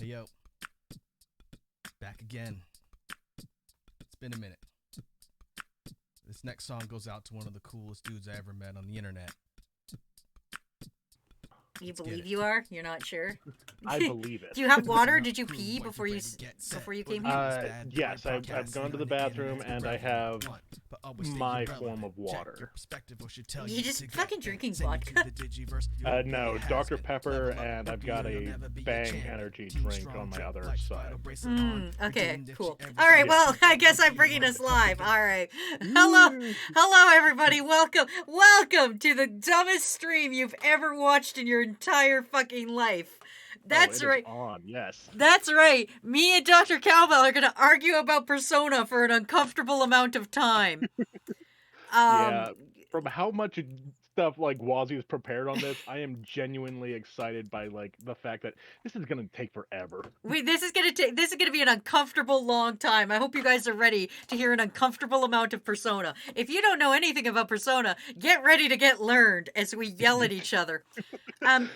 Yo, back again. It's been a minute. This next song goes out to one of the coolest dudes I ever met on the internet. You Let's believe you are? You're not sure? I believe it. Do you have water? Did you pee before you came here? Yes, I've gone to the bathroom and I have my form of water. You just fucking drinking vodka? No, Dr. Pepper, and I've got a Bang energy drink on my other side. Okay, cool. All right, well, I guess I'm bringing us live. All right. Hello, everybody. Welcome to the dumbest stream you've ever watched in your entire fucking life. That's right. On, yes. That's right. Me and Dr. Cowbell are going to argue about Persona for an uncomfortable amount of time. Yeah, from how much stuff like Wazy has prepared on this, I am genuinely excited by the fact that this is gonna take forever. This is gonna be an uncomfortable long time. I hope you guys are ready to hear an uncomfortable amount of Persona. If you don't know anything about Persona, get ready to get learned as we yell at each other. Yeah.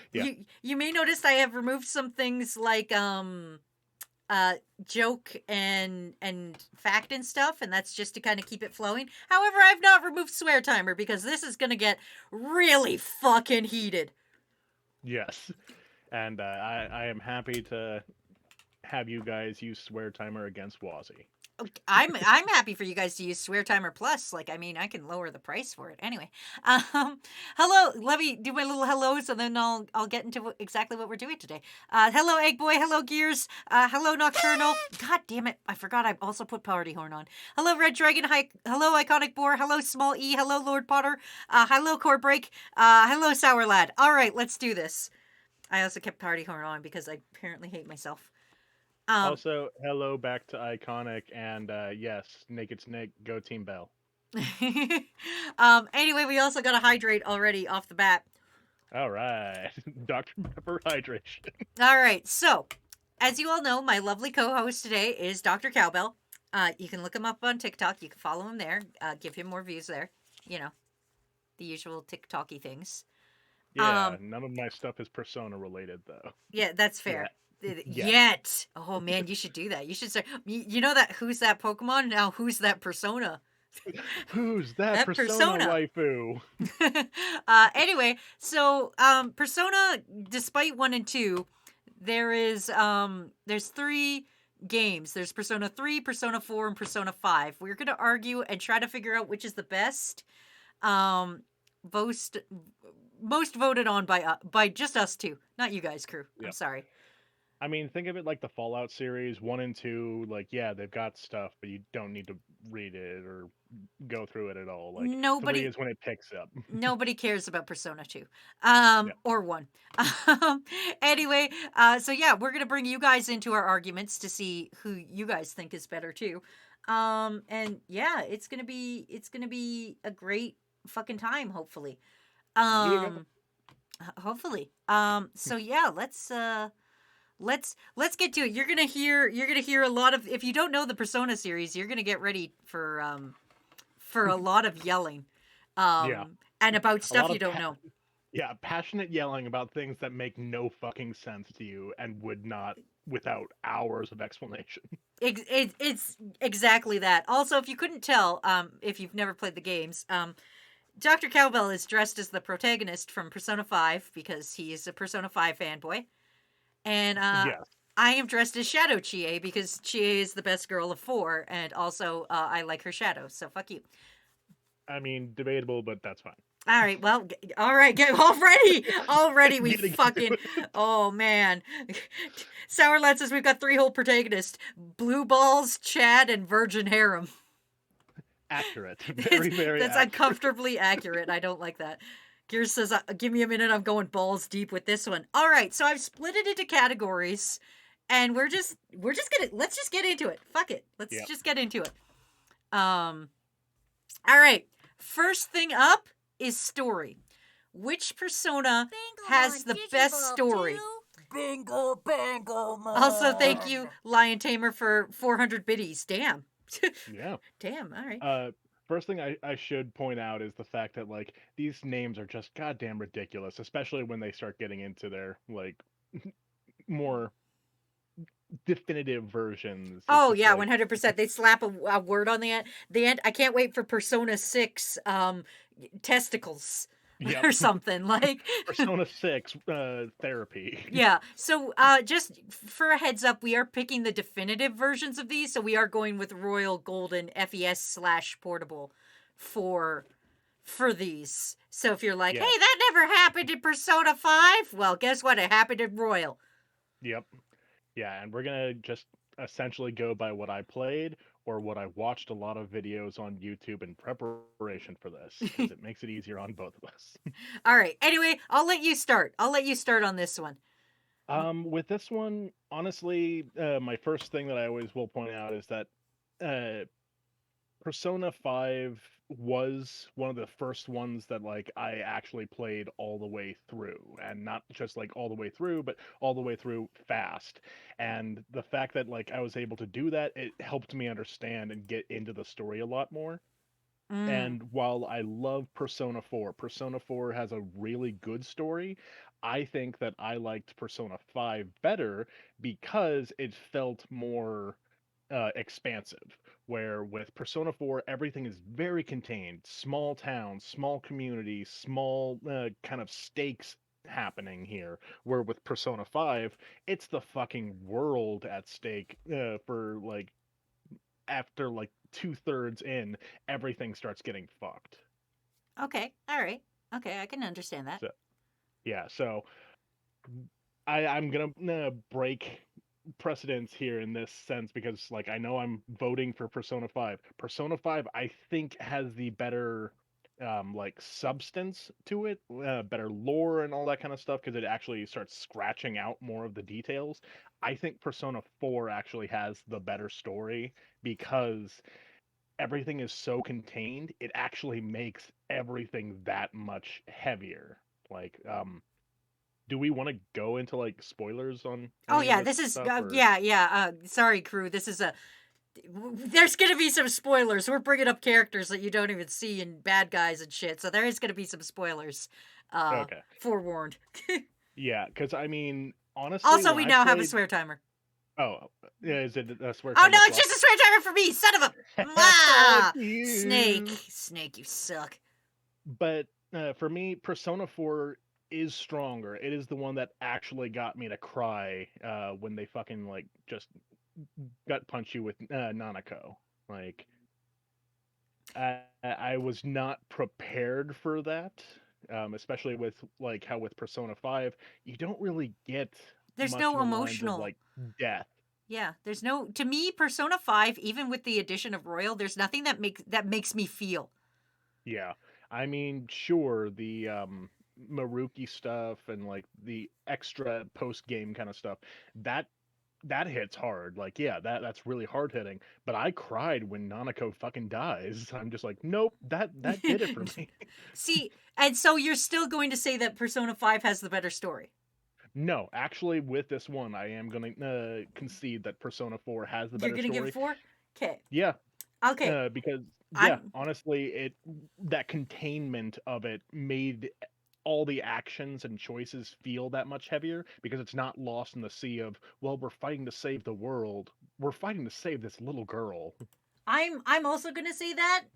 You may notice I have removed some things like joke and fact and stuff, and that's just to kind of keep it flowing. However, I've not removed swear timer because this is gonna get really fucking heated. Yes, and I am happy to have you guys use swear timer against Wazy. I'm happy for you guys to use Swear Timer Plus. I can lower the price for it. Anyway, hello. Let me do my little hellos, and then I'll get into exactly what we're doing today. Hello, Egg Boy. Hello, Gears. Hello, Nocturnal. God damn it! I forgot. I also put Party Horn on. Hello, Red Dragon. Hi. Hello, Iconic Boar. Hello, Small E. Hello, Lord Potter. Hello, Core Break. Hello, Sour Lad. All right, let's do this. I also kept Party Horn on because I apparently hate myself. Also, hello back to Iconic, and yes, Naked Snake, go Team Bell. Anyway, we also got a hydrate already off the bat. All right, Dr. Pepper hydration. All right, so as you all know, my lovely co-host today is Dr. Cowbell. You can look him up on TikTok. You can follow him there. Give him more views there. You know, the usual TikToky things. Yeah, none of my stuff is Persona related though. Yeah, that's fair. Yeah. Yet. Oh man, you should do that. You should start. You know that who's that Pokemon? Now who's that Persona? Who's that Persona waifu? Anyway, so Persona, despite 1 and 2, there's 3 games. There's Persona 3, Persona 4, and Persona 5. We're gonna argue and try to figure out which is the best. Most voted on by just us two, not you guys, crew. Yep. I'm sorry. I mean, think of it like the Fallout series, 1 and 2, yeah, they've got stuff, but you don't need to read it or go through it at all. Nobody 3 is when it picks up. Nobody cares about Persona 2. Yeah. Or 1. Anyway, so yeah, we're going to bring you guys into our arguments to see who you guys think is better too. And yeah, it's going to be a great fucking time, hopefully. Hopefully. So yeah, let's get to it. You're gonna hear a lot of. If you don't know the Persona series, you're gonna get ready for a lot of yelling, Yeah. and about stuff you don't know. Yeah, passionate yelling about things that make no fucking sense to you and would not without hours of explanation. It's exactly that. Also, if you couldn't tell, if you've never played the games, Dr. Cowbell is dressed as the protagonist from Persona 5 because he is a Persona 5 fanboy. And Yes. I am dressed as Shadow Chie because Chie is the best girl of 4, and also I like her shadow, so fuck you. I mean, debatable, but that's fine. All right, well, all right, get already we fucking, oh man. Sour Lad says we've got 3 whole protagonists, Blue Balls, Chad, and Virgin Harem. Accurate. Very, very That's accurate. uncomfortably accurate. I don't like that. Gears says, give me a minute, I'm going balls deep with this one. All right, so I've split it into categories, and let's just get into it. Fuck it. Let's just get into it. All right, first thing up is story. Which Persona has the best story? Bingo, bango, Also, thank you, Lion Tamer, for 400 biddies. Damn. Yeah. Damn, all right. First thing I should point out is the fact that these names are just goddamn ridiculous, especially when they start getting into their more definitive versions. It's Oh just yeah, like 100%. They slap a word on the end. I can't wait for Persona 6 testicles yep, or something like Persona 6 therapy. yeah. So just for a heads up, we are picking the definitive versions of these, so we are going with Royal Golden FES/portable for these. So if you're like, Yeah. "Hey, that never happened in Persona 5." Well, guess what? It happened in Royal. Yep. Yeah, and we're gonna just essentially go by what I played or what I watched a lot of videos on YouTube in preparation for this, because it makes it easier on both of us. All right. Anyway, I'll let you start. I'll let you start on this one. With this one, honestly, my first thing that I always will point out is that uh, Persona 5 was one of the first ones that like I actually played all the way through, and not just like all the way through, but all the way through fast. And the fact that like I was able to do that, it helped me understand and get into the story a lot more. Mm. And while I love Persona 4, Persona 4 has a really good story. I think that I liked Persona 5 better because it felt more expansive. Where with Persona 4, everything is very contained, small towns, small communities, small kind of stakes happening here. Where with Persona 5, it's the fucking world at stake for like after like 2/3 in, everything starts getting fucked. Okay. All right. Okay, I can understand that. So yeah, so I'm gonna break precedence here in this sense because like I know I'm voting for Persona 5. Persona 5 I think has the better like substance to it, better lore and all that kind of stuff because it actually starts scratching out more of the details. I think Persona 4 actually has the better story because everything is so contained, it actually makes everything that much heavier. Like, do we want to go into like spoilers on Oh any of yeah, this this is stuff, or yeah. Sorry, crew. This is a. There's gonna be some spoilers. We're bringing up characters that you don't even see and bad guys and shit. So there is gonna be some spoilers. okay? Forewarned. Yeah, because I mean, honestly, Also, when we I now have a played, swear timer. oh, yeah, is it a swear Oh no, timer it's plus? just a swear timer for me, son of a. Fuck Ah! you. Snake, you suck. But for me, Persona 4 is stronger. It is the one that actually got me to cry when they fucking like just gut punch you with Nanako. Like, I was not prepared for that, especially with like how with Persona 5, you don't really get There's much in no the lines of emotional. like death. Yeah, there's no. To me, Persona 5, even with the addition of Royal, there's nothing that makes me feel. Yeah. I mean, sure, the Maruki stuff and like the extra post game kind of stuff, that that hits hard. Like, yeah, that's really hard hitting. But I cried when Nanako fucking dies. I'm just like, nope, that did it for me. See, and so you're still going to say that Persona 5 has the better story. No, actually, with this one, I am gonna concede that Persona 4 has the You're better gonna give it story. 4? Okay. Yeah, Okay. because yeah, I'm honestly, it that containment of it made all the actions and choices feel that much heavier because it's not lost in the sea of, well, we're fighting to save the world. We're fighting to save this little girl. I'm also gonna say that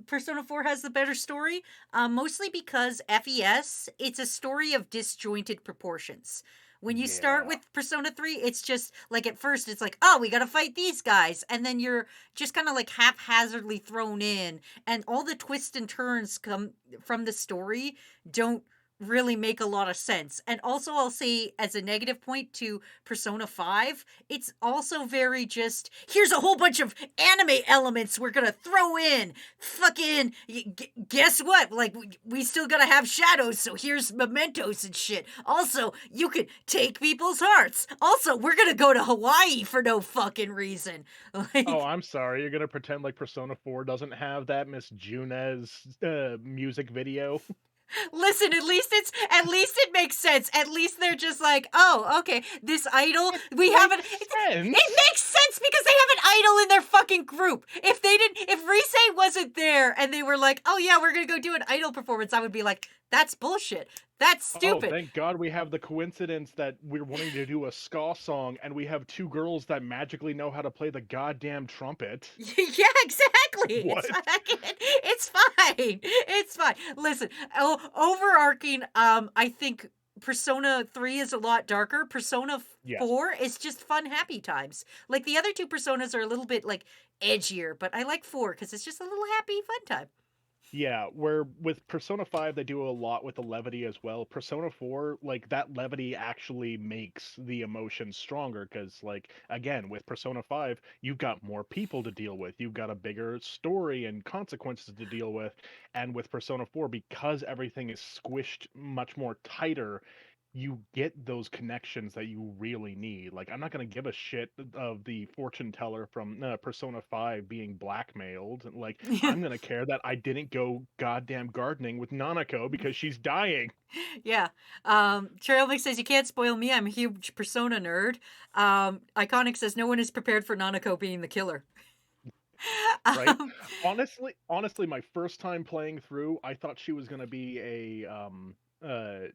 Persona 4 has the better story, mostly because FES, it's a story of disjointed proportions. When you start Yeah. with Persona 3, it's just like at first it's like, oh, we gotta fight these guys, and then you're just kind of like haphazardly thrown in, and all the twists and turns come from the story don't really make a lot of sense. And also, I'll say as a negative point to Persona 5, it's also very just here's a whole bunch of anime elements we're gonna throw in. Fucking guess what? Like we still gotta have shadows, so here's mementos and shit. Also, you could take people's hearts. Also, we're gonna go to Hawaii for no fucking reason. Oh, Like I'm sorry. You're gonna pretend like Persona 4 doesn't have that Miss Junez music video? listen, at least it makes sense. At least they're just like, oh, okay, this idol It we haven't. makes It sense. makes sense because they have an idol in their fucking group. If Risei wasn't there and they were like, oh yeah, we're gonna go do an idol performance, I would be like, That's bullshit. That's Oh, stupid. thank God we have the coincidence that we're wanting to do a ska song and we have two girls that magically know how to play the goddamn trumpet. Yeah, exactly. What? It's fine. It's fine. Listen, overarching, I think Persona 3 is a lot darker. Persona Yes. 4 is just fun, happy times. Like the other two Personas are a little bit like edgier, but I like 4 because it's just a little happy, fun time. Yeah, where with Persona 5 they do a lot with the levity as well. Persona 4, like that levity actually makes the emotion stronger because like again, with Persona 5, you've got more people to deal with. You've got a bigger story and consequences to deal with. And with Persona 4, because everything is squished much more tighter, you get those connections that you really need. Like, I'm not going to give a shit of the fortune teller from Persona 5 being blackmailed. Like, I'm going to care that I didn't go goddamn gardening with Nanako because she's dying. Yeah. Trailmix says, you can't spoil me. I'm a huge Persona nerd. Iconic says, no one is prepared for Nanako being the killer. Right? Um, Honestly, my first time playing through, I thought she was going to be a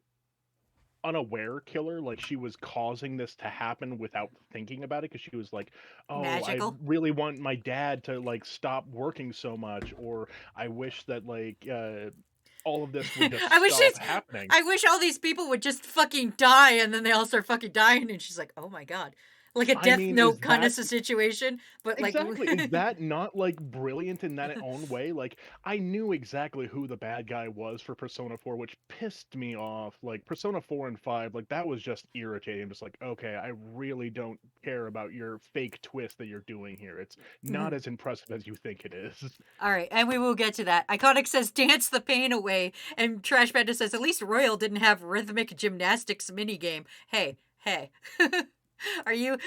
unaware killer, like she was causing this to happen without thinking about it because she was like, oh, I magical. really want my dad to like stop working so much, or I wish that like all of this would just stop happening. I wish all these people would just fucking die, and then they all start fucking dying, and she's like, "Oh my god," like a I Death mean, is Note kind of that situation, but like, exactly, is that not like brilliant in that own way? Like, I knew exactly who the bad guy was for Persona 4, which pissed me off. Like, Persona 4 and 5, like, that was just irritating. I'm just like, okay, I really don't care about your fake twist that you're doing here. It's not as impressive as you think it is. all right, and we will get to that. Iconic says, "Dance the pain away," and Trash Panda says, "At least Royal didn't have rhythmic gymnastics minigame." Hey, hey. Are you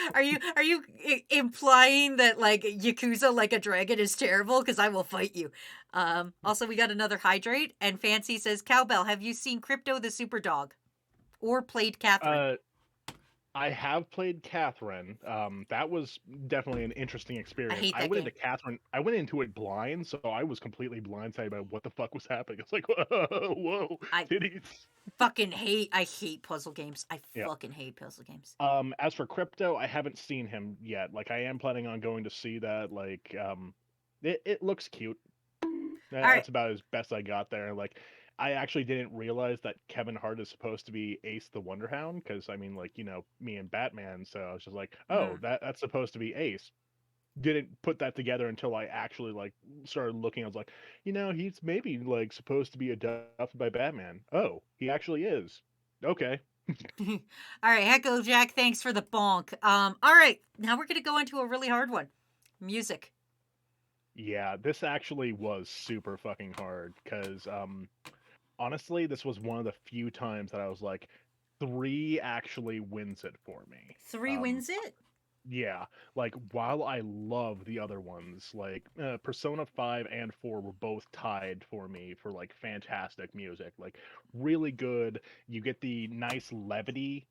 implying that like Yakuza like a dragon is terrible? Because I will fight you. Also, we got another hydrate, and Fancy says, "Cowbell, have you seen Crypto the Super Dog or played Catherine?" Uh, I have played Catherine. That was definitely an interesting I experience. hate I that went game. into Catherine. I went into it blind, so I was completely blindsided by what the fuck was happening. It's like, whoa, I titties. I hate puzzle games. I Yeah. fucking hate puzzle games. As for Crypto, I haven't seen him yet. Like, I am planning on going to see that. Like, it looks cute. All right. That's about as best I got there. Like, I actually didn't realize that Kevin Hart is supposed to be Ace the Wonder Hound, because I mean, like, me and Batman. So I was just like, oh, that's supposed to be Ace. Didn't put that together until I actually like started looking. I was like, he's maybe like supposed to be adopted by Batman. Oh, he actually is. Okay. All right, Heckle Jack, thanks for the bonk. All right, now we're gonna go into a really hard one. Music. Yeah, this actually was super fucking hard because honestly, this was one of the few times that I was like, 3 actually wins it for me. 3 wins it? Yeah, like while I love the other ones, like Persona 5 and 4 were both tied for me for like fantastic music, like really good. You get the nice levity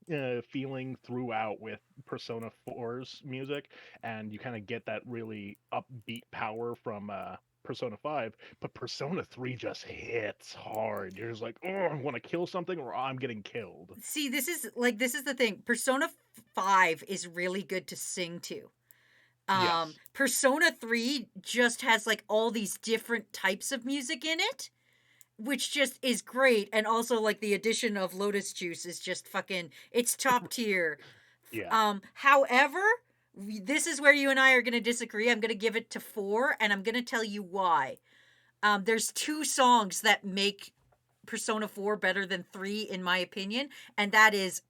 feeling throughout with Persona 4's music, and you kind of get that really upbeat power from Persona 5, but Persona 3 just hits hard. You're just like, oh, I want to kill something or I'm getting killed. See, this is the thing. Persona 5 is really good to sing to. Yes. Persona 3 just has like all these different types of music in it, which just is great. And also like the addition of Lotus Juice is just fucking, it's top tier. Yeah. However, this is where you and I are going to disagree. I'm going to give it to 4, and I'm going to tell you why. There's 2 songs that make Persona 4 better than 3 in my opinion, and that is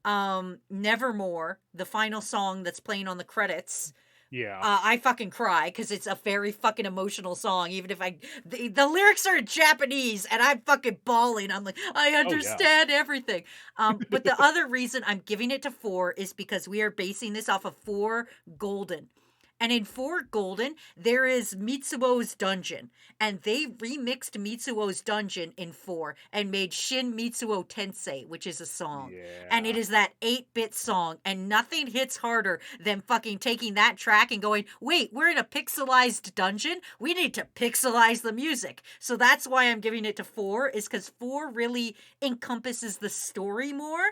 Nevermore, the final song that's playing on the credits. Yeah. I fucking cry because it's a very fucking emotional song. Even if the lyrics are in Japanese and I'm fucking bawling. I'm like, I understand everything. But the other reason I'm giving it to 4 is because we are basing this off of 4 Golden. And in 4 Golden, there is Mitsuo's Dungeon. And they remixed Mitsuo's Dungeon in 4 and made Shin Mitsuo Tensei, which is a song. And it Yeah. is that 8-bit song. And nothing hits harder than fucking taking that track and going, wait, we're in a pixelized dungeon? We need to pixelize the music. So that's why I'm giving it to 4, is because 4 really encompasses the story more.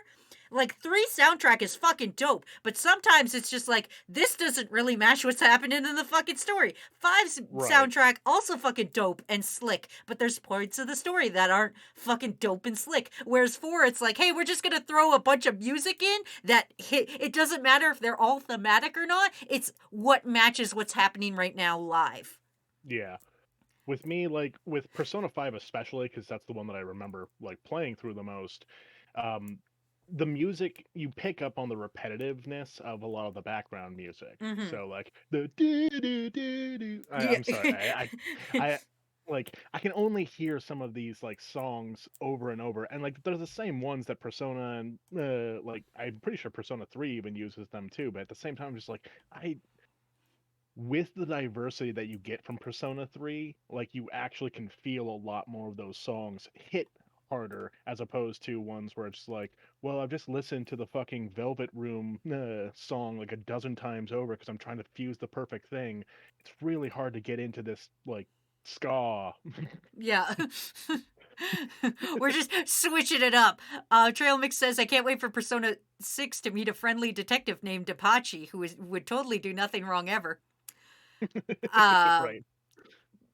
Like 3 soundtrack is fucking dope, but sometimes it's just like this doesn't really match what's happening in the fucking story. 5's Right. soundtrack also fucking dope and slick, but there's parts of the story that aren't fucking dope and slick. Whereas 4, it's like, hey, we're just gonna throw a bunch of music in that hit. It doesn't matter if they're all thematic or not. It's what matches what's happening right now live. Yeah. With me, like with Persona 5 especially, because that's the one that I remember like playing through the most. Um, the music, you pick up on the repetitiveness of a lot of the background music. Mm-hmm. So like the do do do do. Yeah. I'm sorry, I like I can only hear some of these like songs over and over, and like they're the same ones that Persona and like I'm pretty sure Persona 3 even uses them too. But at the same time, just like I with the diversity that you get from Persona 3, like you actually can feel a lot more of those songs hit harder as opposed to ones where it's like, well, I've just listened to the fucking Velvet Room song like a dozen times over because I'm trying to fuse the perfect thing. It's really hard to get into this like ska. Yeah. We're just switching it up. Trail Mix says, I can't wait for Persona 6 to meet a friendly detective named Apache who would totally do nothing wrong ever. Right.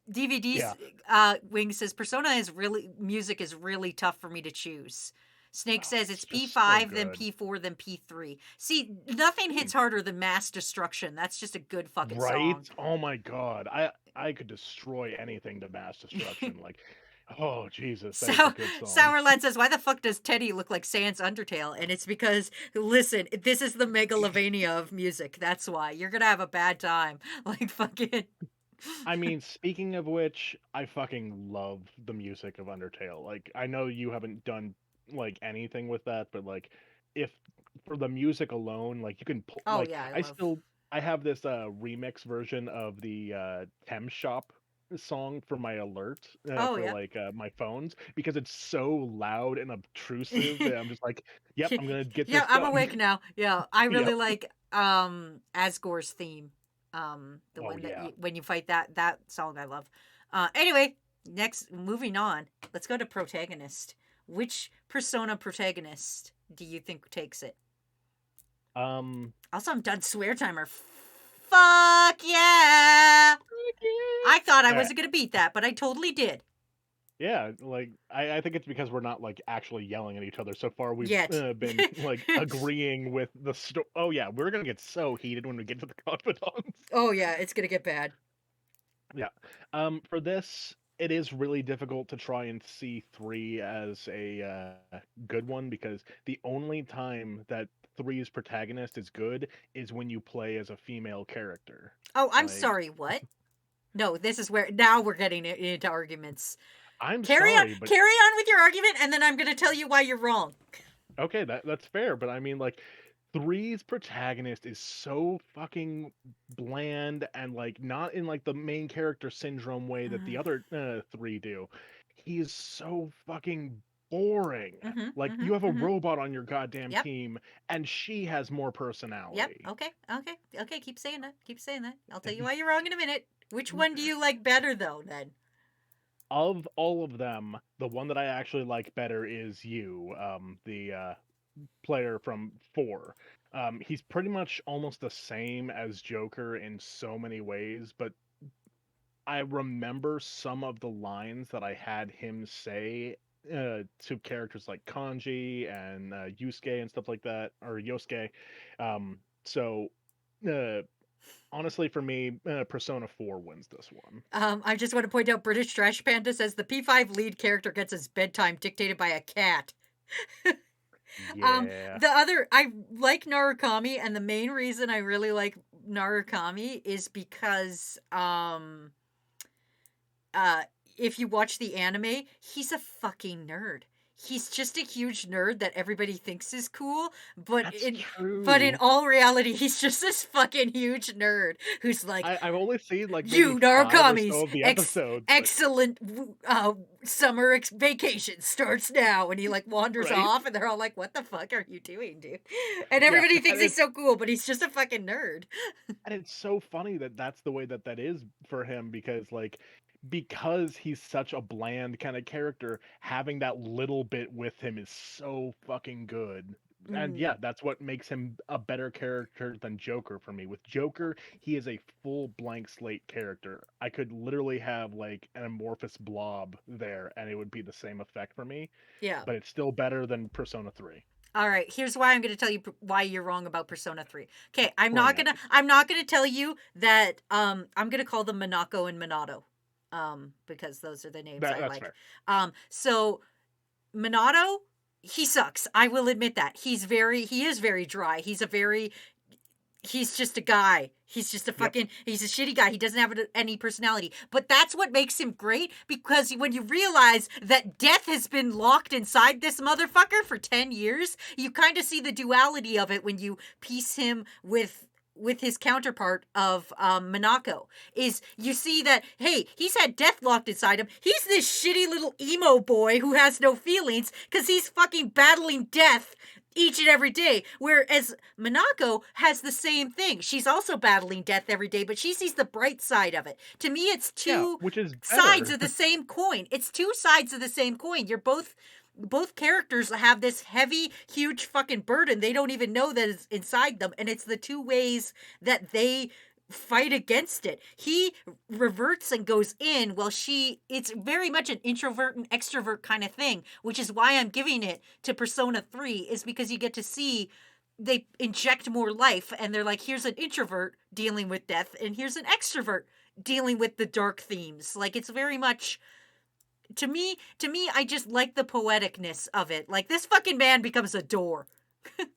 DVD's Yeah. Wing says, Persona is really, music is really tough for me to choose. Snake Oh, says it's just so P5, then good. P4, then P3. See, nothing hits harder than Mass Destruction. That's just a good fucking Right? song. Oh my god. I could destroy anything to mass destruction. Like, oh Jesus, that is a good song. Sourland says, why the fuck does Teddy look like Sans Undertale? And it's because, listen, this is the megalovania of music. That's why. You're gonna have a bad time. Like, fucking... I mean, speaking of which, I fucking love the music of Undertale. Like, I know you haven't done like anything with that, but like, if for the music alone, like you can pull, Oh, like, yeah, I love... I have this remix version of the Thames Shop song for my alert Oh, for yeah. like my phones because it's so loud and obtrusive that I'm just like, yep, I'm gonna get Yeah, this I'm done. awake now. Yeah, I really Yep. like Asgore's theme. The Oh one that yeah. when you fight that song I love. Anyway, next moving on. Let's go to protagonist. Which Persona protagonist do you think takes it? Um. Also, I'm done swear timer. Fuck yeah! I thought I All right. wasn't gonna beat that, but I totally did. Yeah, like I think it's because we're not like actually yelling at each other. So far, we've Yet. been like agreeing with the story. Oh yeah, we're gonna get so heated when we get to the confidants. Oh yeah, it's gonna get bad. Yeah. For this, it is really difficult to try and see 3 as a good one because the only time that 3's protagonist is good is when you play as a female character. Oh, I'm Like, sorry. What? No, this is where now we're getting into arguments. I'm Carry on, sorry, but carry on with your argument, and then I'm going to tell you why you're wrong. okay, that's fair. But I mean, like, Three's protagonist is so fucking bland and like not in like the main character syndrome way that the other 3 do. He is so fucking boring. Mm-hmm, Like mm-hmm, you have a mm-hmm. robot on your goddamn Yep, team and she has more yep. personality. Okay. Keep saying that. Keep saying that. I'll tell you why you're wrong in a minute. Which one do you like better, though? Then. Of all of them, the one that I actually like better is you, the player from 4. He's pretty much almost the same as Joker in so many ways, but I remember some of the lines that I had him say to characters like Kanji and Yusuke and stuff like that, or Yosuke. So, uh, honestly, for me, Persona 4 wins this one. I just want to point out British Trash Panda says the P5 lead character gets his bedtime dictated by a cat. Yeah. The other, I like Narukami, and the main reason I really like Narukami is because, if you watch the anime, he's a fucking nerd. he's just a huge nerd that everybody thinks is cool, but That's in true. all reality, he's just this fucking huge nerd who's like, I've only seen like maybe you 5 or Narcomies, so of the episodes, but excellent summer vacation starts now. And he like wanders right? off, and they're all like, what the fuck are you doing, dude? And Yeah, everybody thinks he's so cool, but he's just a fucking nerd. and it's so funny that that's the way that that is for him because he's such a bland kind of character, having that little bit with him is so fucking good. And Mm, yeah, that's what makes him a better character than Joker for me. With Joker, he is a full blank slate character. I could literally have like an amorphous blob there and it would be the same effect for me, yeah. but it's still better than Persona 3. All right, here's why I'm going to tell you why you're wrong about Persona 3. Okay, Bring it. I'm not going to tell you that I'm going to call them Monaco and Minato because those are the names I That's like. fair. So Minato, he sucks. I will admit that. He is very dry. He's just a guy. He's just a Yep. he's a shitty guy. He doesn't have any personality. But that's what makes him great, because when you realize that death has been locked inside this motherfucker for 10 years, you kind of see the duality of it when you piece him with his counterpart of Monaco. Is you see that, hey, he's had death locked inside him. He's this shitty little emo boy who has no feelings because he's fucking battling death each and every day. Whereas Monaco has the same thing. She's also battling death every day, but she sees the bright side of it. To me, it's Yeah, two which is sides better. of the same coin. It's two sides of the same coin. You're both characters have this heavy, huge fucking burden they don't even know that is inside them, and it's the two ways that they fight against it. He reverts and goes in, while it's very much an introvert and extrovert kind of thing, which is why I'm giving it to Persona 3, is because you get to see they inject more life, and they're like, here's an introvert dealing with death, and here's an extrovert dealing with the dark themes. Like, it's very much, to me, I just like the poeticness of it. Like, this fucking man becomes a door.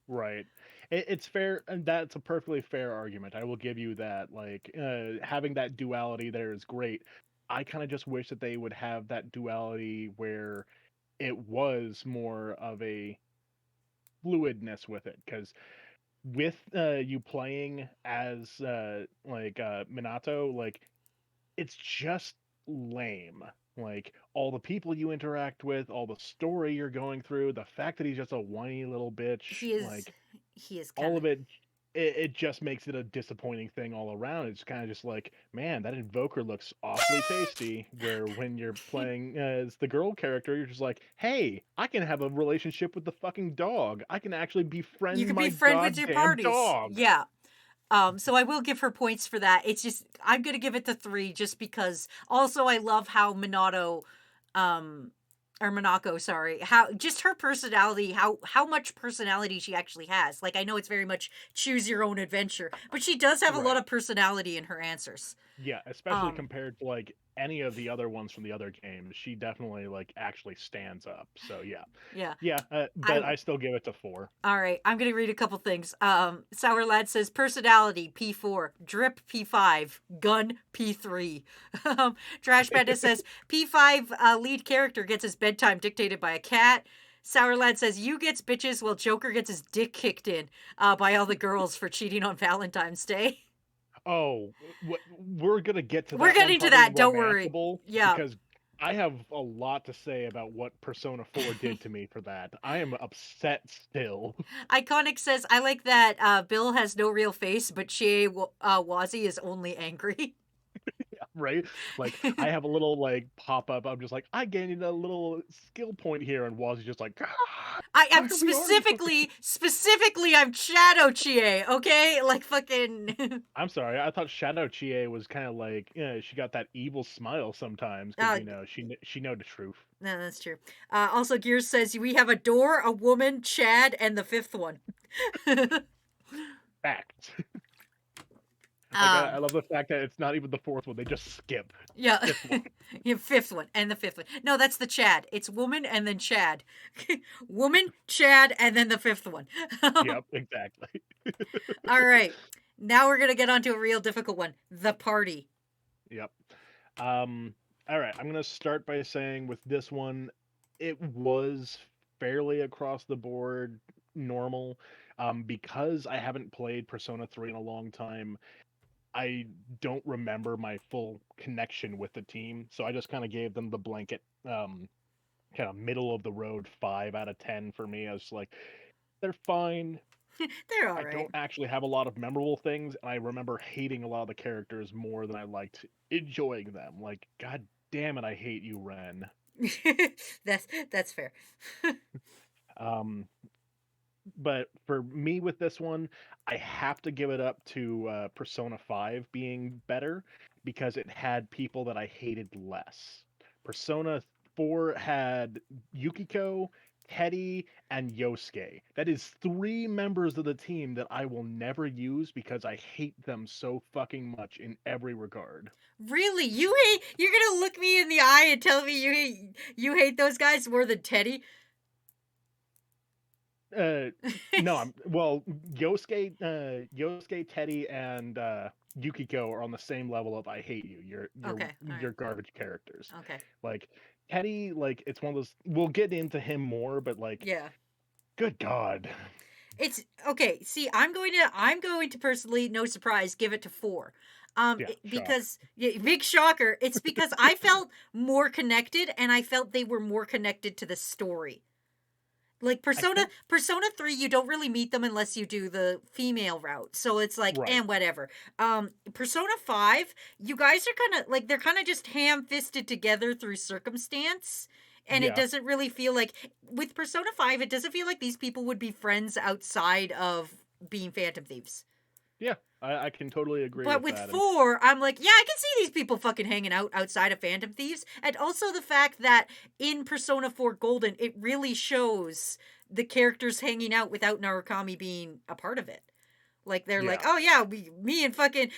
Right. It's fair, and that's a perfectly fair argument. I will give you that. Like, having that duality there is great. I kind of just wish that they would have that duality where it was more of a fluidness with it. Because with you playing as Minato, like it's just lame. Like all the people you interact with, all the story you're going through, the fact that he's just a whiny little bitch, He is like he is kind all of of it just makes it a disappointing thing all around. It's kind of just like, man, that invoker looks awfully tasty. Where when you're playing as the girl character, you're just like, hey, I can have a relationship with the fucking dog. I can actually you befriend could be my friend with your goddamn parties. dog. Yeah. So I will give her points for that. It's just, I'm gonna give it the 3 just because. Also, I love how Minato, um, or Monaco, sorry, how just her personality, how much personality she actually has. Like, I know it's very much choose your own adventure, but she does have a lot Right. of personality in her answers. Yeah, especially Um, compared to like any of the other ones from the other games, she definitely like actually stands up. So yeah, yeah. yeah, I but I still give it to 4. All right, I'm gonna read a couple things. Sour Lad says personality P4, drip P5, gun P3. Trash Panda says P5 lead character gets his bedtime dictated by a cat. Sour Lad says you gets bitches while Joker gets his dick kicked in by all the girls for cheating on Valentine's Day. Oh, we're gonna get to We're that one getting to probably that. Don't worry. romanceable Yeah. because I have a lot to say about what Persona 4 did to me for that. I am upset still. Iconic says I like that Bill has no real face, but Wazy is only angry. Right? Like I have a little like pop up. I'm just like, I gained a little skill point here, and Waz's just like, "Ah, I why am are we arguing?" specifically, I'm Shadow Chie, okay? Like fucking. I'm sorry. I thought Shadow Chie was kind of like, she got that evil smile sometimes because uh, she know the truth. no, that's true. Also, Gears says we have a door, a woman, Chad, and the fifth one. Fact. Like I um, love the fact that it's not even the 4th one; they just skip yeah, 5th one. yeah, fifth one and the fifth one. No, that's the Chad. It's woman and then Chad. Woman, Chad, and then the fifth one. Yep, exactly. All right, now we're gonna get onto a real difficult one. The party. Yep. All right. I'm gonna start by saying with this one, it was fairly across the board normal. Because I haven't played Persona 3 in a long time, I don't remember my full connection with the team, so I just kind of gave them the blanket, kind of middle of the road 5 out of 10 for me. I was like, they're fine. They're all I right. don't actually have a lot of memorable things, and I remember hating a lot of the characters more than I liked enjoying them. Like, god damn it, I hate you, Ren. That's fair. Um, but for me with this one, I have to give it up to Persona 5 being better because it had people that I hated less. Persona 4 had Yukiko, Teddy, and Yosuke. That is 3 members of the team that I will never use because I hate them so fucking much in every regard. Really, you're gonna look me in the eye and tell me you hate those guys more than Teddy? Uh, no, Yosuke, Teddy, and Yukiko are on the same level of I hate you. Okay, all right. You're garbage characters. Okay. Like Teddy, like it's one of those. We'll get into him more, but like, Yeah. good God. It's okay. See, I'm going to personally, no surprise, give it to 4. Yeah, shock. Because yeah, big shocker. It's because I felt more connected, and I felt they were more connected to the story. Like Persona 3, you don't really meet them unless you do the female route. So it's like, Right. and whatever. Persona 5, you guys are kind of like, they're kind of just ham-fisted together through circumstance. And it Yeah. doesn't really feel like, with Persona 5, it doesn't feel like these people would be friends outside of being Phantom Thieves. Yeah, I can totally agree But with with that. 4, I'm like, yeah, I can see these people fucking hanging out outside of Phantom Thieves. And also the fact that in Persona 4 Golden, it really shows the characters hanging out without Narukami being a part of it. Like, they're like, Yeah. oh yeah, me and fucking,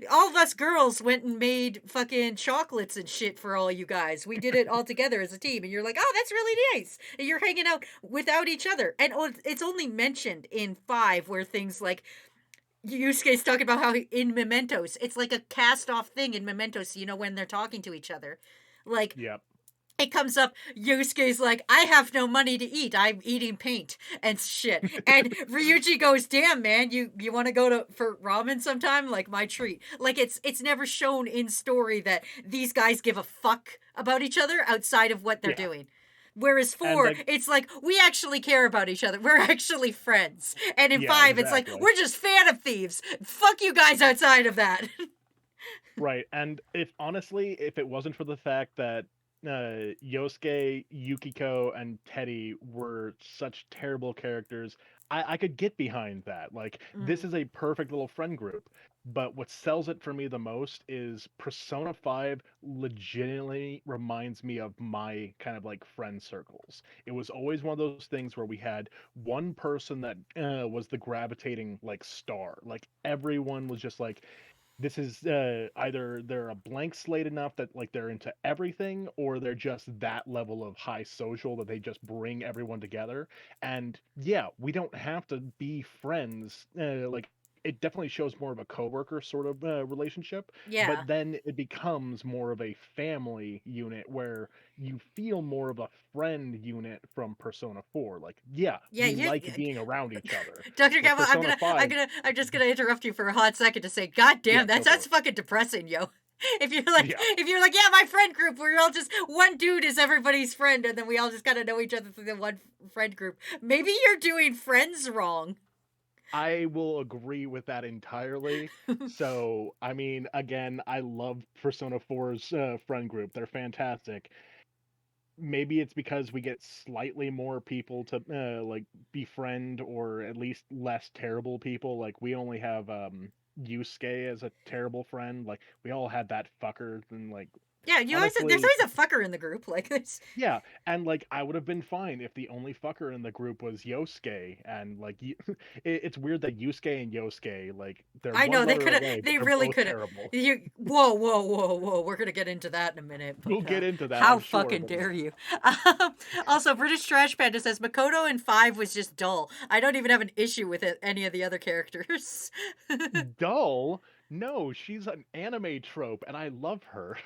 all of us girls went and made fucking chocolates and shit for all you guys. We did it all together as a team. And you're like, oh, that's really nice. And you're hanging out without each other. And it's only mentioned in 5 where things like, Yusuke's talking about how in Mementos, it's like a cast off thing in Mementos, when they're talking to each other. Like, Yep. it comes up, Yusuke's like, I have no money to eat. I'm eating paint and shit. And Ryuji goes, damn, man, you want to go for ramen sometime? Like, my treat. Like, it's never shown in story that these guys give a fuck about each other outside of what they're Yeah. doing. Whereas 4, like- it's like, we actually care about each other. We're actually friends. And in Yeah, 5, it's like, exactly. we're just Phantom Thieves. Fuck you guys outside of that. Right, and if it wasn't for the fact that Yosuke, Yukiko, and Teddy were such terrible characters, I could get behind that. Like, this is a perfect little friend group. But what sells it for me the most is Persona 5 legitimately reminds me of my kind of like friend circles. It was always one of those things where we had one person that was the gravitating like star. Like everyone was just like, this is either they're a blank slate enough that like they're into everything, or they're just that level of high social that they just bring everyone together. And yeah, we don't have to be friends. Like it definitely shows more of a coworker sort of relationship, Yeah. but then it becomes more of a family unit where you feel more of a friend unit from Persona 4. Like, yeah, we like being around each other. Dr. Cowbell, Persona 5, I'm just gonna interrupt you for a hot second to say, God damn, Yeah, go that's for it. fucking depressing, yo. If you're Yeah. like, yeah, my friend group, we're all just one dude is everybody's friend, and then we all just kind of know each other through the one friend group. Maybe you're doing friends wrong. I will agree with that entirely. So, I mean, again, I love Persona 4's friend group. They're fantastic. Maybe it's because we get slightly more people to like befriend, or at least less terrible people. Like we only have Yusuke as a terrible friend. Like we all had that fucker, and like Yeah, there's honestly, always a fucker in the group. Like this. yeah, and like I would have been fine if the only fucker in the group was Yosuke, and like it's weird that Yusuke and Yosuke like they're I one know they letter could have. away, but They they're really both could have. terrible. Whoa! We're gonna get into that in a minute. But, We'll get into that. How I'm sure, fucking but, dare you? Also, British Trash Panda says Makoto in 5 was just dull. I don't even have an issue with any of the other characters. dull? No, she's an anime trope, and I love her.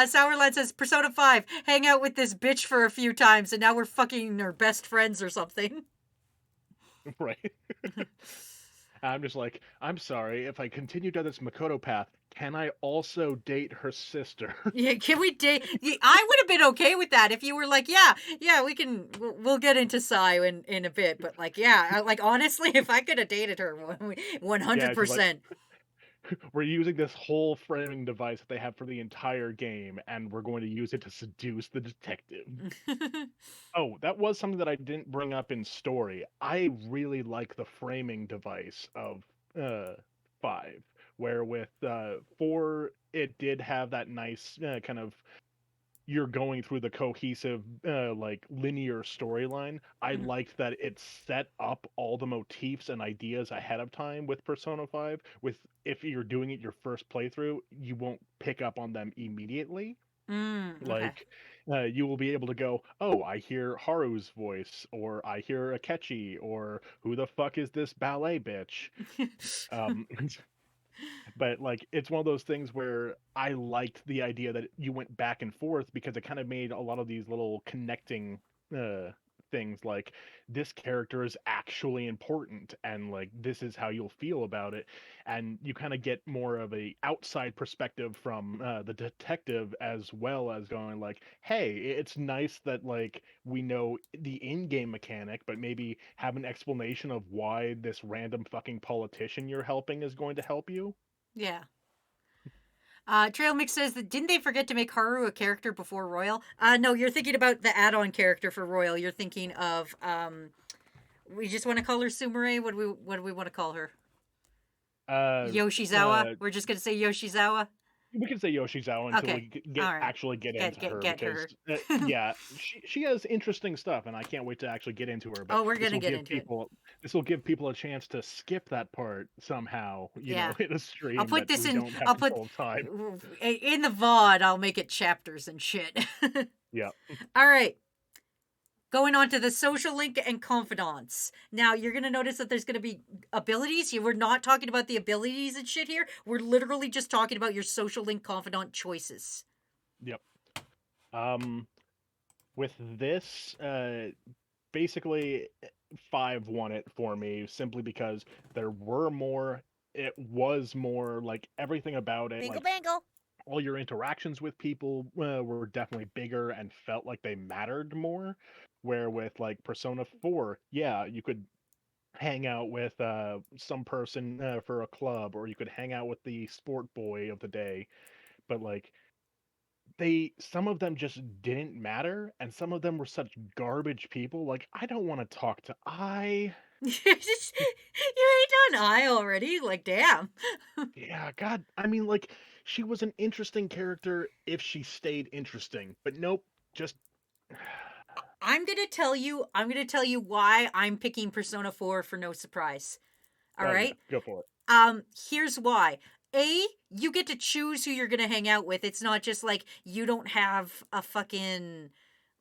Sourland says, Persona 5, hang out with this bitch for a few times, and now we're fucking our best friends or something. Right. I'm just like, I'm sorry, if I continue down this Makoto path, can I also date her sister? Yeah, can we date? I would have been okay with that if you were like, yeah, we can. We'll get into Sai in a bit, but like, yeah, like honestly, if I could have dated her, 100%. We're using this whole framing device that they have for the entire game, and we're going to use it to seduce the detective. Oh, that was something that I didn't bring up in story. I really like the framing device of 5, where with 4, it did have that nice kind of you're going through the cohesive like linear storyline. I Mhm. liked that it set up all the motifs and ideas ahead of time with Persona 5. With if you're doing it your first playthrough, you won't pick up on them immediately. Okay. Like you will be able to go, oh, I hear Haru's voice, or I hear Akechi, or who the fuck is this ballet bitch? Um, but like it's one of those things where I liked the idea that you went back and forth because it kind of made a lot of these little connecting uh things, like this character is actually important and like this is how you'll feel about it, and you kind of get more of a outside perspective from the detective, as well as going like, hey, it's nice that like we know the in-game mechanic, but maybe have an explanation of why this random fucking politician you're helping is going to help you. Yeah. Trail Mix says that didn't they forget to make Haru a character before Royal? No, you're thinking about the add-on character for Royal. You're thinking of we just want to call her Sumire. What do we want to call her? Uh, Yoshizawa. We're just gonna say Yoshizawa. we can say Yoshizawa until Okay. we get All right. actually get into her, Get because her. yeah, she has interesting stuff, and I can't wait to actually get into her. But Oh, we're gonna get into it. this will give people a chance to skip that part somehow, Yeah. in a I'll stream put that this we in. don't have I'll put control of time. in the VOD. I'll make it chapters and shit. Yeah. All right. Going on to the social link and confidants. Now, you're going to notice that there's going to be abilities. We're not talking about the abilities and shit here. We're literally just talking about your social link confidant choices. Yep. With this, basically 5 won it for me simply because there were more. It was more like everything about it. Bingo Like bango. all your interactions with people were definitely bigger and felt like they mattered more. Where with like Persona 4, yeah, you could hang out with some person for a club, or you could hang out with the sport boy of the day, but like some of them just didn't matter, and some of them were such garbage people. Like, I don't want to talk to You ain't done I already. Like, damn. yeah, god, I mean, like, she was an interesting character if she stayed interesting, but nope, just I'm gonna tell you why I'm picking Persona 4 for no surprise. All oh yeah, right. go for it. Here's why. You get to choose who you're gonna hang out with. It's not just like you don't have a fucking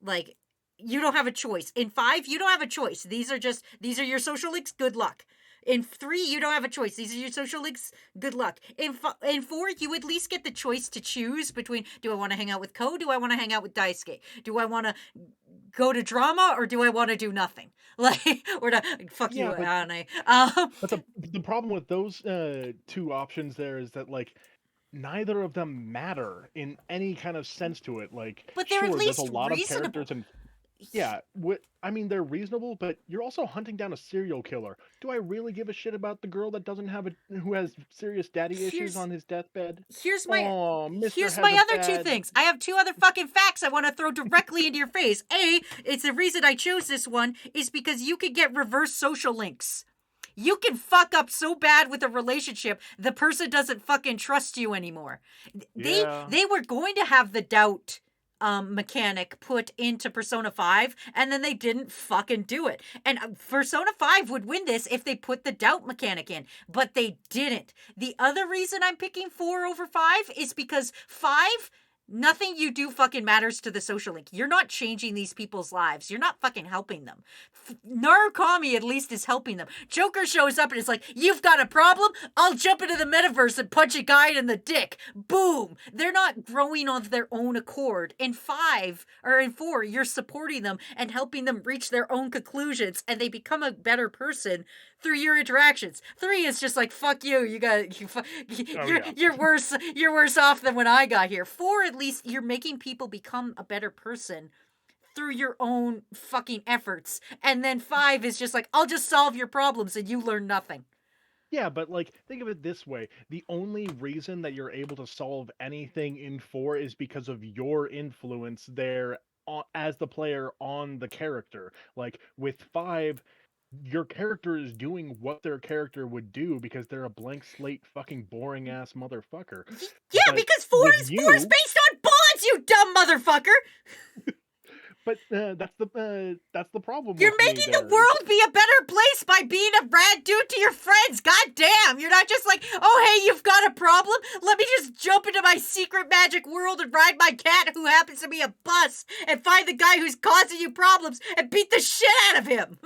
like you don't have a choice. In 5, you don't have a choice. These are your social links. Good luck. In 3, you don't have a choice. These are your social links. Good luck. In 4, you at least get the choice to choose between: do I want to hang out with Ko? Do I want to hang out with Daisuke? Do I want to go to drama, or do I want to do nothing? Like, or to fuck you, Yeah, but Anne. the problem with those 2 options there is that like neither of them matter in any kind of sense to it. Like, But they're at sure, there's a least lot of reasonable. characters and yeah, I mean, they're reasonable, but you're also hunting down a serial killer. Do I really give a shit about the girl that doesn't have who has serious daddy issues Here's on his deathbed? here's my Oh, Mister here's has my a other 2 bad. things. I have 2 other fucking facts I want to throw directly into your face. It's the reason I chose this one is because you could get reverse social links. You can fuck up so bad with a relationship, the person doesn't fucking trust you anymore. Yeah, They were going to have the doubt mechanic put into Persona 5, and then they didn't fucking do it. And Persona 5 would win this if they put the doubt mechanic in, but they didn't. The other reason I'm picking 4 over 5 is because 5 Nothing you do fucking matters to the social link. You're not changing these people's lives. You're not fucking helping them. Narukami at least is helping them. Joker shows up and is like, you've got a problem? I'll jump into the metaverse and punch a guy in the dick. Boom. They're not growing of their own accord. In 4, you're supporting them and helping them reach their own conclusions, and they become a better person through your interactions. 3 is just like, fuck you. You're worse off than when I got here. 4, at least you're making people become a better person through your own fucking efforts. And then 5 is just like, I'll just solve your problems and you learn nothing. Yeah, but like, think of it this way. The only reason that you're able to solve anything in 4 is because of your influence there as the player on the character. Like, with 5, your character is doing what their character would do because they're a blank slate fucking boring ass motherfucker. Yeah, But because 4 with is you- 4 is based on bonds, you dumb motherfucker! But that's the problem. You're with me making the there. world be a better place by being a rad dude to your friends. God damn. You're not just like, oh, hey, you've got a problem? Let me just jump into my secret magic world and ride my cat who happens to be a bus and find the guy who's causing you problems and beat the shit out of him.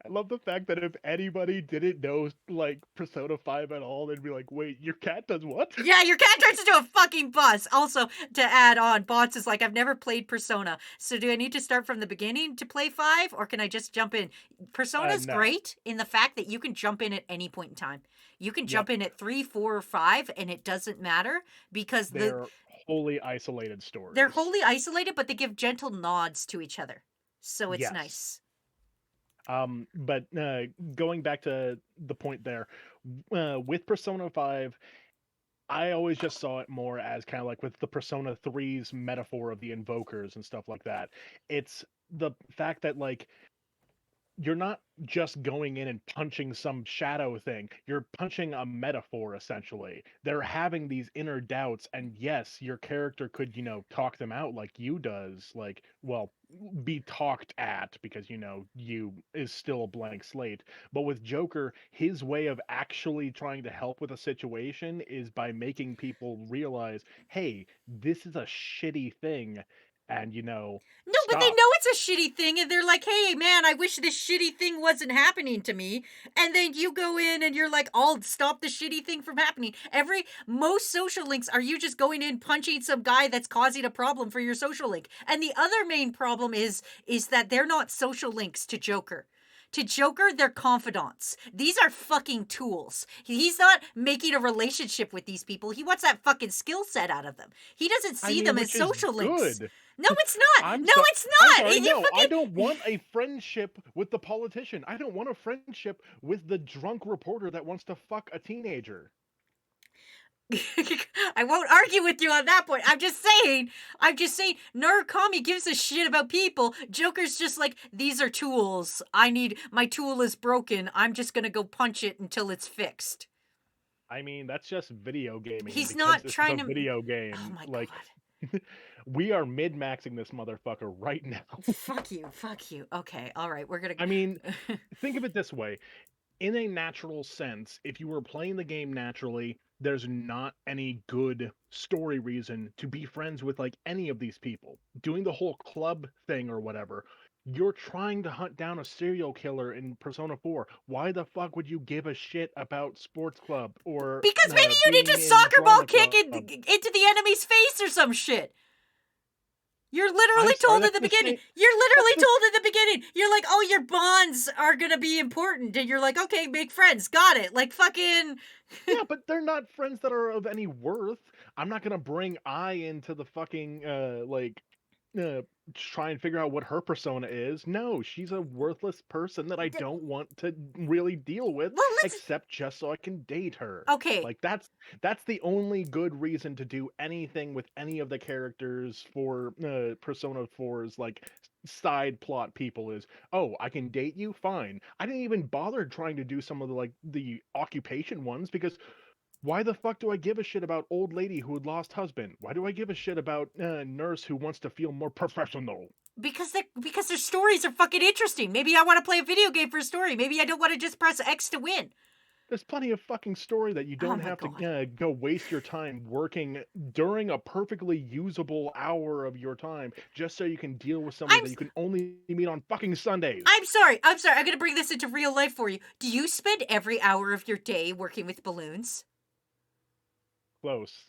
I love the fact that if anybody didn't know, like, Persona 5 at all, they'd be like, wait, your cat does what? Yeah, your cat turns into a fucking bus. Also, to add on, Bots is like, I've never played Persona, so do I need to start from the beginning to play 5, or can I just jump in? Persona's No. great in the fact that you can jump in at any point in time. You can jump in at 3, 4, or 5, and it doesn't matter, because They're wholly isolated stories. they're wholly isolated, but they give gentle nods to each other. So it's Yes. nice. But going back to the point there, with Persona 5, I always just saw it more as kind of like with the Persona 3's metaphor of the invokers and stuff like that. It's the fact that, like, you're not just going in and punching some shadow thing. You're punching a metaphor, essentially. They're having these inner doubts, and yes, your character could, talk them out like you does. Like, well, be talked at, because, you is still a blank slate. But with Joker, his way of actually trying to help with a situation is by making people realize, hey, this is a shitty thing, and, No, but they stop. know it's a shitty thing, and they're like, hey, man, I wish this shitty thing wasn't happening to me. And then you go in and you're like, I'll stop the shitty thing from happening. Most social links are you just going in punching some guy that's causing a problem for your social link. And the other main problem is that they're not social links to Joker. To Joker, they're confidants. These are fucking tools. He's not making a relationship with these people. He wants that fucking skill set out of them. He doesn't see them as which is social links. good. No, it's not. It's I'm not. sorry, You no, I fucking- don't want a friendship with the politician. I don't want a friendship with the drunk reporter that wants to fuck a teenager. I won't argue with you on that point. I'm just saying, Narukami gives a shit about people. Joker's just like, these are tools. My tool is broken. I'm just gonna go punch it until it's fixed. I mean, that's just video gaming. He's because not this is trying a to- video game. Oh my like, god. we are mid-maxing this motherfucker right now. Fuck you. Okay, alright, we're gonna... I mean, think of it this way. In a natural sense, if you were playing the game naturally, there's not any good story reason to be friends with, like, any of these people. Doing the whole club thing or whatever, you're trying to hunt down a serial killer in Persona 4. Why the fuck would you give a shit about sports club or Because maybe you need being to in soccer ball drama kick club? into the enemy's face or some shit. You're literally I'm sorry, told at that's the the beginning. same- You're literally told at the beginning. You're like, oh, your bonds are gonna be important. And you're like, okay, make friends. Got it. Like, fucking... Yeah, but they're not friends that are of any worth. I'm not gonna bring I into the fucking try and figure out what her persona is. No, she's a worthless person that I don't want to really deal with, Well, let's- except just so I can date her. Okay. Like, that's the only good reason to do anything with any of the characters for Persona 4's like side plot people is, oh, I can date you, fine. I didn't even bother trying to do some of the occupation ones, because why the fuck do I give a shit about old lady who had lost husband? Why do I give a shit about nurse who wants to feel more professional? Because their stories are fucking interesting. Maybe I want to play a video game for a story. Maybe I don't want to just press X to win. There's plenty of fucking story that you Oh don't my have god. to go waste your time working during a perfectly usable hour of your time just so you can deal with somebody I'm that you can only meet on fucking Sundays. I'm sorry. I'm sorry. I'm gonna bring this into real life for you. Do you spend every hour of your day working with balloons? Close.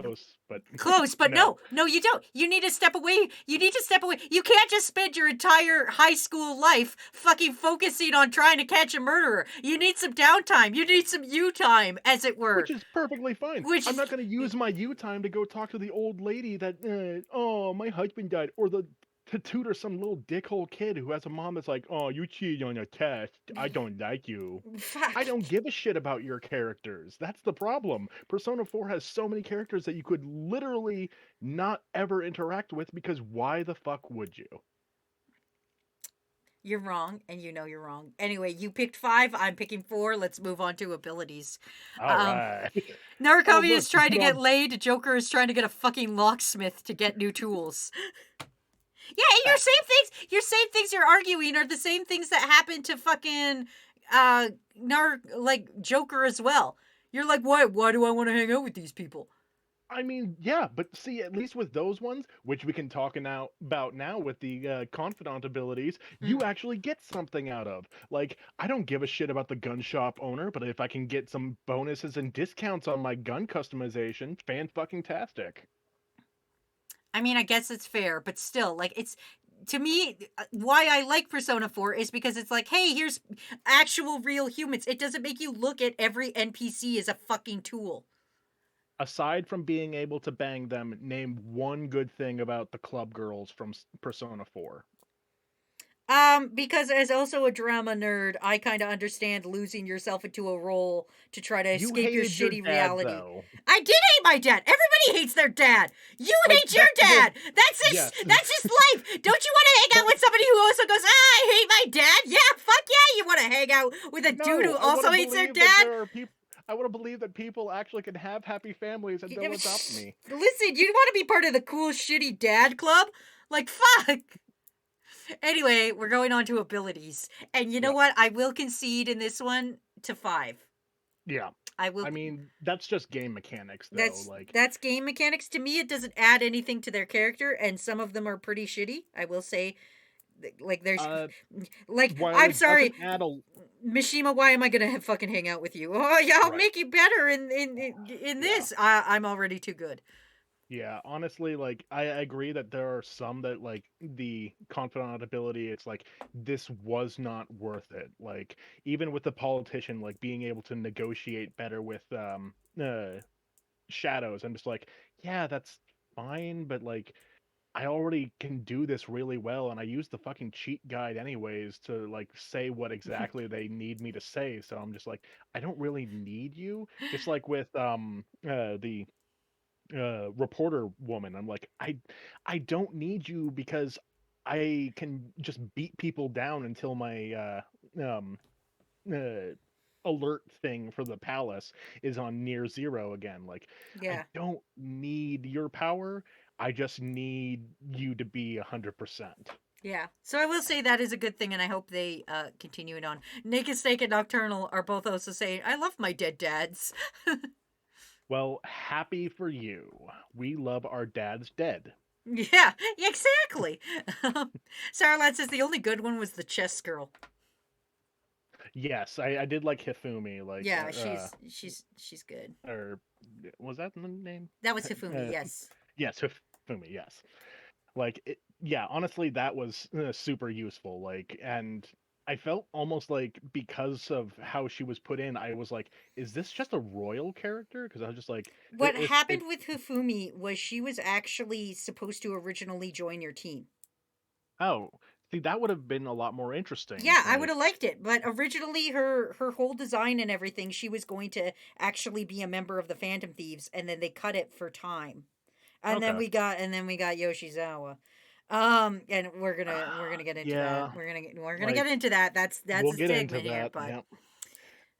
Close, but Close, but no. no, you don't. You need to step away. You need to step away. You can't just spend your entire high school life fucking focusing on trying to catch a murderer. You need some downtime. You need some you time, as it were. Which is perfectly fine. Which I'm is not going to use my you time to go talk to the old lady that, oh, my husband died, or to tutor some little dickhole kid who has a mom that's like, oh, you cheated on a test. I don't like you. fuck. I don't give a shit about your characters. That's the problem. Persona 4 has so many characters that you could literally not ever interact with because why the fuck would you? You're wrong, and you know you're wrong. Anyway, you picked 5. I'm picking 4. Let's move on to abilities. All right. Oh, Narukami look, is trying to but get laid. Joker is trying to get a fucking locksmith to get new tools. Yeah, and Facts. your same things you're arguing are the same things that happened to fucking like Joker as well. You're like, why do I want to hang out with these people? I mean, yeah, but see, at least with those ones, which we can talk about now with the confidant abilities, you actually get something out of. Like, I don't give a shit about the gun shop owner, but if I can get some bonuses and discounts on my gun customization, fan-fucking-tastic. I mean, I guess it's fair, but still, like, it's to me why I like Persona 4 is because it's like, hey, here's actual real humans. It doesn't make you look at every NPC as a fucking tool. Aside from being able to bang them, name one good thing about the club girls from Persona 4. Because as also a drama nerd, I kind of understand losing yourself into a role to try to You escape your hated your shitty dad, reality. though. I did hate my dad. Everybody hates their dad. You Like, hate your that's the whole... dad. Yes. That's just life. Don't you want to hang out with somebody who also goes, I hate my dad? Yeah, fuck yeah, you want to hang out with a dude who No, I also wanna hates their believe that dad? there are people. I want to believe that people actually can have happy families and they'll adopt me. Listen, you want to be part of the cool shitty dad club? Like, fuck. Anyway, we're going on to abilities. And you know Yep. what? I will concede in this one to 5. Yeah. I will. I mean, that's just game mechanics, though. That's Like, that's game mechanics. To me, it doesn't add anything to their character, and some of them are pretty shitty. I will say, like there's, like while I'm it sorry, doesn't add a Mishima. Why am I gonna fucking hang out with you? Oh, yeah, I'll right, make you better in yeah, this. I'm already too good. yeah. Honestly, like, I agree that there are some that like the confidant ability. It's like this was not worth it. Like, even with the politician, like being able to negotiate better with shadows. I'm just like, yeah, that's fine, but like I already can do this really well, and I use the fucking cheat guide anyways to like say what exactly they need me to say. So I'm just like, I don't really need you. Just like with the reporter woman, I'm like, I don't need you because I can just beat people down until my uh alert thing for the palace is on near zero again. Like, I Yeah, don't need your power. I just need you to be 100%. yeah. So I will say that is a good thing, and I hope they continue it on. Naked Snake and Nocturnal are both also saying, "I love my dead dads." Well, happy for you. We love our dads dead. Yeah, exactly. Sarah says the only good one was the chess girl. Yes, I did like Hifumi, like, Yeah, she's good. or was that the name? That was Hifumi, Uh, yes. yes, Hifumi, yes. Like, yeah, honestly, that was super useful. Like, and I felt almost like because of how she was put in, I was like, is this just a royal character? Because I was just like, What it. happened with Hifumi was she was actually supposed to originally join your team. Oh, see, that would have been a lot more interesting. Yeah, I would Like, have liked it, but originally her whole design and everything, she was going to actually be a member of the Phantom Thieves, and then they cut it for time. okay, And then we got Yoshizawa. And we're gonna get into that. yeah, We're gonna get like into that. That's we'll a get into segment here, that. but Yep.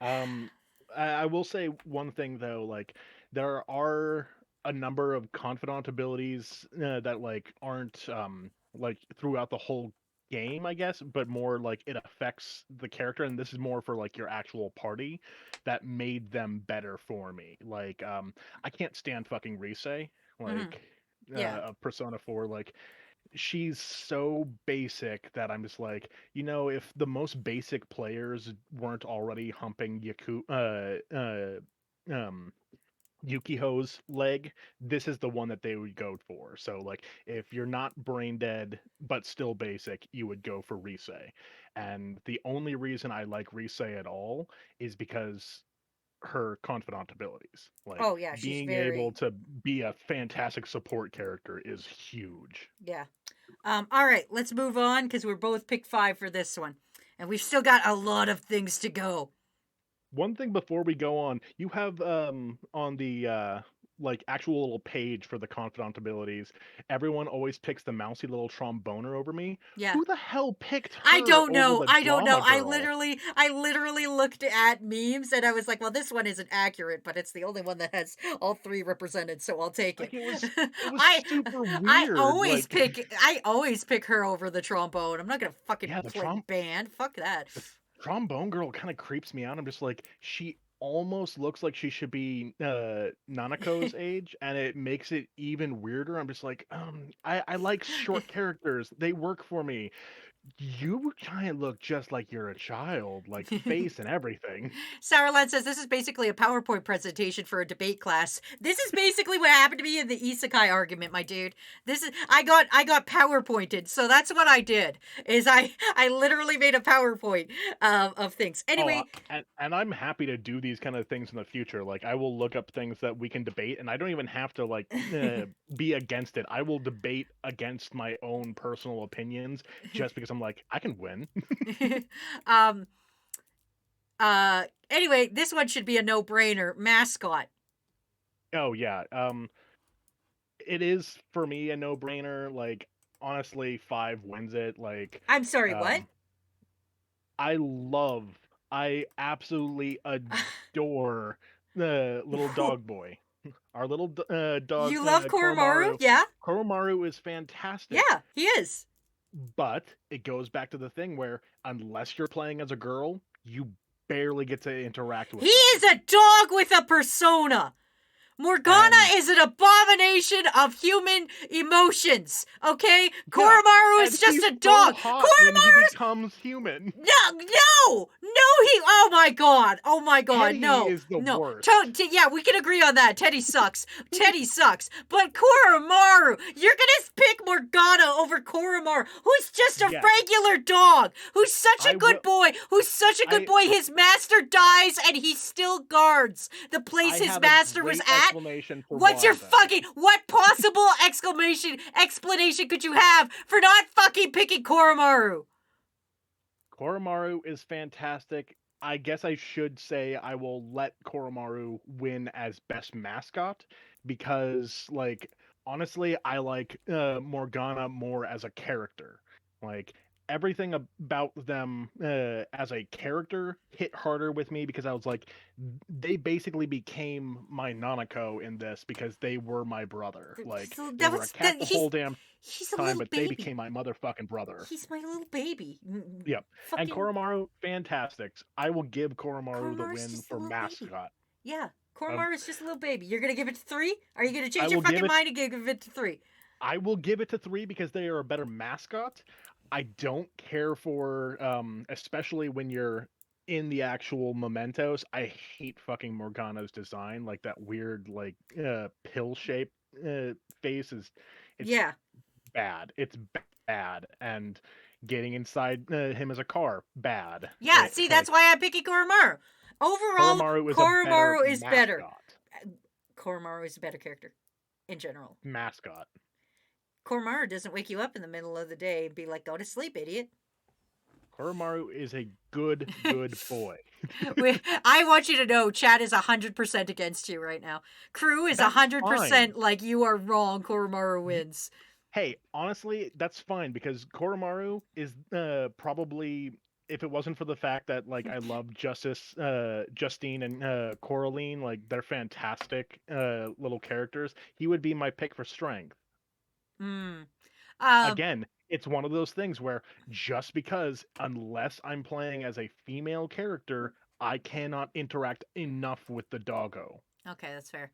Um, I will say one thing though, like there are a number of confidant abilities that like aren't like throughout the whole game, I guess, but more like it affects the character, and this is more for like your actual party that made them better for me. Like, I can't stand fucking Rise, Hmm. like Yeah. of Persona 4. Like, she's so basic that I'm just like, if the most basic players weren't already humping Yukiho's leg, this is the one that they would go for. So like if you're not brain dead but still basic, you would go for Rise. And the only reason I like Rise at all is because her confidant abilities. Like Oh yeah, she's being able very to be a fantastic support character is huge. yeah. All right, let's move on because we're both pick 5 for this one, and we've still got a lot of things to go. One thing before we go on, you have on the like actual little page for the confidant abilities, everyone always picks the mousy little tromboner over me. Yeah. Who the hell picked I her don't over know. the I don't know. drama girl? I literally looked at memes and I was like, well, this one isn't accurate, but it's the only one that has all 3 represented, so I'll take it. Like it was I super weird. Like I always pick her over the trombone. I'm not gonna fucking yeah, play band. Fuck that. the trombone girl kind of creeps me out. I'm just like, she almost looks like she should be Nanako's age, and it makes it even weirder. I'm just like, I like short characters. They work for me. You kind of look just like you're a child, like face and everything. Sarahland says this is basically a PowerPoint presentation for a debate class. This is basically what happened to me in the isekai argument, my dude. This is I got PowerPointed, so that's what I did. Is I literally made a PowerPoint of things. Oh, Anyway, and I'm happy to do these kind of things in the future. Like I will look up things that we can debate, and I don't even have to like be against it. I will debate against my own personal opinions just because I'm like, I can win. um anyway, this one should be a no-brainer. Mascot. Oh yeah, it is for me a no-brainer. Like honestly, 5 wins it. Like, I'm sorry, what? um, I absolutely adore the little dog boy. Our little dog, You love Koromaru? Koromaru. Yeah? Koromaru is fantastic, Yeah, he is. but it goes back to the thing where unless you're playing as a girl, you barely get to interact with He them. is a dog with a persona. Morgana And is an abomination of human emotions, okay? yeah, Koromaru and is just he's a so dog. hot when he becomes human. No, he. Oh my god, Teddy no, is the no. worst. Yeah, we can agree on that. Teddy sucks. Teddy sucks. But Koromaru, you're gonna pick Morgana over Koromaru, who's just a Yes. regular dog, who's such a I good will- boy, who's such a good I- boy. His master dies, and he still guards the place I his have master a was great at. explanation for What's why, your though. what possible explanation could you have for not fucking picking Koromaru? Koromaru is fantastic. I guess I should say I will let Koromaru win as best mascot because, like, honestly, I like Morgana more as a character. Like, everything about them as a character hit harder with me because I was like, they basically became my Nanako in this because they were my brother. Like, So they were a cat the whole damn he's a time, little but they baby. became my motherfucking brother. He's my little baby. Yep. And Fucking Koromaru, fantastic. I will give Koromaru the Koromaru's win just a for little baby. mascot. Yeah, Um, Koromaru is just a little baby. You're gonna give it to 3? Are you gonna I change your will give fucking it. mind and give it to 3? I will give it to 3 because they are a better mascot. I don't care for, especially when you're in the actual mementos. I hate fucking Morgana's design, like that weird, like pill shape face is. It's Yeah. bad. It's bad, and getting inside him as a car, bad. Yeah, see, that's why I'm picking Koromaru. Overall, Koromaru is a better Koromaru is better. mascot. Koromaru is a better character in general. Mascot. Koromaru doesn't wake you up in the middle of the day and be like, go to sleep, idiot. Koromaru is a good boy. I want you to know, Chad is 100% against you right now. Crew is That's 100% fine. like, you are wrong, Koromaru wins. Hey, honestly, that's fine because Koromaru is probably, if it wasn't for the fact that like I love Justine and Coraline, like they're fantastic little characters, he would be my pick for strength. Hmm. Again, it's one of those things where just because unless I'm playing as a female character, I cannot interact enough with the doggo. Okay, that's fair.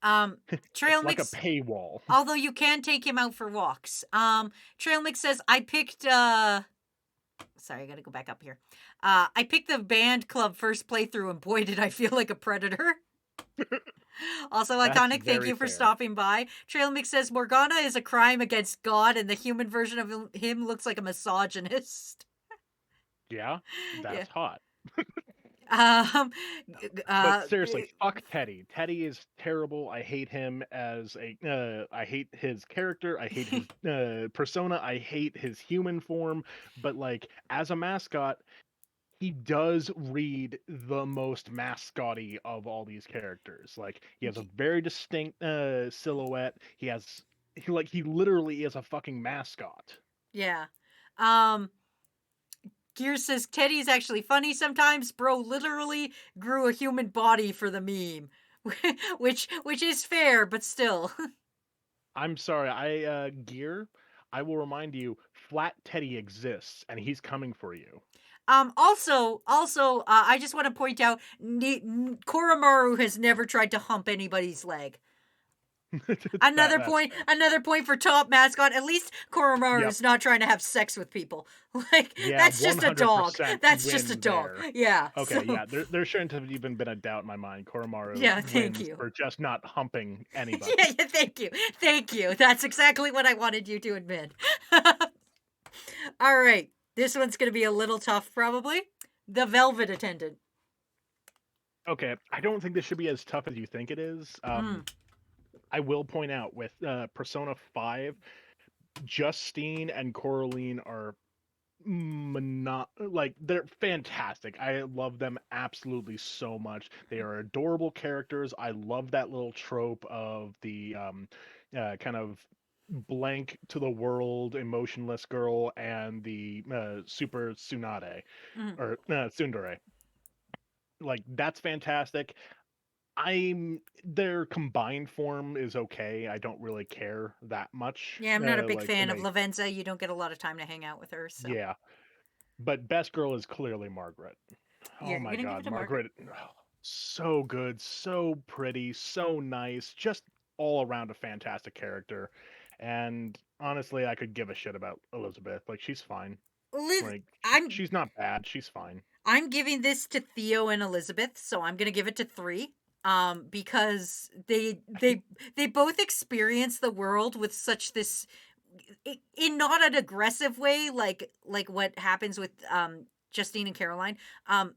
Um, Trail It's like a Mix, paywall. although you can take him out for walks. Trail Mix says, I picked, sorry, I gotta go back up here. I picked the band club first playthrough, and boy, did I feel like a predator. Also That's iconic, thank very you for fair. stopping by. Trail Mix says, Morgana is a crime against God, and the human version of him looks like a misogynist. Yeah, Yeah. that's hot. Um, But uh, seriously, fuck Teddy. Teddy is terrible. I hate him as a. I hate his character. I hate his persona. I hate his human form. But like as a mascot, he does read the most mascotty of all these characters. Like he has a very distinct silhouette. He literally is a fucking mascot. yeah. Um, Gear says Teddy's actually funny sometimes. Bro literally grew a human body for the meme, which is fair, but still. I'm sorry, Gear. I will remind you, Flat Teddy exists, and he's coming for you. Also, I just want to point out, Koromaru has never tried to hump anybody's leg. Another That's point, fair. another point for top mascot. At least Koromaru Yep. is not trying to have sex with people. Like Yeah, that's just a dog. 100% That's just a win dog. there. Yeah. Okay, so- yeah, there shouldn't have even been a doubt in my mind. Koromaru Yeah, thank wins you. for just not humping anybody. Yeah, thank you. That's exactly what I wanted you to admit. All right, this one's gonna be a little tough, probably. The Velvet Attendant. Okay, I don't think this should be as tough as you think it is. I will point out with Persona 5, Justine and Coraline are they're fantastic. I love them absolutely so much. They are adorable characters. I love that little trope of the kind of blank to the world emotionless girl and the super tsunade Mhm. or tsundere. Like that's fantastic. Their combined form is okay. I don't really care that much. Yeah, I'm not a big Like fan when of they Lavenza. You don't get a lot of time to hang out with her, so yeah. But best girl is clearly Margaret. Oh you're my gonna give it god, to Margaret. Margaret, so good, so pretty, so nice, just all around a fantastic character. And honestly, I could give a shit about Elizabeth. Like she's fine. Liz, Like I'm she's not bad. She's fine. I'm giving this to Theo and Elizabeth, so I'm gonna give it to 3. Because they both experience the world with such this in not an aggressive way, like what happens with Justine and Caroline.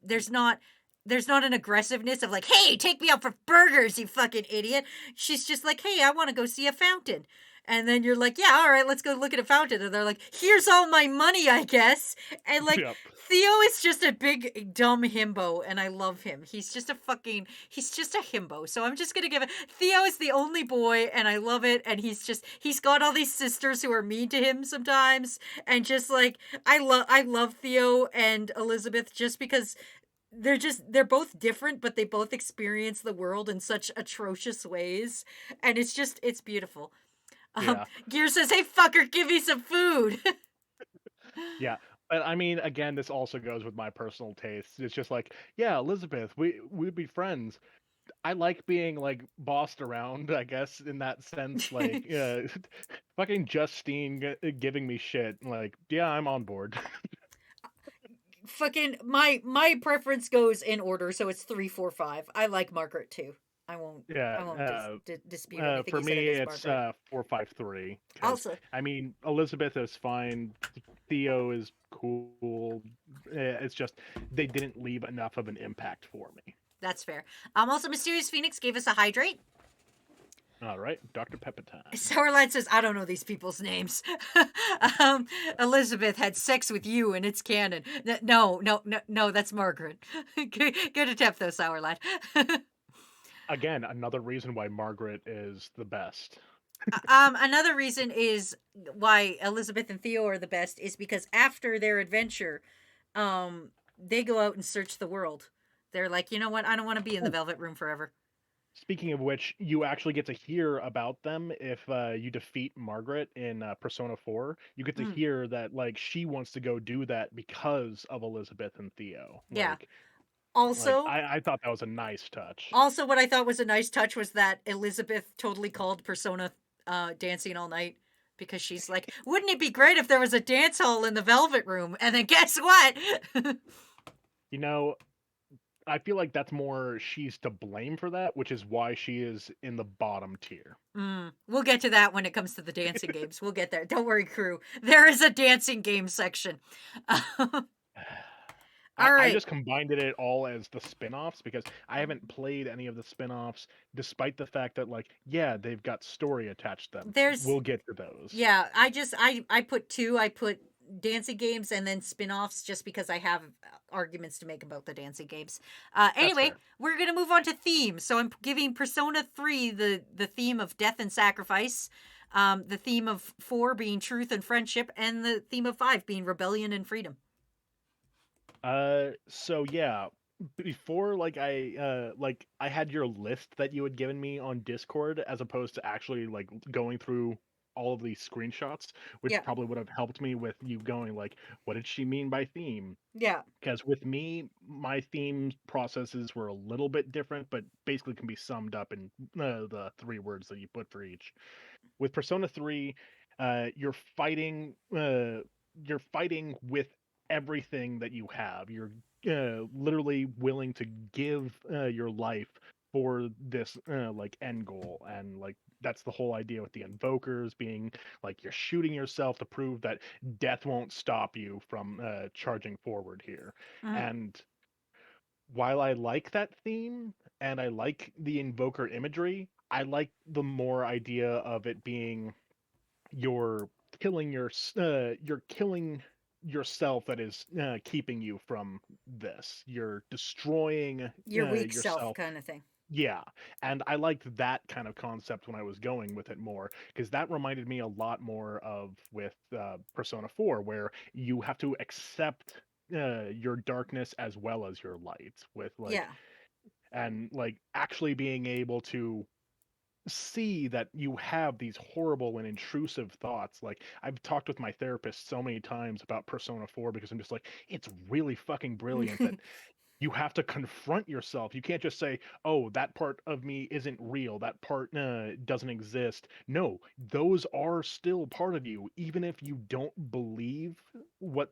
There's not an aggressiveness of like, hey, take me out for burgers, you fucking idiot. She's just like, hey, I want to go see a fountain. And then you're like, yeah, all right, let's go look at a fountain. And they're like, here's all my money, I guess. And like, Yep. Theo is just a big dumb himbo, and I love him. He's just a himbo. So I'm just gonna give it. Theo is the only boy, and I love it. And he's got all these sisters who are mean to him sometimes, and just like I love Theo and Elizabeth just because they're both different, but they both experience the world in such atrocious ways, and it's beautiful. Yeah. Gear says, "Hey fucker, give me some food." Yeah. But I mean, again, this also goes with my personal tastes. It's just like, yeah, Elizabeth, we'd be friends. I like being like bossed around, I guess, in that sense. Like, fucking Justine giving me shit. Like, yeah, I'm on board. Fucking my preference goes in order, so it's 3, 4, 5. I like Margaret too. I won't Yeah. I won't dispute anything For you said me, against it's Margaret. 453. Because Also, I mean, Elizabeth is fine. Theo is cool. It's just they didn't leave enough of an impact for me. that's fair. Also, Mysterious Phoenix gave us a hydrate. All right, Dr. Pepper time. Sourlight says, I don't know these people's names. Elizabeth had sex with you and it's canon. No, that's Margaret. Good attempt though, Sourlight. Again, another reason why Margaret is the best. Another reason is why Elizabeth and Theo are the best is because after their adventure, they go out and search the world. They're like, you know what? I don't want to be in the Velvet Room forever. Speaking of which, you actually get to hear about them if you defeat Margaret in Persona 4. You get to Mm, hear that like she wants to go do that because of Elizabeth and Theo. yeah. Like Also, I thought that was a nice touch. also, what I thought was a nice touch was that Elizabeth totally called Persona Dancing All Night because she's like, wouldn't it be great if there was a dance hall in the Velvet Room? And then guess what? You know, I feel like that's more she's to blame for that, which is why she is in the bottom tier. We'll get to that when it comes to the dancing games. We'll get there. Don't worry, crew. There is a dancing game section. I, All I right. just combined it all as the spin-offs because I haven't played any of the spin-offs, despite the fact that like, yeah, they've got story attached to them. There's We'll get to those. Yeah, I put two. I put dancing games and then spin-offs just because I have arguments to make about the dancing games. That's Anyway, fair. we're going to move on to themes. So I'm giving Persona 3 the theme of death and sacrifice, the theme of 4 being truth and friendship, and the theme of 5 being rebellion and freedom. So yeah, before like I had your list that you had given me on Discord as opposed to actually like going through all of these screenshots, which Yeah. probably would have helped me with you going like, what did she mean by theme? Yeah. Because with me, my theme processes were a little bit different, but basically can be summed up in the three words that you put for each. With Persona 3, you're fighting with everything that you have. You're literally willing to give your life for this like end goal, and like that's the whole idea with the invokers being like you're shooting yourself to prove that death won't stop you from charging forward here. Mhm. And while I like that theme and I like the invoker imagery, I like the more idea of it being you're you're killing yourself that is keeping you from this. You're destroying Your weak self yourself. kind of thing. Yeah, and I liked that kind of concept when I was going with it more because that reminded me a lot more of with Persona 4, where you have to accept your darkness as well as your light, with like Yeah. and like actually being able to see that you have these horrible and intrusive thoughts. Like I've talked with my therapist so many times about Persona 4 because I'm just like, it's really fucking brilliant that you have to confront yourself. You can't just say, "Oh, that part of me isn't real. That part doesn't exist." No, those are still part of you, even if you don't believe what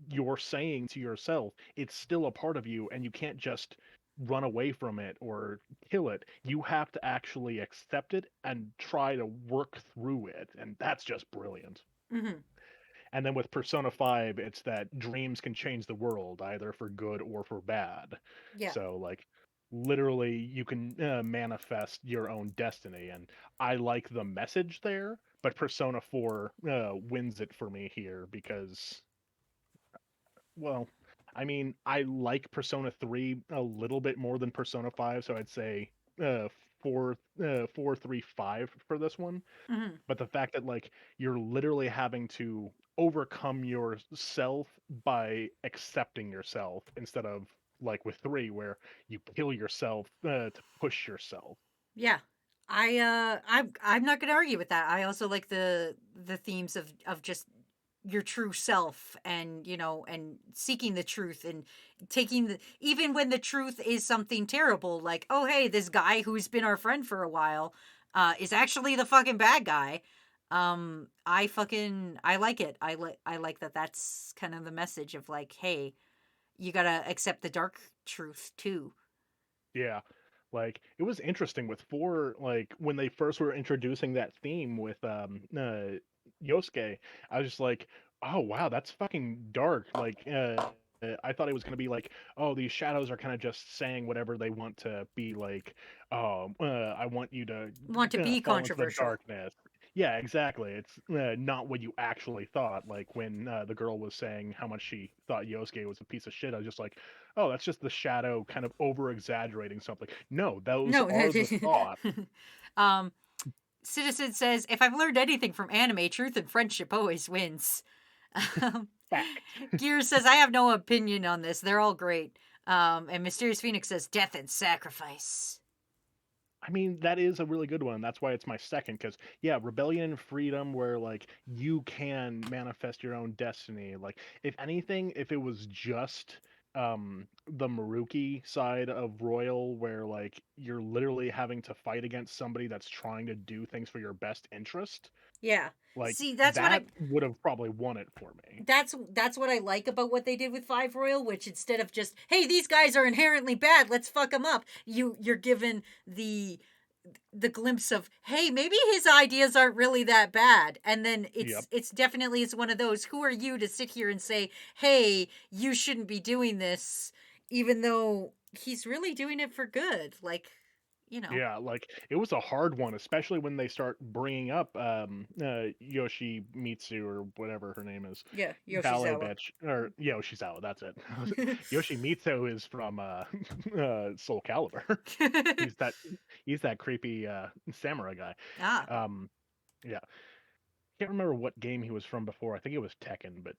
you're saying to yourself. It's still a part of you, and you can't just run away from it or kill it. You have to actually accept it and try to work through it, and that's just brilliant. Hmm. And then with Persona 5, it's that dreams can change the world, either for good or for bad. Yeah. So, like, literally, you can manifest your own destiny. And I like the message there, but Persona 4 wins it for me here because, well, I mean, I like Persona 3 a little bit more than Persona 5, so I'd say uh, 4, 3, 5 for this one. Hmm. But the fact that like you're literally having to overcome yourself by accepting yourself instead of like with 3 where you kill yourself to push yourself. Yeah. I'm not going to argue with that. I also like the themes of just your true self, and and seeking the truth, and taking the even when the truth is something terrible, like, oh hey, this guy who's been our friend for a while is actually the fucking bad guy. I like it. I like that that's kind of the message of like, hey, you got to accept the dark truth too. Yeah. Like it was interesting with 4, like when they first were introducing that theme with Yosuke, I was just like, "Oh wow, that's fucking dark." Like I thought it was going to be like, "Oh, these shadows are kind of just saying whatever they want to be like, oh, I want you to Want to be fall into the controversial. darkness." Yeah, exactly. It's not what you actually thought. Like when the girl was saying how much she thought Yosuke was a piece of shit, I was just like, oh, that's just the shadow kind of over exaggerating something. No, those No. are the thoughts. um, Citizen says, if I've learned anything from anime, truth and friendship always wins. Um, Fact. Gears says, I have no opinion on this. They're all great. And Mysterious Phoenix says, death and sacrifice. I mean, that is a really good one. That's why it's my second. Because yeah, rebellion and freedom, where like you can manifest your own destiny. Like, if anything, if it was just the Maruki side of Royal, where like you're literally having to fight against somebody that's trying to do things for your best interest, Yeah. like See, that would have probably won it for me. that's what I like about what they did with Five Royal, which instead of just, hey, these guys are inherently bad, let's fuck them up, you're given the glimpse of, hey, maybe his ideas aren't really that bad. And then Yep. it's definitely is one of those, who are you to sit here and say, hey, you shouldn't be doing this, even though he's really doing it for good, like, you know. Yeah, like it was a hard one, especially when they start bringing up Yoshimitsu or whatever her name is, Yeah, ballet Yoshizawa. bitch or Yoshizawa. That's it. Yoshimitsu is from Soul Calibur. he's that he's that creepy samurai guy. Ah, Um, yeah, can't remember what game he was from before. I think it was Tekken, but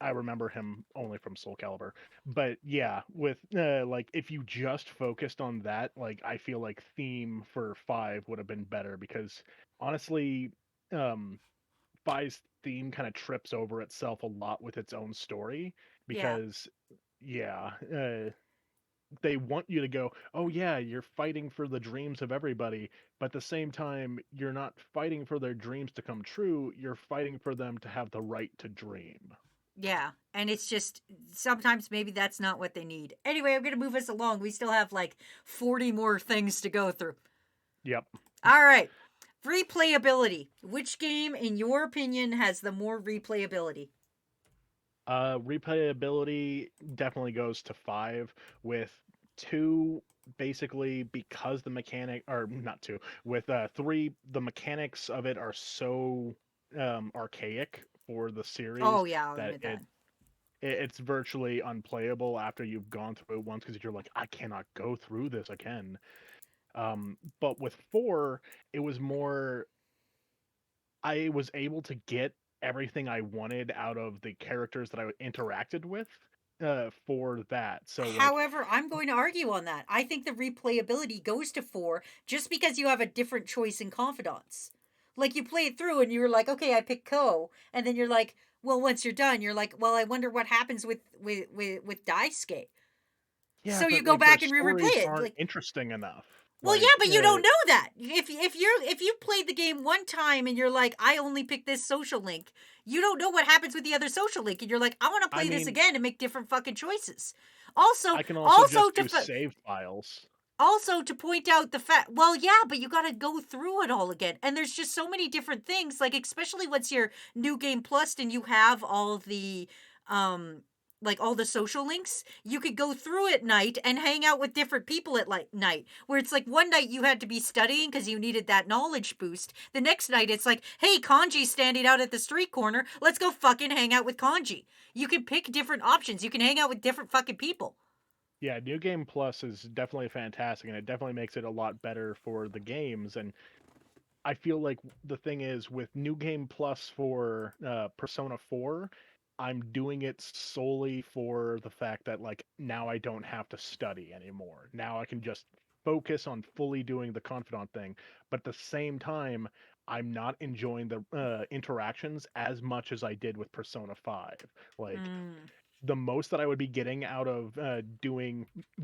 I remember him only from Soul Calibur. But yeah, with like if you just focused on that, like I feel like theme for five would have been better because honestly, um, five's theme kind of trips over itself a lot with its own story yeah. because yeah, they want you to go, oh yeah, you're fighting for the dreams of everybody, but at the same time, you're not fighting for their dreams to come true. You're fighting for them to have the right to dream. Yeah, and it's just sometimes maybe that's not what they need. Anyway, I'm going to move us along. We still have like 40 more things to go through. Yep. All right. Replayability. Which game, in your opinion, has the more replayability? Replayability definitely goes to five, with two basically because the mechanic, or not two, with three, the mechanics of it are so archaic for the Oh, series yeah, I'll that admit that. it's virtually unplayable after you've gone through it once because you're like, I cannot go through this again. But with four, it was more, I was able to get everything I wanted out of the characters that I interacted with for that. So like, However, I'm going to argue on that. I think the replayability goes to four just because you have a different choice in confidants. Like you play it through and you're like, okay, I pick Ko, and then you're like, well, once you're done, you're like, well, I wonder what happens with Daisuke. yeah, So you but go like their back and replay stories it. aren't Like, interesting enough. well, yeah, Like, but you don't know that. If you played the game one time and you're like, I only picked this social link, you don't know what happens with the other social link, and you're like, I want to I play this mean, again and make different fucking choices. Also, I can also also just to do save files. also to point out the fact, well, yeah, but you got to go through it all again, and there's just so many different things, like especially once you're new game plus and you have all the um like all the social links, you could go through at night and hang out with different people at like night, where it's like one night you had to be studying because you needed that knowledge boost, the next night it's like, hey, Kanji's standing out at the street corner, let's go fucking hang out with Kanji. You can pick different options, you can hang out with different fucking people. Yeah, New Game Plus is definitely fantastic, and it definitely makes it a lot better for the games. And I feel like the thing is with New Game Plus for Persona 4, I'm doing it solely for the fact that like now I don't have to study anymore. Now I can just focus on fully doing the confidant thing. But at the same time, I'm not enjoying the interactions as much as I did with Persona 5. Like Mm. the most that I would be getting out of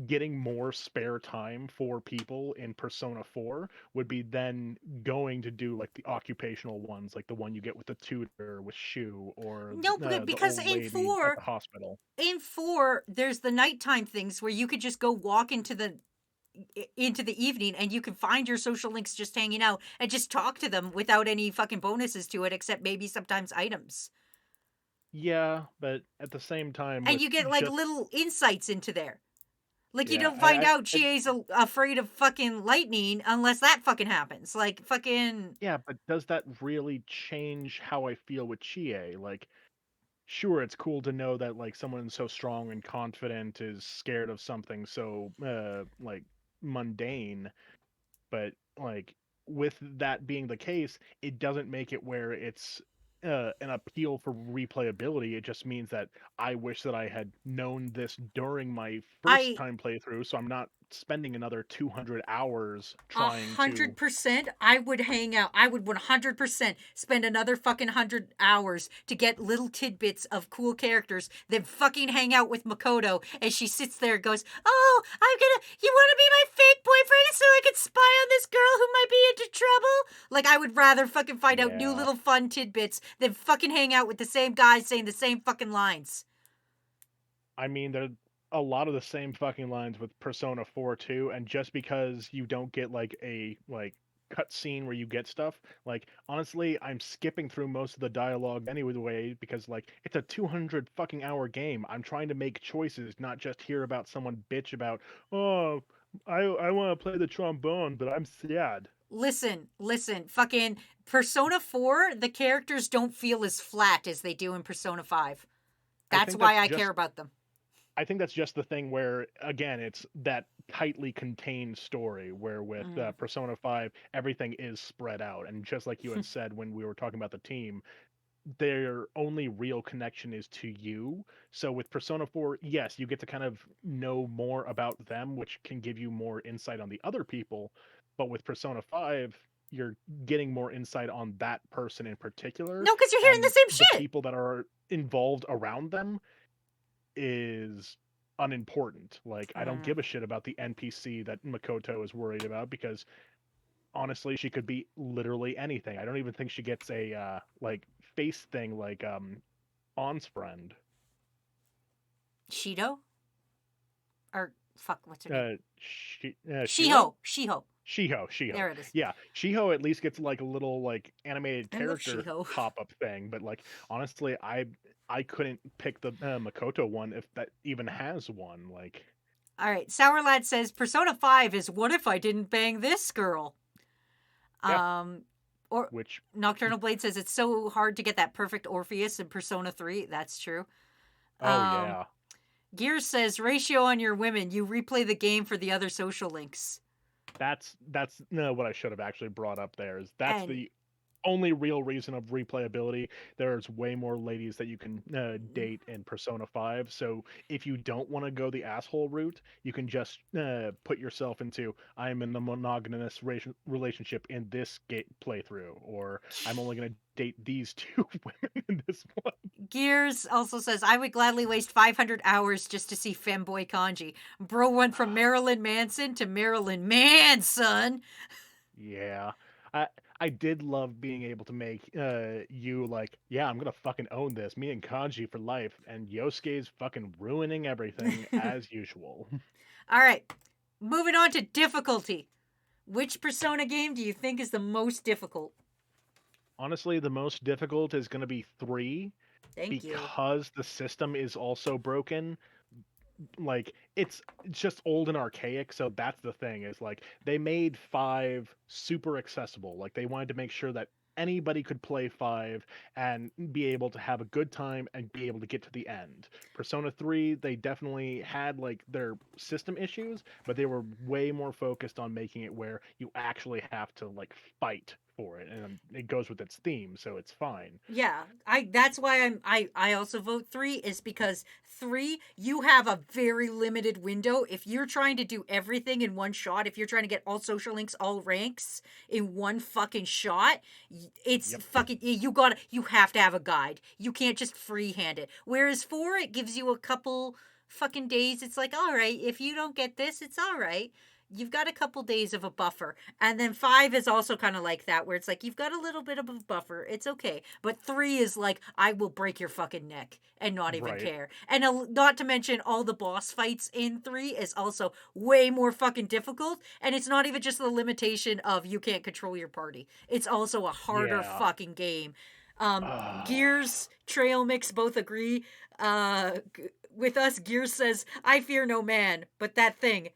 getting more spare time for people in Persona 4 would be then going to do like the occupational ones, like the one you get with the tutor with Shu or No, the because old lady at the hospital. in four, there's the nighttime things where you could just go walk into the evening and you can find your social links just hanging out and just talk to them without any fucking bonuses to it, except maybe sometimes items. Yeah, but at the same time And with you get like just little insights into there. Like you yeah, don't find out Chie's afraid of fucking lightning unless that fucking happens. Like fucking. yeah, but does that really change how I feel with Chie? Like sure, it's cool to know that like someone so strong and confident is scared of something so like mundane, but like with that being the case, it doesn't make it where it's an appeal for replayability. It just means that I wish that I had known this during my first I time playthrough, so I'm not spending another 200 hours trying to. 100%, I would hang out. I would 100% spend another fucking 100 hours to get little tidbits of cool characters, then fucking hang out with Makoto as she sits there and goes, "Oh, you want to be my fake boyfriend so I can spy on this girl who might be into trouble?" Like, I would rather fucking find out new Yeah. little fun tidbits than fucking hang out with the same guys saying the same fucking lines. I mean, there are a lot of the same fucking lines with Persona 4 too, and just because you don't get like a cut scene where you get stuff, like honestly, I'm skipping through most of the dialogue anyway because like it's a 200 fucking hour game. I'm trying to make choices, not just hear about someone bitch about, "Oh, I want to play the trombone, but I'm sad." Listen, fucking Persona 4, the characters don't feel as flat as they do in Persona 5. I That's think why that's I just care about them. I think that's just the thing where, again, it's that tightly contained story where with Mm. Persona 5, everything is spread out. And just like you had said when we were talking about the team, their only real connection is to you. So with Persona 4, yes, you get to kind of know more about them, which can give you more insight on the other people. But with Persona 5, you're getting more insight on that person in particular, No, because you're hearing the and same the shit. people that are involved around them is unimportant. Like, I don't Mm. give a shit about the NPC that Makoto is worried about because honestly, she could be literally anything. I don't even think she gets a like face thing like On's friend. Shido? Or, fuck, what's her name? Shiro? Shiho. Shiho. There it is. Yeah, Shiho at least gets like a little like animated I love character Shiho. pop up thing, but like honestly, I couldn't pick the Makoto one if that even has one. Like, All right, Sour Lad says Persona 5 is what if I didn't bang this girl? yeah, Or which Nocturnal Blade says it's so hard to get that perfect Orpheus in Persona 3. That's true. oh Um, yeah. Gears says ratio on your women. You replay the game for the other social links. That's no what I should have actually brought up there is that's And the only real reason of replayability. There's way more ladies that you can date in Persona 5. So if you don't want to go the asshole route, you can just put yourself into I am in a monogamous relationship in this playthrough, or I'm only going to date these two women in this one. Gears also says, I would gladly waste 500 hours just to see Femboy Kanji. Bro went from Marilyn Manson to Marilyn Manson. Yeah. I did love being able to make you like, yeah, I'm gonna fucking own this. Me and Kanji for life, and Yosuke's fucking ruining everything as usual. All right, moving on to difficulty. Which Persona game do you think is the most difficult? Honestly, the most difficult is gonna be 3 Thank you. because the system is also broken. Like it's just old and archaic, so that's the thing is like they made 5 super accessible. Like they wanted to make sure that anybody could play 5 and be able to have a good time and be able to get to the end. Persona 3, they definitely had like their system issues, but they were way more focused on making it where you actually have to like fight for it, and it goes with its theme, so it's fine. Yeah, that's why I also vote 3 is because 3 you have a very limited window. If you're trying to do everything in one shot, if you're trying to get all social links, all ranks in one fucking shot, it's Yep. fucking you have to have a guide. You can't just freehand it. Whereas 4 it gives you a couple fucking days. It's like, all right, if you don't get this, it's all right. You've got a couple days of a buffer. And then 5 is also kind of like that, where it's like, you've got a little bit of a buffer. It's okay. But 3 is like, I will break your fucking neck and not even Right. care. And not to mention, all the boss fights in 3 is also way more fucking difficult. And it's not even just the limitation of you can't control your party, it's also a harder Yeah. fucking game. Ah. Gears, Trail Mix both agree. With us, Gears says, I fear no man, but that thing,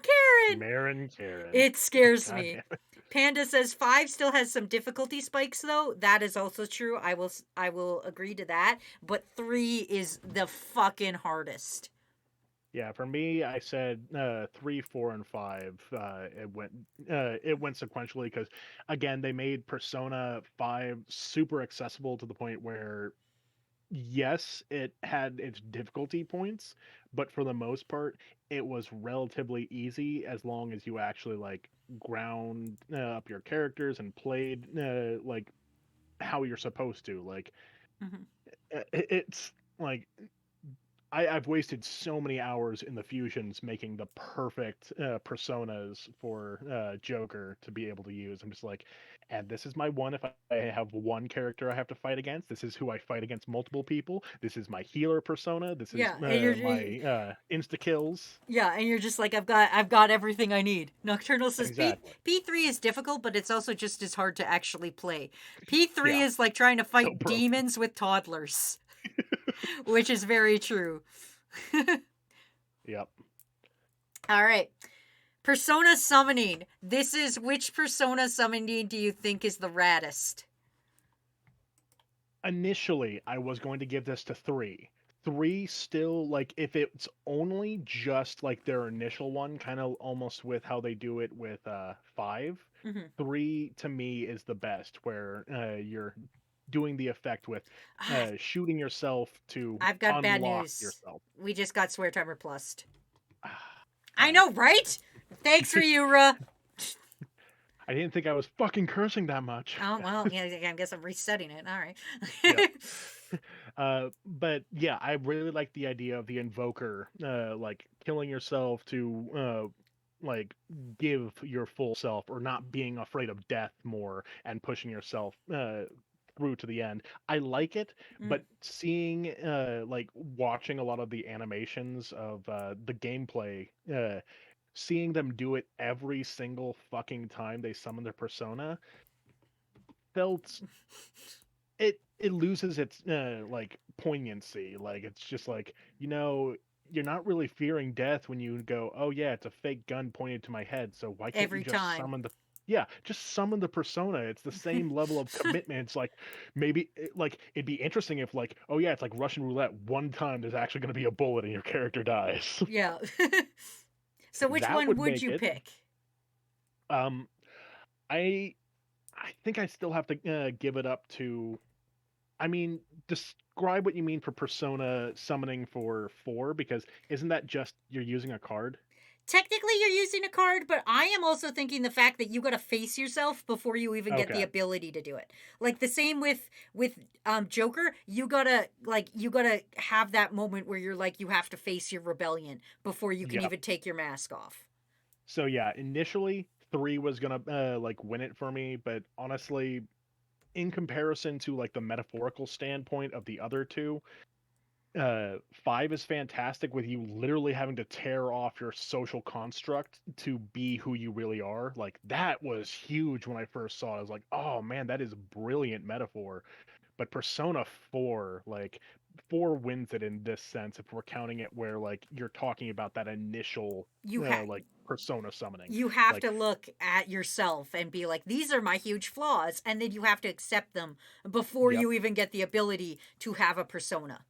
Karen. Marin Karen. It scares God me. damn it. Panda says 5 still has some difficulty spikes though. That is also true. I will agree to that. But 3 is the fucking hardest. Yeah, for me, I said 3, 4, and 5. It went sequentially because again they made Persona 5 super accessible to the point where yes, it had its difficulty points, but for the most part, it was relatively easy as long as you actually like ground up your characters and played like how you're supposed to. Like Mhm. it's like I've wasted so many hours in the fusions making the perfect personas for Joker to be able to use. I'm just like, and this is my one. If I have one character I have to fight against, this is who I fight against multiple people. This is my healer persona. This is Yeah, and my insta kills. yeah, and you're just like I've got everything I need. Nocturnal says Exactly. P3 is difficult, but it's also just as hard to actually play. P3 Yeah. is like trying to So fight broken. demons with toddlers, which is very true. Yep. All right. Persona summoning. This is which persona summoning do you think is the raddest? Initially I was going to give this to 3. 3 still, like, if it's only just like their initial one, kind of almost with how they do it with 5, Mm-hmm. 3 to me is the best, where you're doing the effect with Ah, shooting yourself to I've got bad unlock news. yourself. We just got Swear Timer Plus. I Fine. know, right? Thanks, Ryura. I didn't think I was fucking cursing that much. Oh, well, yeah, I guess I'm resetting it. All right. Yep. But yeah, I really like the idea of the invoker, like killing yourself to like give your full self, or not being afraid of death more, and pushing yourself through to the end. I like it, Mm. but seeing like watching a lot of the animations of the gameplay, seeing them do it every single fucking time they summon their persona felt, it loses its like poignancy. Like, it's just like, you're not really fearing death when you go, oh yeah, it's a fake gun pointed to my head, so why can't you Every just time. summon the, yeah, just summon the persona. It's the same level of commitment. It's like, maybe like it'd be interesting if, like, oh yeah, it's like Russian roulette, one time there's actually going to be a bullet and your character dies. Yeah. So which That one would would make you it. pick? um i I think I still have to give it up to, I mean, describe what you mean for persona summoning for 4, because isn't that just you're using a card? Technically, you're using a card, but I am also thinking the fact that you got to face yourself before you even get the Okay. ability to do it. Like the same with Joker, you gotta have that moment where you're like you have to face your rebellion before you can Yep. even take your mask off. So yeah, initially 3 was gonna like win it for me, but honestly, in comparison to like the metaphorical standpoint of the other two, 5 is fantastic, with you literally having to tear off your social construct to be who you really are. Like, that was huge when I first saw it. I was like, oh man, that is a brilliant metaphor. But Persona 4, like, 4 wins it in this sense, if we're counting it where like you're talking about that initial You have like persona summoning. you have Like, to look at yourself and be like, these are my huge flaws, and then you have to accept them before yep. you even get the ability to have a persona.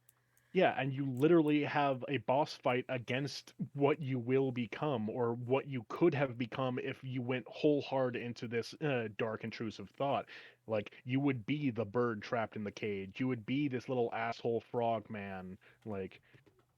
Yeah, and you literally have a boss fight against what you will become, or what you could have become if you went whole hard into this dark intrusive thought. Like, you would be the bird trapped in the cage. You would be this little asshole frog man. Like,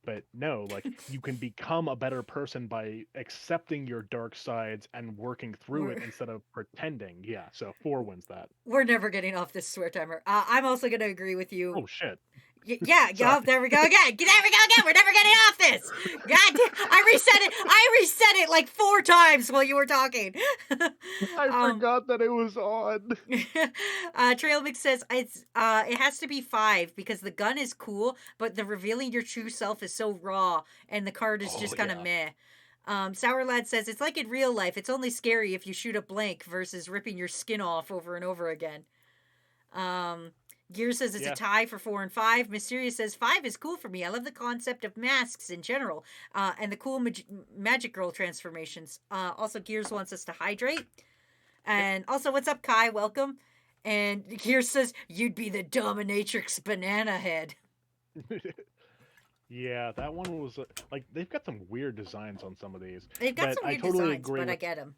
but no, like, you can become a better person by accepting your dark sides and working through it We're instead of pretending. Yeah, so 4 wins that. we're never getting off this swear timer. I'm also gonna agree with you. Oh shit. Yeah, Sorry. oh, there we go again. There we go again. We're never getting off this. God damn, I reset it like 4 times while you were talking. I um, forgot that it was on. Trail Mix says it has to be 5 because the gun is cool, but the revealing your true self is so raw, and the card is Oh just kind of yeah. meh. Sour Lad says it's like in real life. It's only scary if you shoot a blank versus ripping your skin off over and over again. Um, Gear says it's a Yeah. tie for 4 and 5. Mysterious says 5 is cool for me. I love the concept of masks in general, and the cool magic girl transformations. Also, Gears wants us to hydrate. And also, what's up, Kai? Welcome. And Gears says you'd be the dominatrix banana head. Yeah, that one was like, they've got some weird designs on some of these, They've got but some I weird totally designs, agree but I with. get them.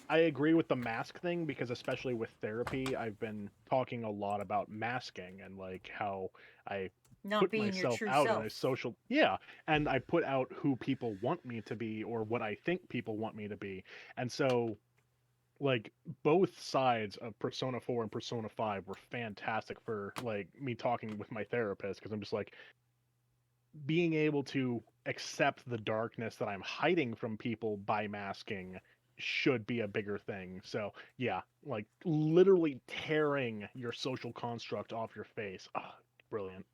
I agree with the mask thing because especially with therapy, I've been talking a lot about masking and like how I Not put being your myself true out in a self. social yeah, and I put out who people want me to be or what I think people want me to be. And so like both sides of Persona 4 and Persona 5 were fantastic for like me talking with my therapist because I'm just like being able to accept the darkness that I'm hiding from people by masking should be a bigger thing. So, yeah, like literally tearing your social construct off your face. Ah, brilliant.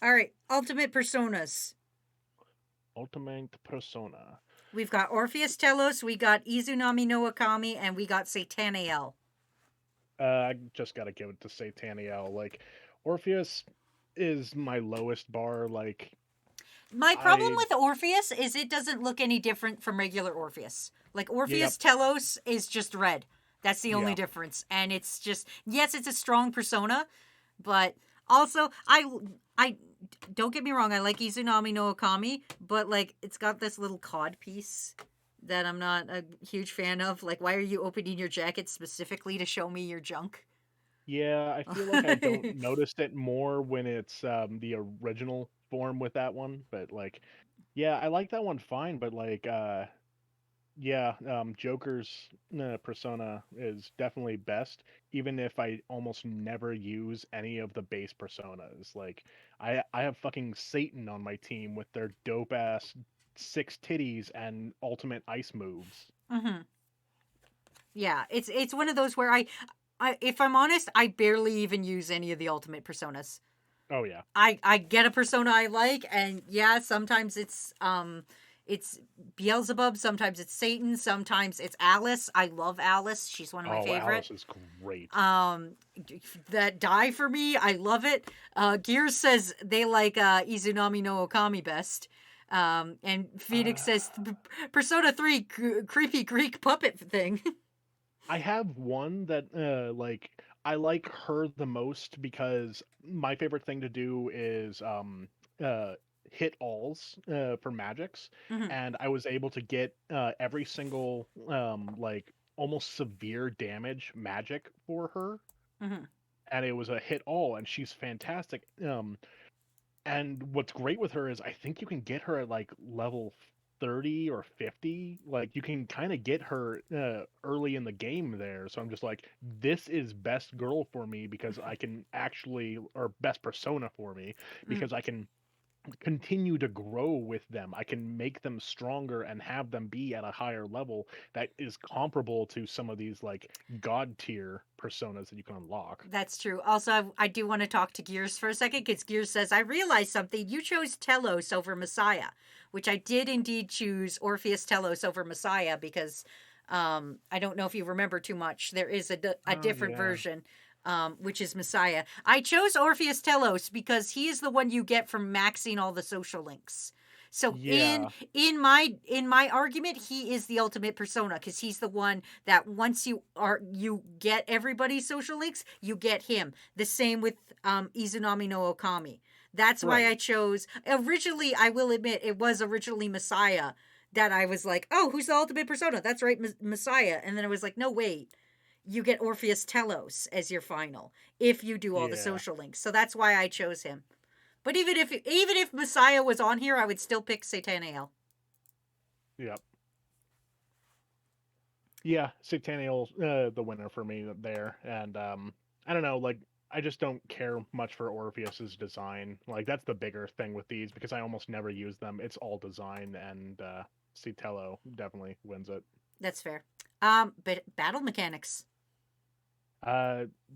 All right, ultimate personas. Ultimate Persona. We've got Orpheus Telos, we got Izunami no Akami, and we got Satanael. I just got to give it to Sataniel. Like Orpheus is my lowest bar like My problem I with Orpheus is it doesn't look any different from regular Orpheus. Like yep, Orpheus Telos is just red. That's the only yeah. difference. And it's just yes, it's a strong persona, but also I don't get me wrong, I like Izunami no Okami, but like it's got this little cod piece that I'm not a huge fan of. Like why are you opening your jacket specifically to show me your junk? Yeah, I feel like I don't notice it more when it's the original form with that one, but like yeah, I like that one fine, but like yeah, Joker's persona is definitely best, even if I almost never use any of the base personas. Like I have fucking Satan on my team with their dope ass six titties and ultimate ice moves. Mm-hmm. Yeah, it's one of those where I if I'm honest, I barely even use any of the ultimate personas. Oh yeah. I get a persona I like, and yeah, sometimes it's Beelzebub, sometimes it's Satan, sometimes it's Alice. I love Alice. She's one of my Oh, favorite. Alice is great. That die for me, I love it. Gears says they like Izunami no Okami best. And Phoenix Uh, says Persona 3 creepy Greek puppet thing. I have one that like I like her the most because my favorite thing to do is uh hit alls for magics, Hmm. and I was able to get every single like almost severe damage magic for her, Hmm. and it was a hit all, and she's fantastic. And what's great with her is I think you can get her at like level 30 or 50. Like you can kind of get her early in the game there. So I'm just like, this is best girl for me because I can actually, or best persona for me because I can continue to grow with them. I can make them stronger and have them be at a higher level that is comparable to some of these like god tier personas that you can unlock. That's true. Also, I do want to talk to Gears for a second because Gears says, I realized something. You chose Telos over Messiah, which I did indeed choose Orpheus Telos over Messiah because I don't know if you remember too much. There is a Oh different yeah. version, which is Messiah. I chose Orpheus Telos because he is the one you get from maxing all the social links. So Yeah. in my argument, he is the ultimate persona because he's the one that once you get everybody's social links, you get him. The same with Izunami no Okami. That's why I Right. chose originally. I will admit it was originally Messiah that I was like, oh, who's the ultimate persona? That's right, Messiah. And then I was like, no, wait, you get Orpheus Telos as your final if you do all the Yeah. social links. So that's why I chose him. But even if Messiah was on here, I would still pick Satanael. Yep. Yeah, Centennial, the winner for me there, and I don't know, like I just don't care much for Orpheus's design. Like that's the bigger thing with these because I almost never use them. It's all design, and Citello definitely wins it. That's fair. But battle mechanics.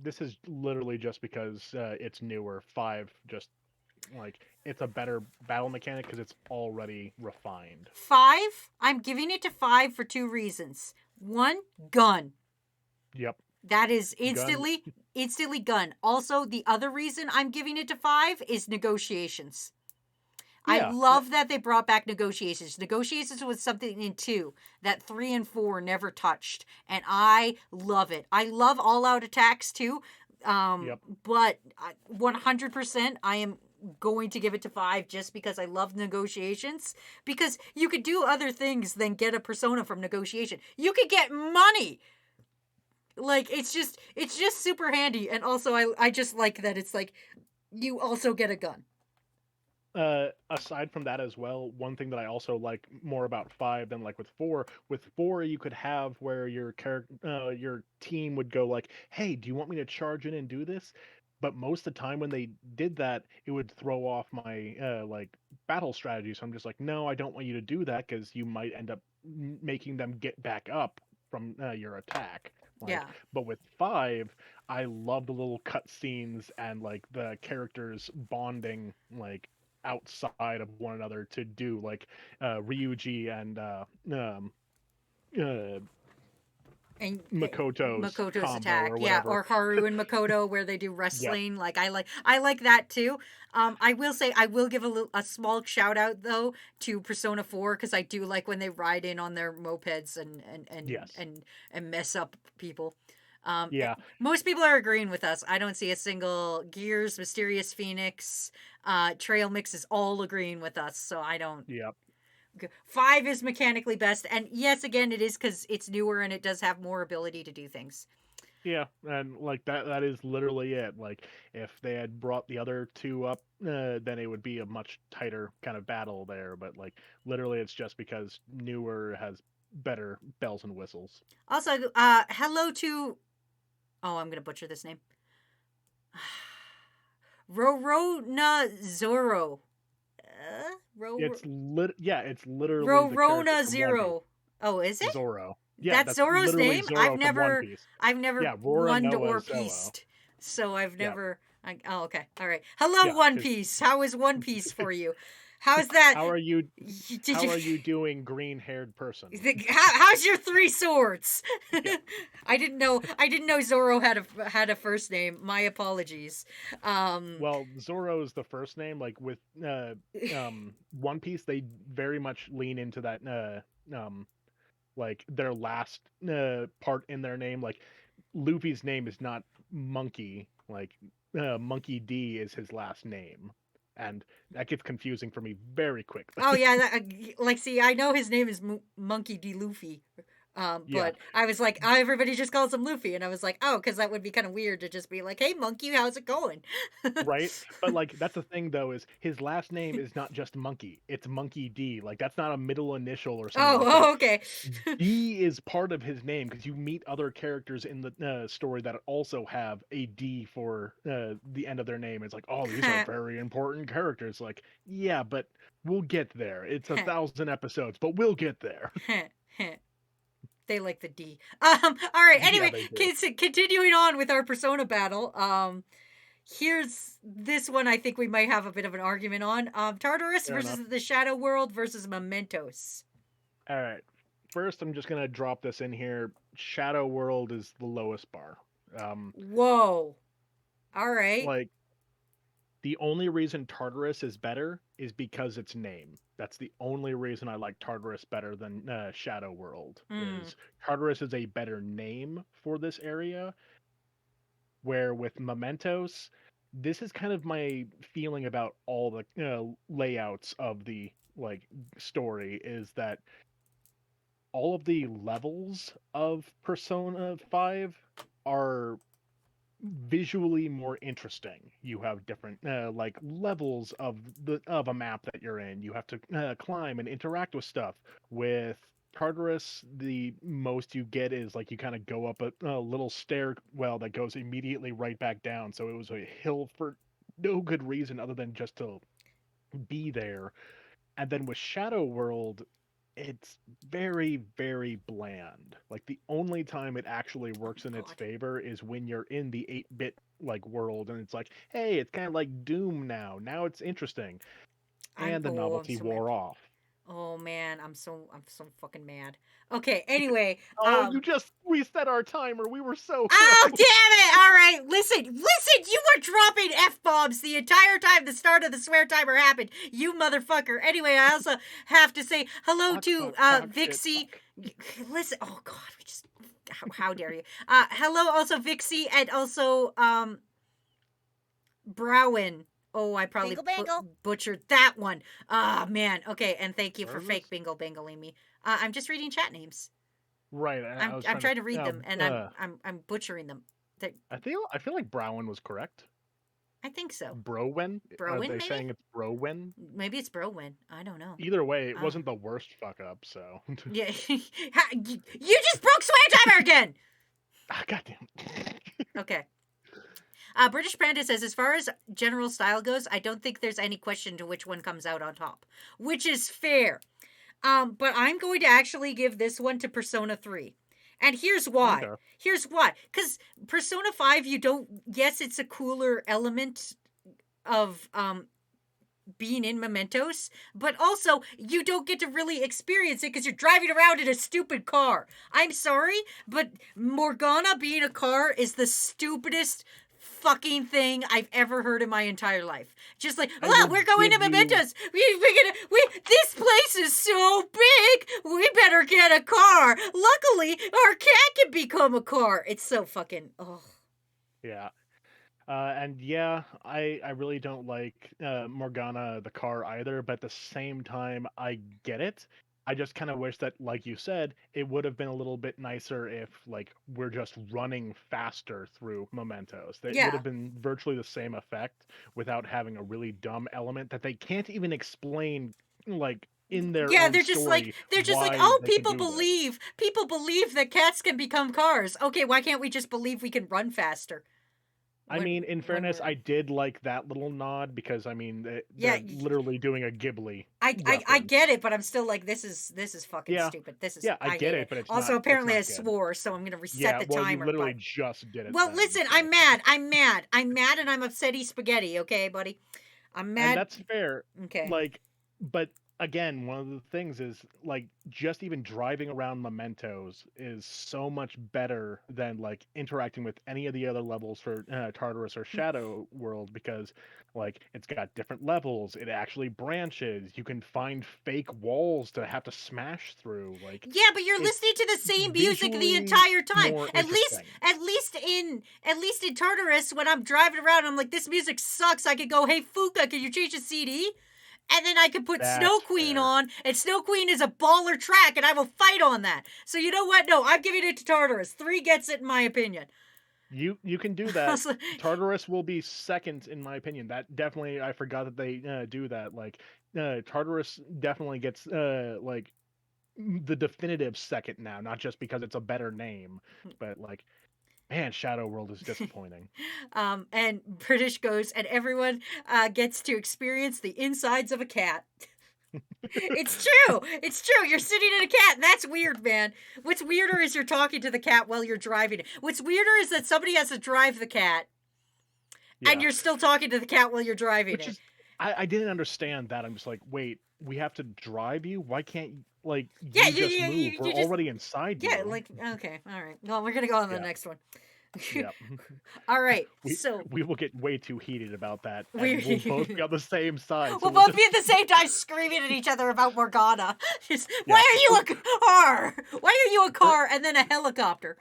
This is literally just because it's newer. Five, just like it's a better battle mechanic because it's already refined. 5, I'm giving it to 5 for two reasons. One, gun. Yep, That is gun. instantly gun. Also, the other reason I'm giving it to 5 is negotiations. I Yeah, love that they brought back negotiations. Negotiations was something in 2 that 3 and 4 never touched, and I love it. I love all out attacks too. Yep. But 100% I am going to give it to 5 just because I love negotiations. Because you could do other things than get a persona from negotiation. You could get money. Like, it's just super handy. And also, I just like that it's like, you also get a gun. Aside from that as well, one thing that I also like more about 5 than like with 4 you could have where your team would go like, "Hey, do you want me to charge in and do this?" But most of the time when they did that, it would throw off my like battle strategy. So I'm just like, "No, I don't want you to do that because you might end up making them get back up from your attack." Like, Yeah. but with 5, I love the little cutscenes and like the characters bonding like outside of one another to do like Ryuji and uh, And Makoto's Makoto's combo attack, or yeah, whatever. or Haru and Makoto where they do Yep. wrestling. Like, I like that too. I will say I will give a small shout out though to Persona 4 because I do like when they ride in on their mopeds Yes. and mess up people. Yeah. Most people are agreeing with us. I don't see a single Gears, Mysterious Phoenix, Trail Mix is all agreeing with us. So I don't. Yep. 5 is mechanically best, and yes, again, it is because it's newer and it does have more ability to do things. Yeah, and like that is literally it. Like if they had brought the other two up, then it would be a much tighter kind of battle there. But like literally, it's just because newer has better bells and whistles. Also, hello to. Oh, I'm gonna butcher this name. Rorona Zoro. It's literally the character Rorona from One Piece. Zero. Oh, is it? Zoro. Yeah, That's that's Zoro's literally name. I've Zoro from One never, Piece. I've never Yeah, Rora one Noah or Zoro. pieced, so I've Yeah, never. Oh, okay, all right. Hello, yeah. One 'Cause Piece. How is One Piece for you? How's that? how are you? Did How you? are you doing, green-haired person? How's your 3 swords? Yeah. I didn't know. I didn't know Zoro had a first name. My apologies. Well, Zoro is the first name. Like with One Piece, they very much lean into that like their last part in their name. Like Luffy's name is not Monkey. Like Monkey D is his last name, and that gets confusing for me very quickly. Oh yeah, like see, I know his name is Monkey D. Luffy, Yeah. but I was like, oh, everybody just calls him Luffy, and I was like, oh, because that would be kind of weird to just be like, hey, Monkey, how's it going? Right? But like that's the thing though is his last name is not just Monkey. It's Monkey D. Like that's not a middle initial or something like that. Oh, okay. D is part of his name because you meet other characters in the story that also have a D for the end of their name. It's like, oh, these are very important characters. Like, yeah, but we'll get there. It's 1,000 episodes, but we'll get there. They like the D. All right. Yeah, Anyway, they do. continuing on with our Persona battle. Here's this one. I think we might have a bit of an argument on. Tartarus Fair versus enough. the Shadow World versus Mementos. All right. First, I'm just gonna drop this in here. Shadow World is the lowest bar. Whoa. All right. Like the only reason Tartarus is better is because its name. That's the only reason I like Tartarus better than Shadow World. Mm. Is Tartarus is a better name for this area. Where with Mementos, this is kind of my feeling about all the layouts of the like story is that all of the levels of Persona 5 are visually more interesting. You have different like levels of a map that you're in. You have to climb and interact with stuff. With Tartarus, the most you get is like you kind of go up a little stairwell that goes immediately right back down. So it was a hill for no good reason other than just to be there. And then with Shadow World, it's very, very bland. Like the only time it actually works in its God. favor is when you're in the 8-bit like world and it's like, hey, it's kind of like Doom now. Now it's interesting. And the I'm novelty so mad. wore off. Oh man, I'm so fucking mad. Okay, anyway, Oh, you just reset our timer. We were so oh close. damn it! All right, listen, you were dropping f bombs the entire time the start of the swear timer happened. You motherfucker. Anyway, I also have to say hello Fuck, to fuck, fuck, shit, Vixie. fuck. Listen, oh god, we just how dare you? Hello, also Vixie, and also Browen. Oh, I probably Bingle bangle. butchered that one. Ah, man. Okay, and thank you What for is fake this? bingle bangling me. I'm just reading chat names. Right. I I'm was trying to read them, and uh, I'm butchering them. I feel like Browen was correct. I think so. Browen? Are Browen, they maybe? saying it's Browen? Maybe it's Browen. I don't know. Either way, it Uh, wasn't the worst fuck up. So. Yeah. You just broke swear timer again! Ah, goddamn. Okay. British Panda says, as far as general style goes, I don't think there's any question to which one comes out on top, which is fair. But I'm going to actually give this one to Persona 3. And here's why. Okay. Here's why. Because Persona 5, you don't, yes, it's a cooler element of being in Mementos, but also you don't get to really experience it because you're driving around in a stupid car. I'm sorry, but Morgana being a car is the stupidest fucking thing I've ever heard in my entire life. Just like, I well, will we're going to give you- Mementos. This place is so big. We better get a car. Luckily, our cat can become a car. It's so fucking. Oh. Yeah. And yeah, I really don't like Morgana the car either, but at the same time, I get it. I just kind of wish that, like you said, it would have been a little bit nicer if, like, we're just running faster through Mementos. It would Yeah. have been virtually the same effect without having a really dumb element that they can't even explain, like, in their Yeah, own they're just like story oh, why they could do this. people believe that cats can become cars. Okay, why can't we just believe we can run faster? I mean, in fairness, we're- I did like that little nod because I mean Yeah, they're literally doing a Ghibli I reference. get it, but I'm still like, this is fucking Yeah, stupid. This is yeah, I I get hate it, it. but it's Also, not. It's apparently I not good. swore, so I'm gonna reset Yeah, the well, you timer. literally But just did it. well, then, listen, so. I'm mad. I'm mad, and I'm upsetty spaghetti. Okay, buddy, I'm mad. And that's fair. Okay. Like, but again, one of the things is like just even driving around Mementos is so much better than like interacting with any of the other levels for Tartarus or Shadow World because like it's got different levels. It actually branches. You can find fake walls to have to smash through. Like, Yeah, but you're it's listening to the same music the visually entire time. more At least interesting. at least in Tartarus, when I'm driving around, I'm like, this music sucks. I could go, hey Fuka, can you change the CD? And then I could put Snow That's Queen fair. on, and Snow Queen is a baller track, and I will fight on that. So you know what? No, I'm giving it to Tartarus. 3 gets it in my opinion. You can do that. Tartarus will be second in my opinion. That definitely I forgot that they do that. Like Tartarus definitely gets like the definitive second now, not just because it's a better name, but like man, Shadow World is disappointing. And British goes, and everyone gets to experience the insides of a cat. It's true. It's true. You're sitting in a cat, and that's weird, man. What's weirder is you're talking to the cat while you're driving it. What's weirder is that somebody has to drive the cat, and Yeah. you're still talking to the cat while you're driving Which it. is I didn't understand that. I'm just like, wait, we have to drive you? Why can't like Yeah, you just move? you We're just already inside yeah, you. like okay, all right. Well, we're gonna go on to the Yeah. next one. Yeah. All right, we so we will get way too heated about that, We- and we'll both be on the same side. So we'll we'll both be at the same time screaming at each other about Morgana. Just, Yeah. why are you a car? Why are you a car and then a helicopter?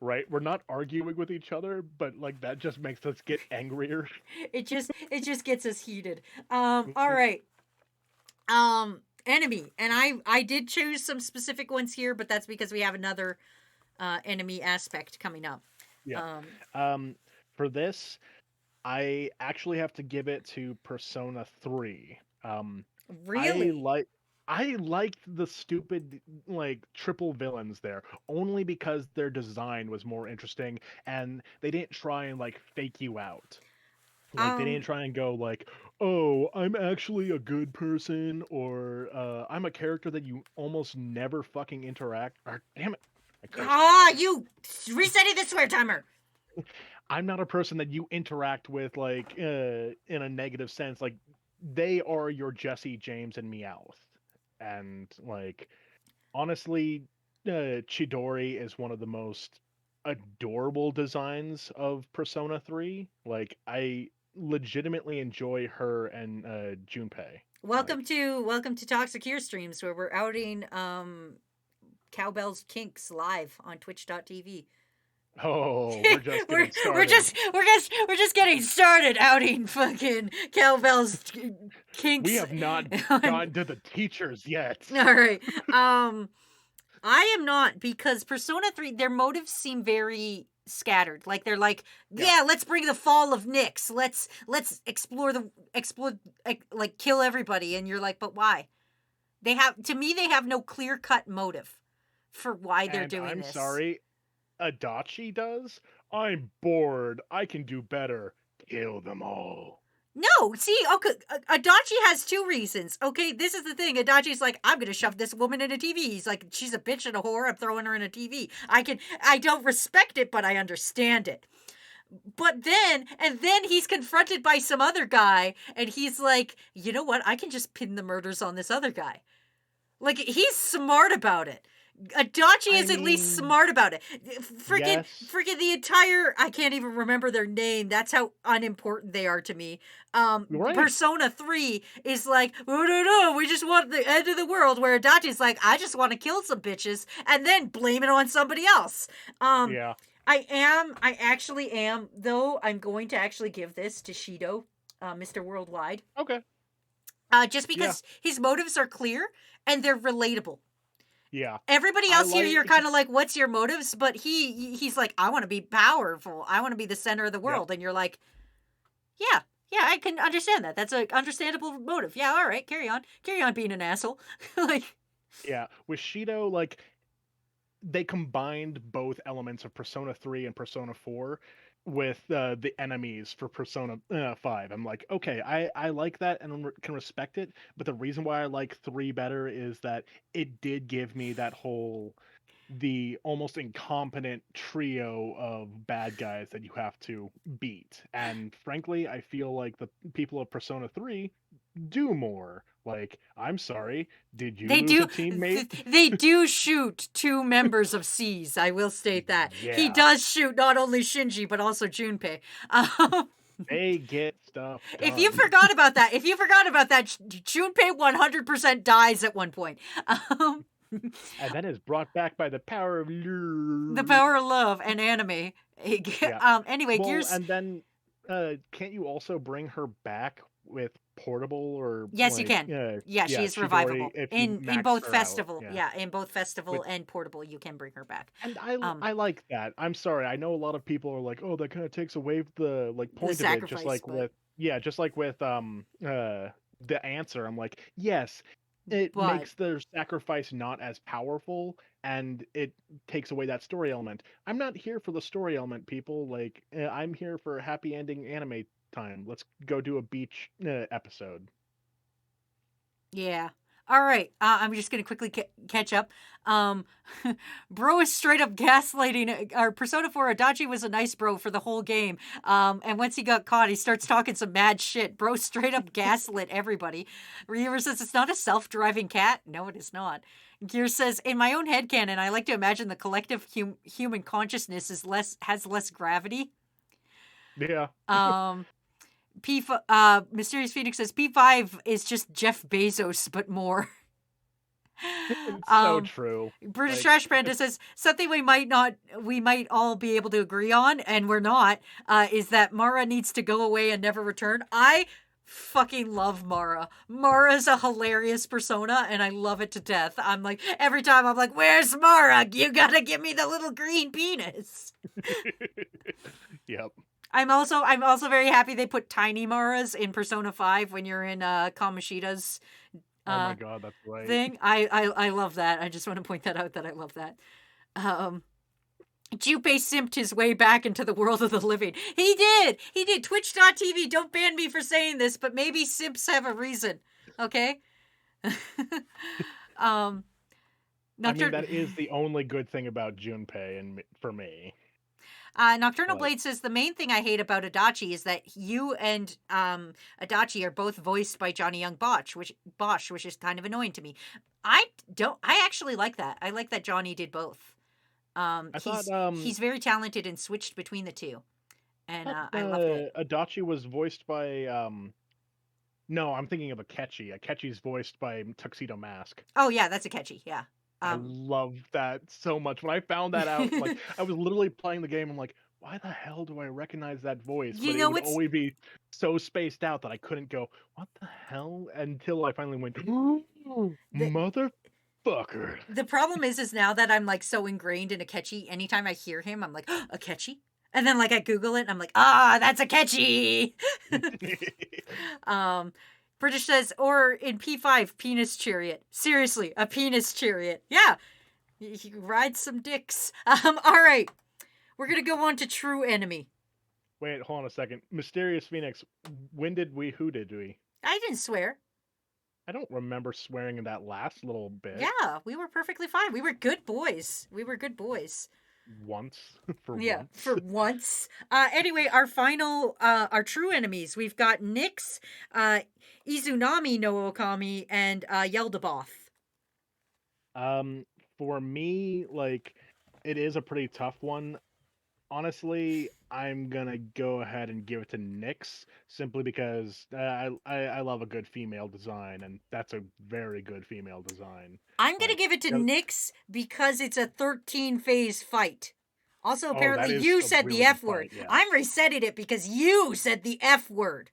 right. We're not arguing with each other, but like that just makes us get angrier. It just gets us heated. All right. Enemy, and I did choose some specific ones here, but that's because we have another enemy aspect coming up. Yeah. For this, I actually have to give it to Persona 3. Really? I liked the stupid like triple villains there only because their design was more interesting and they didn't try and like fake you out. Like they Um, didn't try and go like, "Oh, I'm actually a good person," or "I'm a character that you almost never fucking interact." Or damn it, I cursed. you resetting the swear timer. I'm not a person that you interact with like in a negative sense. Like they are your Jesse, James, and Meowth, and like honestly, Chidori is one of the most adorable designs of Persona 3. Like I legitimately enjoy her and Junpei. Welcome to Toxic Ear Streams, where we're outing Cowbell's Kinks live on Twitch.tv. Oh, we're just getting started. we're just getting started outing fucking Cowbell's Kinks. We have not on- gotten to the teachers yet. All right. I am not, because Persona 3, their motives seem very scattered. Like they're like, yeah, let's bring the fall of Nyx. Let's explore like kill everybody, and you're like, but why? They have no clear-cut motive for why they're doing I'm this. sorry, Adachi does? I'm bored. I can do better. Kill them all. No, see, okay, Adachi has two reasons. Okay, this is the thing. Adachi's like, I'm gonna shove this woman in a TV. He's like, she's a bitch and a whore. I'm throwing her in a TV. I don't respect it, but I understand it. But then he's confronted by some other guy, and he's like, you know what? I can just pin the murders on this other guy. Like, he's smart about it. Adachi is at least smart about it. Freaking the entire, I can't even remember their name. That's how unimportant they are to me. Right. Persona 3 is like, oh no, we just want the end of the world, where Adachi's like, I just want to kill some bitches and then blame it on somebody else. Yeah. I actually am, though. I'm going to actually give this to Shido, Mr. Worldwide. Okay. Just because his motives are clear and they're relatable. Yeah. Everybody else here, you're kind of like, what's your motives? But he's like, I want to be powerful. I want to be the center of the world. And you're like, yeah, I can understand that. That's an understandable motive. Yeah, all right, carry on being an asshole. Like, yeah, with Shido, like, they combined both elements of Persona 3 and Persona 4 with the enemies for Persona 5. I'm like, okay, I like that and can respect it, but the reason why I like 3 better is that it did give me that the almost incompetent trio of bad guys that you have to beat. And frankly, I feel like the people of Persona 3 do more. Like, I'm sorry, did you lose a teammate? They do shoot 2 members of C's. I will state that. Yeah. He does shoot not only Shinji, but also Junpei. They get stuff done. If you forgot about that, Junpei 100% dies at one point. And that is brought back by the power of love. The power of love and anime. Anyway, well, Gears. And then, can't you also bring her back with portable or? Yes, you can. She is revivable in both festival. In both festival and portable, you can bring her back. And I like that. I'm sorry, I know a lot of people are like, oh, that kind of takes away the point of it. Just like with the answer. I'm like, yes. It makes the sacrifice not as powerful, and it takes away that story element. I'm not here for the story element, people. Like, I'm here for a happy ending anime time. Let's go do a beach episode. Yeah. All right. I'm just going to quickly catch up. Bro is straight up gaslighting. Our Persona 4 Adachi was a nice bro for the whole game. And once he got caught, he starts talking some mad shit. Bro straight up gaslit everybody. Reaver says it's not a self-driving cat. No, it is not. Gear says, in my own headcanon, I like to imagine the collective human consciousness has less gravity. Yeah. Mysterious Phoenix says P5 is just Jeff Bezos, but more. It's so true. British Trash Panda says something we might all be able to agree on, and we're not, is that Mara needs to go away and never return. I fucking love Mara. Mara's a hilarious persona, and I love it to death. I'm like, every time I'm like, where's Mara? You gotta give me the little green penis. Yep. I'm also very happy they put tiny Maras in Persona 5 when you're in Kamoshida's oh my god, that's right. thing. I love that. I just want to point that out that I love that. Junpei simped his way back into the world of the living. He did. Twitch.tv, don't ban me for saying this, but maybe simps have a reason. Okay? I mean, that is the only good thing about Junpei and for me. Nocturnal Blade says the main thing I hate about Adachi is that you and Adachi are both voiced by Johnny Young Bosch, which is kind of annoying to me. I actually like that. I like that Johnny did both. He's very talented and switched between the two, and I love it. Adachi was voiced by no, I'm thinking of Akechi. Akechi's voiced by Tuxedo Mask. Oh yeah, that's Akechi. Yeah. I Um, love that so much. When I found that out, like I was literally playing the game. I'm like, why the hell do I recognize that voice? you But it know would what's always be so spaced out that I couldn't go, what the hell? Until I finally went, "Ooh, the motherfucker. the problem is now that I'm like so ingrained in Akechi, anytime I hear him, I'm like, Akechi? And then like I Google it and I'm like, that's Akechi. um British says, or in P5, penis chariot. Seriously, a penis chariot. Yeah. He rides some dicks. All right. We're gonna go on to true enemy. Wait, hold on a second. Mysterious Phoenix, who did we? I didn't swear. I don't remember swearing in that last little bit. Yeah, we were perfectly fine. We were good boys. We were good boys. Once. For Yeah, once. for once. Anyway, our final, our true enemies. We've got Nyx, Izunami no Okami, and Yeldabaoth. Um, for me, like, it is a pretty tough one. Honestly, I'm gonna go ahead and give it to Nyx simply because I love a good female design, and that's a very good female design. I'm gonna Like, give it to yeah, Nyx because it's a 13 phase fight. Also, oh, apparently, that is you a said the really good F word. fight. Yeah, I'm resetting it because you said the F word.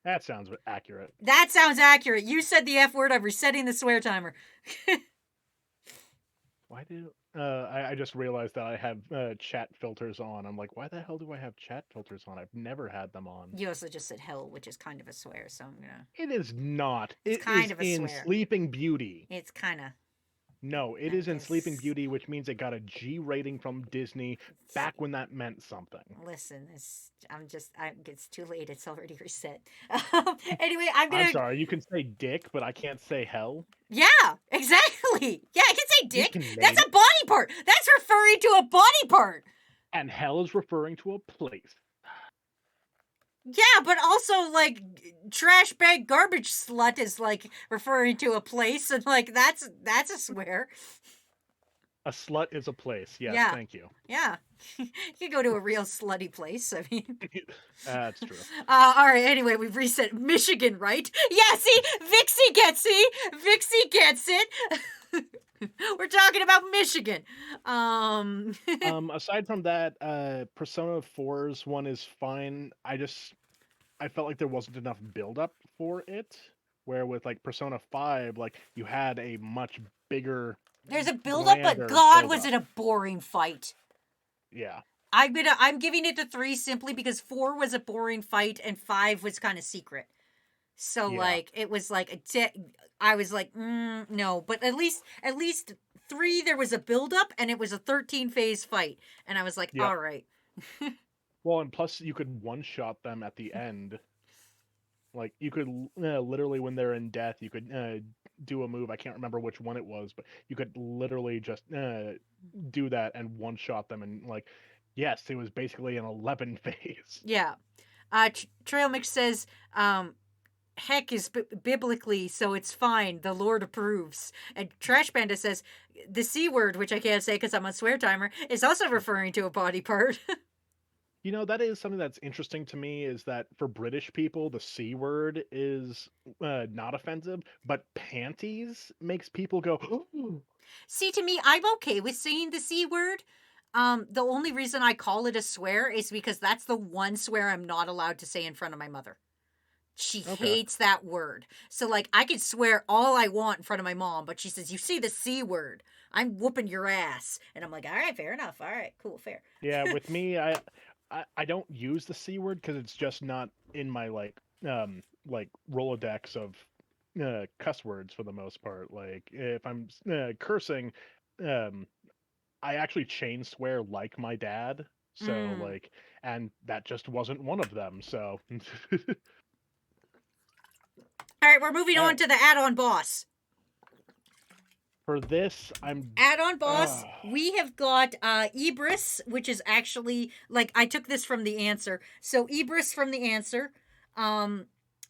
that sounds accurate. That sounds accurate. You said the F word. I'm resetting the swear timer. Why do I just realized that I have chat filters on. I'm like, why the hell do I have chat filters on? I've never had them on. You also just said hell, which is kind of a swear, so I'm gonna. It is not. It's It kind is of a in swear. Sleeping Beauty. It's kind of. No, it I is in Sleeping guess. Beauty, which means it got a G rating from Disney back when that meant something. Listen, it's too late. It's already reset. Anyway, I'm I'm gonna. sorry, you can say dick, but I can't say hell. Yeah, exactly. Yeah, I can say You dick. That's Canadian. a body part. That's referring to a body part. And hell is referring to a place. Yeah, but also like trash bag garbage slut is like referring to a place, and like that's a swear. A slut is a place. Yes, Yeah, thank you. yeah. You could go to a real slutty place. I mean, That's true. all right. Anyway, we've reset Michigan, right? Yeah. See, Vixie gets it. We're talking about Michigan. Aside from that, Persona 4's one is fine. I felt like there wasn't enough build up for it. Where with like Persona 5, like you had a much bigger, There's a build up, but grander God, build was up. it a boring fight. Yeah. I'm giving it to 3 simply because 4 was a boring fight and 5 was kind of secret. So Yeah. like it was like I was like no, but at least 3 there was a build up and it was a 13 phase fight and I was like Yep. all right. Well, and plus you could one shot them at the end. Like you could literally when they're in death, you could do a move. I can't remember which one it was, but you could literally just do that and one shot them. And like, yes, it was basically an 11 phase. Yeah. Trail Mix says heck is biblically, so it's fine. The Lord approves. And Trash Panda says the C word, which I can't say because I'm on swear timer, is also referring to a body part. You know, that is something that's interesting to me is that for British people, the C word is not offensive, but panties makes people go, "Ooh." See, to me, I'm okay with saying the C word. The only reason I call it a swear is because that's the one swear I'm not allowed to say in front of my mother. She Okay. hates that word. So, like, I could swear all I want in front of my mom, but she says, you see the C word, I'm whooping your ass. And I'm like, all right, fair enough. All right, cool, fair. Yeah, with me, I don't use the C word because it's just not in my like Rolodex of cuss words for the most part. Like if I'm cursing, um, I actually chain swear like my dad. So Mm. like, and that just wasn't one of them. So, All right, we're moving all on right, to the add on boss. for this, I'm. Add-on boss, Uh, we have got Ibris, which is actually like I took this from the answer. So Ibris from the answer.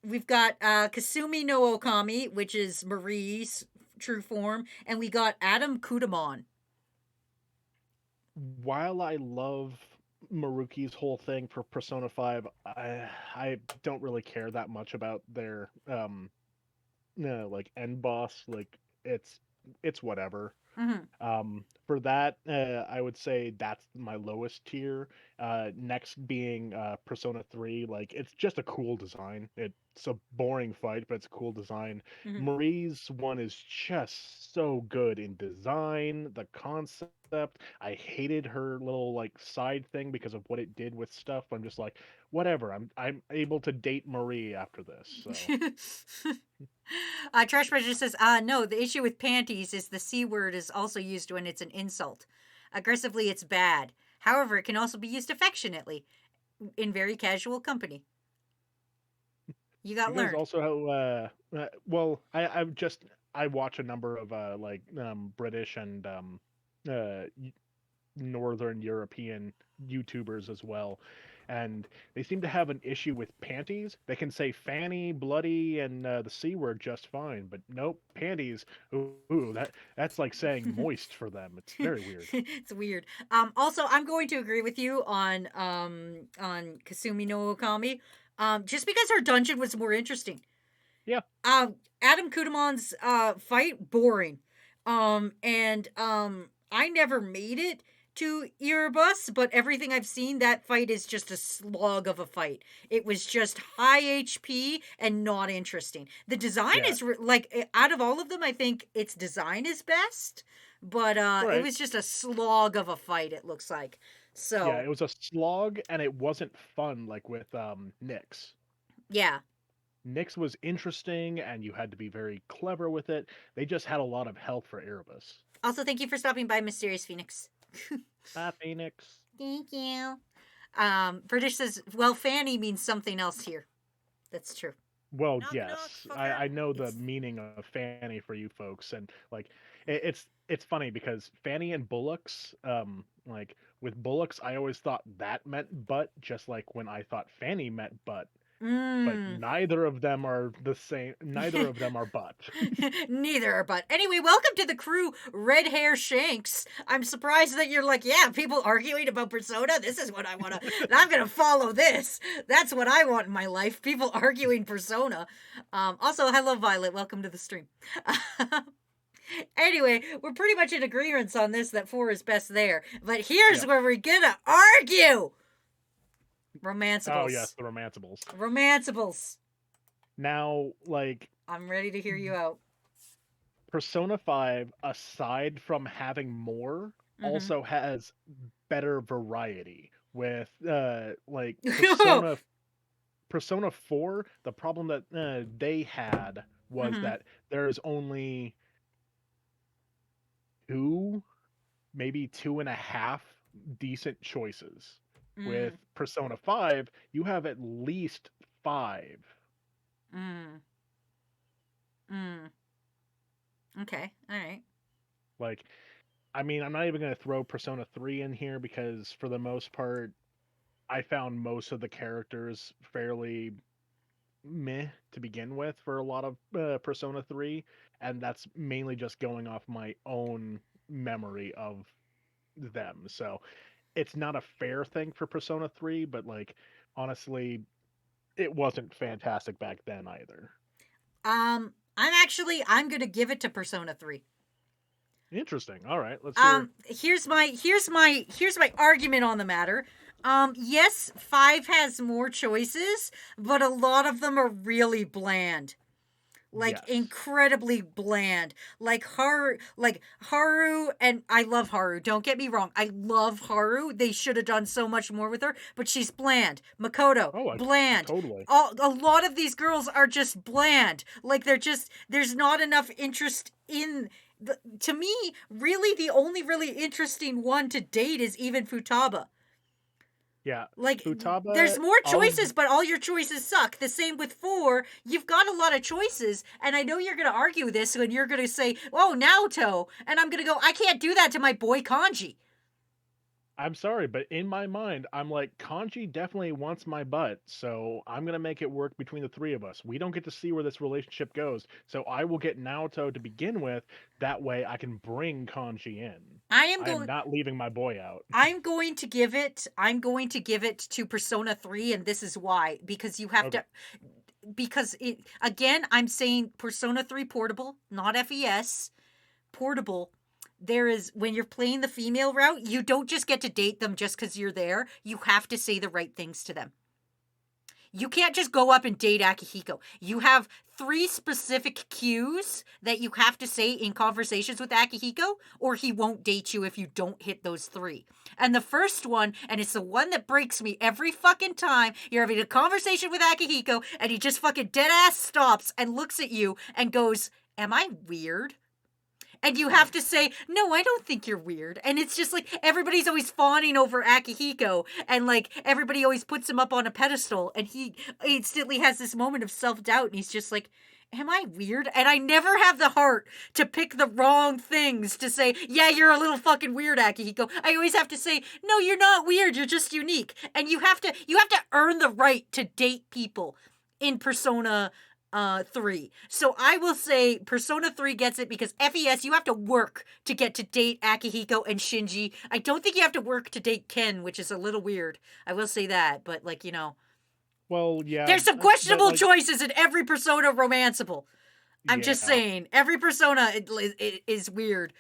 We've got Kasumi no Okami, which is Marie's true form, and we got Adam Kudamon. while I love Maruki's whole thing for Persona 5, I don't really care that much about their like end boss. Like it's whatever. For that, I would say that's my lowest tier. Next being Persona 3. Like, it's just a cool design. It's a boring fight, but it's a cool design. Mm-hmm. Marie's one is just so good in design, the concept. I hated her little like side thing because of what it did with stuff. I'm just like, whatever. I'm able to date Marie after this. So Trash Pressure says, no, the issue with panties is the C word is also used when it's an insult. Aggressively, it's bad. However, it can also be used affectionately in very casual company. You got you guys learned. also have well, I watch a number of British and Northern European YouTubers as well, and they seem to have an issue with panties. They can say fanny, bloody, and the c word just fine, but nope, panties. Ooh, that's like saying moist for them. It's very weird. It's weird. Also, I'm going to agree with you on Kasumi no Okami. Just because her dungeon was more interesting. Yeah, Adam Kudamon's fight boring. And I never made it to Erebus, but everything I've seen, that fight is just a slog of a fight. It was just high HP and not interesting. The design yeah, is out of all of them, I think its design is best, but it right. was just a slog of a fight. It looks like Yeah, so. it was a slog, and it wasn't fun like with Nyx. Yeah. Nyx was interesting, and you had to be very clever with it. They just had a lot of health for Erebus. Also, thank you for stopping by, Mysterious Phoenix. Bye, Phoenix. Thank you. British says, well, fanny means something else here. That's true. Well, Knock knock, yes, fucker. I know the It's meaning of Fanny for you folks, and like it's funny because Fanny and Bullocks, like with Bullocks, I always thought that meant butt, just like when I thought Fanny meant butt, but mm. neither of them are the same. Neither of them are butt. Neither, but anyway, welcome to the crew, Red Hair Shanks. I'm surprised that you're like, yeah, people arguing about Persona. This is what I want to. I'm gonna follow this. That's what I want in my life. People arguing Persona. Also, hello, Violet. Welcome to the stream. Anyway, we're pretty much in agreement on this that 4 is best there. But here's Yeah. where we're gonna argue. Oh yes, Romanceables. the Romanceables. Romanceables. Now, like I'm ready to hear you out. Persona 5, aside from having more, Mm-hmm. also has better variety with like Mm-hmm. Persona 4. The problem that they had was that there's only two, maybe two and a half decent choices. With Mm, Persona 5, you have at least five. mm, mm. Okay, all right. Like, I mean, I'm not even going to throw Persona 3 in here because for the most part, I found most of the characters fairly meh to begin with for a lot of Persona 3, and that's mainly just going off my own memory of them. So it's not a fair thing for Persona 3, but like honestly, it wasn't fantastic back then either. I'm gonna give it to Persona 3. Interesting. All right, let's hear. Here's my argument on the matter. Yes, 5 has more choices, but a lot of them are really bland. Like Yes. incredibly bland. Haru, and I love Haru. Don't get me wrong. I love Haru. They should have done so much more with her, but she's bland. Makoto, Oh, I bland. totally. A lot of these girls are just bland. Like there's not enough interest in to me, really the only really interesting one to date is even Futaba. Yeah. Like, Futaba, there's more I'll choices, but all your choices suck. The same with 4. You've got a lot of choices, and I know you're going to argue this when you're going to say, oh, Naoto. And I'm going to go, I can't do that to my boy Kanji. I'm sorry, but in my mind, I'm like, Kanji definitely wants my butt, so I'm gonna make it work between the three of us. We don't get to see where this relationship goes, so I will get Naoto to begin with. That way, I can bring Kanji in. I am I am going. not leaving my boy out. I'm going to give it to Persona 3, and this is why. Because you have Okay. to. Because, again, I'm saying Persona 3 portable, not FES. Portable. there is, when you're playing the female route, you don't just get to date them just because you're there. You have to say the right things to them. You can't just go up and date Akihiko. You have 3 specific cues that you have to say in conversations with Akihiko, or he won't date you if you don't hit those 3. And the first one, and it's the one that breaks me every fucking time, you're having a conversation with Akihiko, and he just fucking dead ass stops and looks at you and goes, "Am I weird?" And you have to say, "No, I don't think you're weird." And it's just like everybody's always fawning over Akihiko, and like everybody always puts him up on a pedestal, and he instantly has this moment of self-doubt, and he's just like, "Am I weird?" And I never have the heart to pick the wrong things to say, "Yeah, you're a little fucking weird, Akihiko." I always have to say, "No, you're not weird, you're just unique." And you have to earn the right to date people in Persona 3. So I will say Persona 3 gets it because FES, you have to work to get to date Akihiko and Shinji. I don't think you have to work to date Ken, which is a little weird. I will say that, but like, Well, yeah, there's some but questionable like, choices in every Persona romanceable. I'm just yeah. saying, every Persona is weird.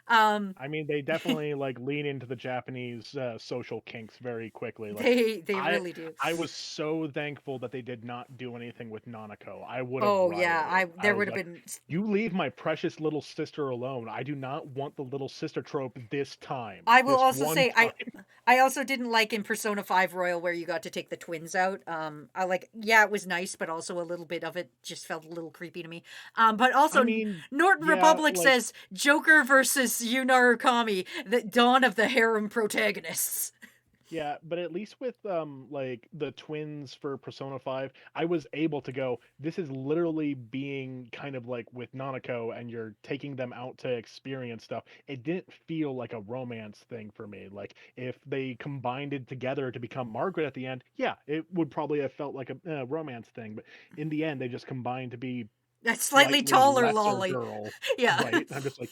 I mean, they definitely like lean into the Japanese social kinks very quickly. Like, They I really do. I was so thankful that they did not do anything with Nanako. I would have Oh yeah, rioted. I there was would have like, been. "You leave my precious little sister alone. I do not want the little sister trope this time. I will This also one say time." I also didn't like in Persona 5 Royal where you got to take the twins out. I like, yeah, it was nice, but also a little bit of it just felt a little creepy to me. But I also mean, Norton yeah, Republic like says Joker versus Yuna Urukami, the dawn of the harem protagonists. yeah, but at least with like the twins for Persona 5, I was able to go, this is literally being kind of like with Nanako and you're taking them out to experience stuff. It didn't feel like a romance thing for me. Like if they combined it together to become Margaret at the end, yeah, it would probably have felt like a romance thing, but in the end they just combined to be That's slightly slightly taller lesser lolly. girl, Yeah. right? I'm just like,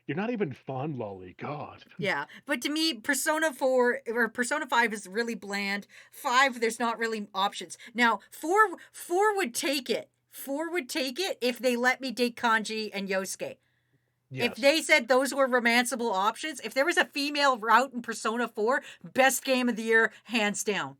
you're not even fun, Lolly. God. Yeah, but to me, Persona 4 or Persona 5 is really bland. 5, there's not really options. Now, 4 would take it. 4 would take it if they let me date Kanji and Yosuke. If Yes. they said those were romanceable options, if there was a female route in Persona 4, best game of the year, hands down.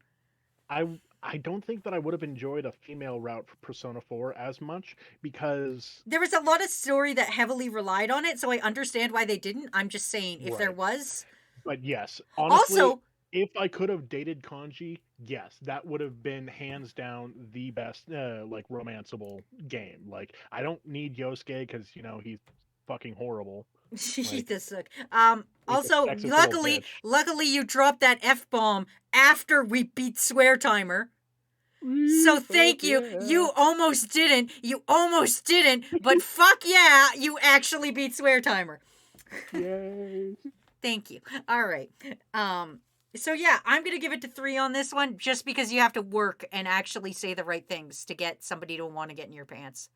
I I don't think that I would have enjoyed a female route for Persona 4 as much because There was a lot of story that heavily relied on it, so I understand why they didn't. I'm just saying, if there right. was. But yes, honestly, Also, if I could have dated Kanji, yes, that would have been hands down the best like romanceable game. Like I don't need Yosuke cuz he's fucking horrible. she Like does suck. he's a Also, sexist little luckily, bitch. luckily you dropped that F bomb after we beat Swear Timer. Wee, So fuck thank you. yeah. You almost didn't. You almost didn't. But fuck yeah, you actually beat Swear Timer. Yay. Thank you. All right. So yeah, I'm gonna give it to 3 on this one, just because you have to work and actually say the right things to get somebody to want to get in your pants.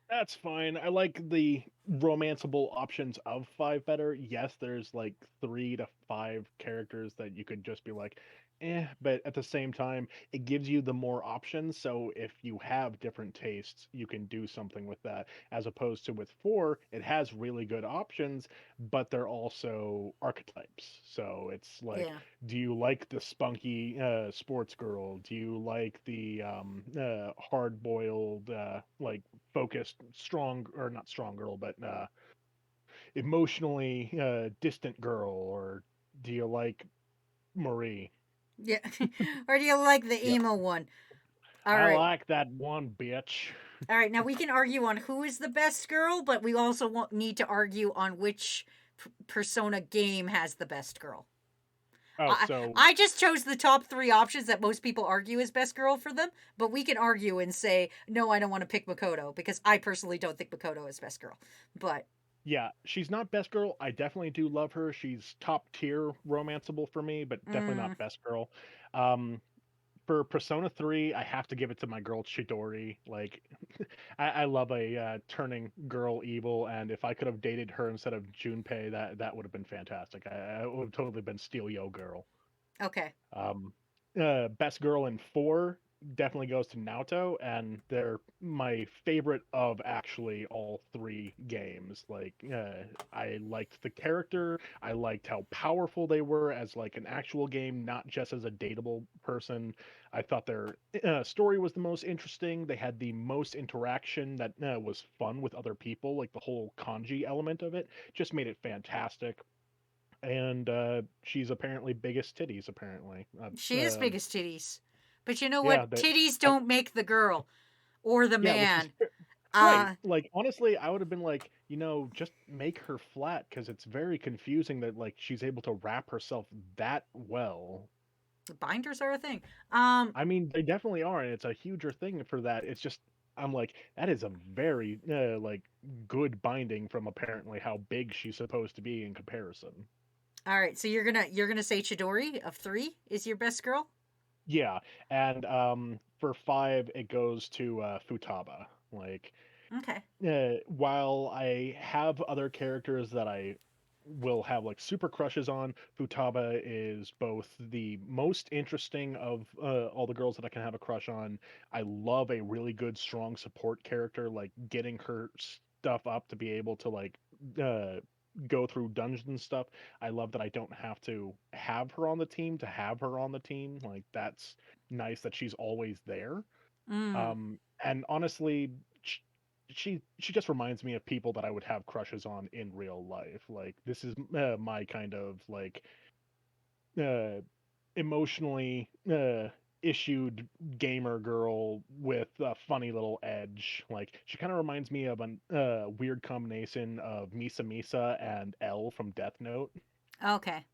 That's fine. I like the romanceable options of 5 better. Yes, there's like 3 to 5 characters that you could just be like, but at the same time, it gives you the more options. So if you have different tastes, you can do something with that. As opposed to with 4, it has really good options, but they're also archetypes. So it's like, Yeah. do you like the spunky sports girl? Do you like the hard boiled, like focused, strong, or not strong girl, but emotionally distant girl? Or do you like Marie? Yeah. Or do you like the Yep. emo one? All I right. like that one bitch. All right. Now we can argue on who is the best girl, but we also need to argue on which Persona game has the best girl. Oh, I so I just chose the top 3 options that most people argue as best girl for them, but we can argue and say, no, I don't want to pick Makoto because I personally don't think Makoto is best girl. But yeah, she's not best girl. I definitely do love her. She's top tier romanceable for me, but definitely mm, not best girl. Um, for Persona 3, I have to give it to my girl Chidori. Like, I love a turning girl evil, and if I could have dated her instead of Junpei, that would have been fantastic. I would have totally been Steel Yo Girl. okay. Um, best girl in 4. definitely goes to Naoto, and they're my favorite of actually all three games. Like, I liked the character, I liked how powerful they were as like an actual game, not just as a dateable person. I thought their story was the most interesting. They had the most interaction that was fun with other people. Like the whole kanji element of it just made it fantastic. And she's apparently biggest titties. Apparently, She is biggest titties. But you know yeah. what? Titties don't make the girl or the Yeah, which is man. right. Uh, Like honestly, I would have been like, just make her flat because it's very confusing that like she's able to wrap herself that well. binders are a thing. Um, I mean, they definitely are, and it's a huger thing for that. It's just I'm like, that is a very like good binding from apparently how big she's supposed to be in comparison. all right, so you're gonna say Chidori of three is your best girl? Yeah, and for five, it goes to Futaba. Like Okay. while I have other characters that I will have like super crushes on, Futaba is both the most interesting of all the girls that I can have a crush on. I love a really good, strong support character, like getting her stuff up to be able to like uh, go through dungeons and stuff. I love that I don't have to have her on the team to have her on the team. Like that's nice that she's always there. Mm. And honestly, sh- she just reminds me of people that I would have crushes on in real life. Like this is my kind of like uh, emotionally issued gamer girl with a funny little edge. Like she kind of reminds me of a weird combination of Misa Misa and L from Death Note. Okay.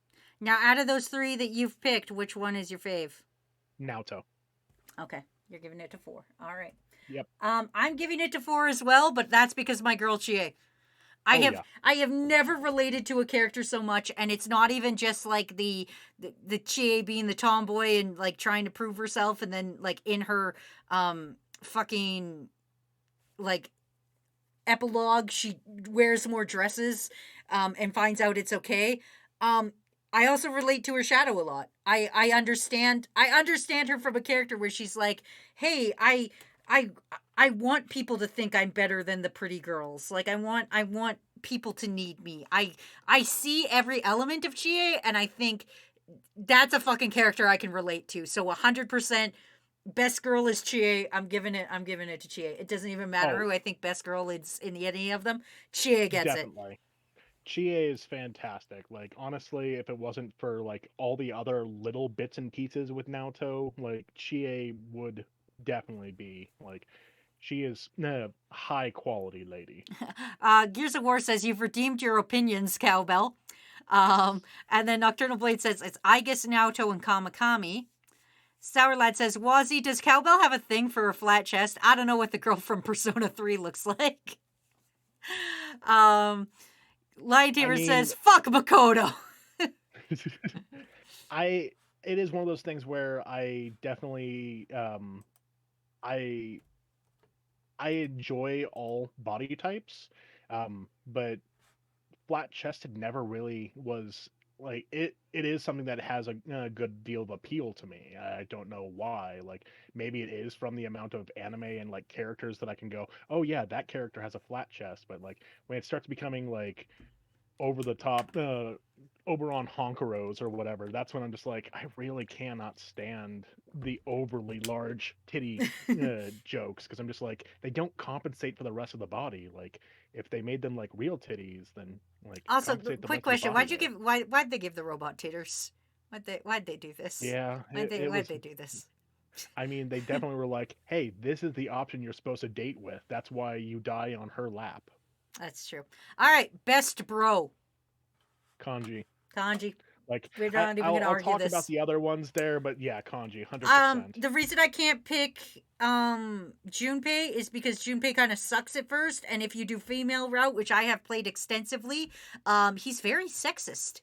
Now, out of those three that you've picked, which one is your fave? Naoto. Okay, you're giving it to four. All right. Yep. I'm giving it to four as well, but that's because my girl Chie. I Oh have yeah. I have never related to a character so much, and it's not even just like the Chie being the tomboy and like trying to prove herself, and then like in her fucking like epilogue she wears more dresses and finds out it's okay. Um I also relate to her shadow a lot. I understand her from a character where she's like, "Hey, I I want people to think I'm better than the pretty girls. Like I want people to need me. I see every element of Chie and I think that's a fucking character I can relate to. So 100% best girl is Chie. I'm giving it to Chie. It doesn't even matter Oh, who I think best girl is in any of them. Chie gets it. definitely. Chie is fantastic. Like honestly, if it wasn't for like all the other little bits and pieces with Naoto, like Chie would definitely be like she is a high quality lady. Gears of War says you've redeemed your opinions, Cowbell. And then Nocturnal Blade says it's Aigis, Naoto, and Kamakami. Sour Lad says, Wazy, does Cowbell have a thing for a flat chest? I don't know what the girl from Persona 3 looks like. Um, Lion I Tamer mean, says, fuck Makoto. I it is one of those things where I definitely I I enjoy all body types, but flat chested never really was like it is something that has a good deal of appeal to me. I don't know why. Like maybe it is from the amount of anime and like characters that I can go, oh yeah, that character has a flat chest. But like when it starts becoming like over the top Oberon Honkeros or whatever, that's when I'm just like, I really cannot stand the overly large titty jokes because I'm just like, they don't compensate for the rest of the body. Like, if they made them like real titties, then like Also, compensate the quick rest of the question: body there. Why'd they give the robot taters? Why'd they do this? Yeah, Why'd they it why'd was. they do this? I mean, they definitely were like, hey, this is the option you're supposed to date with. That's why you die on her lap. That's true. All right, best bro, Kanji. Kanji. Like, We're not even gonna I'll argue talk about this. the other ones there, but yeah, Kanji, 100%. The reason I can't pick Junpei is because Junpei kind of sucks at first, and if you do female route, which I have played extensively, he's very sexist.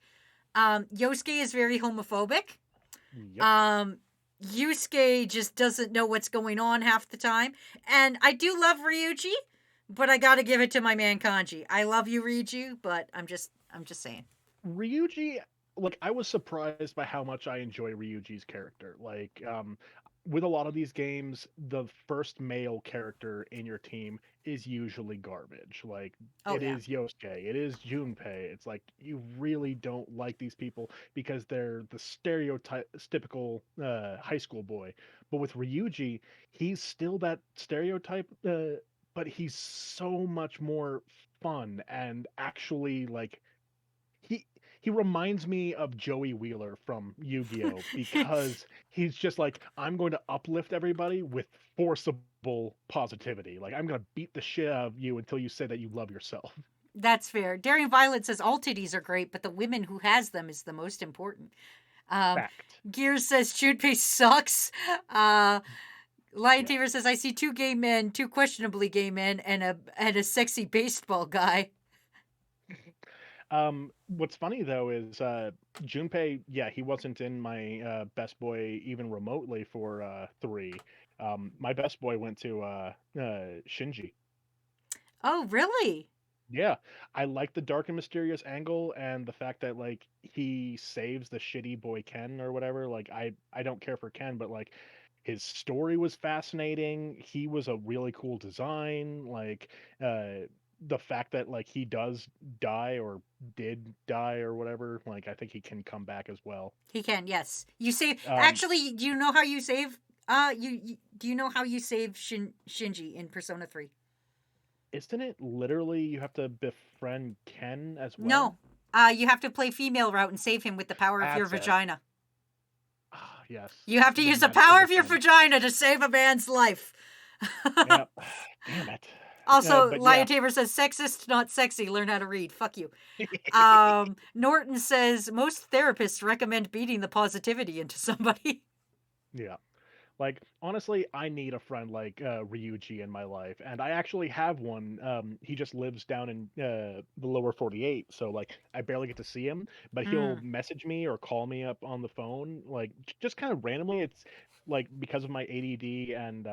Yosuke is very homophobic. Yep. Um, Yusuke just doesn't know what's going on half the time, and I do love Ryuji, but I gotta give it to my man Kanji. I love you, Ryuji, but I'm just saying. Ryuji, like I was surprised by how much I enjoy Ryuji's character. Like, with a lot of these games, the first male character in your team is usually garbage. Like Oh it yeah. is Yosuke, it is Junpei. It's like you really don't like these people because they're the stereotypical high school boy. But with Ryuji, he's still that stereotype, but he's so much more fun and actually like he he reminds me of Joey Wheeler from Yu-Gi-Oh because he's just like I'm going to uplift everybody with forcible positivity. Like I'm going to beat the shit out of you until you say that you love yourself. That's fair. Daring Violet says all titties are great, but the women who has them is the most important. Fact. Gears says Junpei sucks. Uh, Lion Yeah. Tamer says I see two gay men, two questionably gay men, and a sexy baseball guy. What's funny though is Junpei, yeah, he wasn't in my best boy even remotely for 3. My best boy went to Shinji. Oh, really? Yeah, I like the dark and mysterious angle and the fact that like he saves the shitty boy Ken or whatever. Like I don't care for Ken, but like his story was fascinating. He was a really cool design. Like the fact that like he does die or did die or whatever, like I think he can come back as well. He can. Yes. You save. Um Actually, do you know how you save? Do you know how you save Shinji in Persona 3? isn't it literally you have to befriend Ken as well? No. You have to play female route and save him with the power of your That's it. vagina. Ah, yes. You have to The use the magical power of your vagina. vagina to save a man's life. Yep. Damn it. Also, But Lion yeah, Tamer says sexist, not sexy. Learn how to read. Fuck you. Norton says most therapists recommend beating the positivity into somebody. yeah. Like honestly, I need a friend like Ryuji in my life, and I actually have one. He just lives down in the lower 48, so like I barely get to see him, but he'll Mm, message me or call me up on the phone, like just kind of randomly. It's like because of my ADD and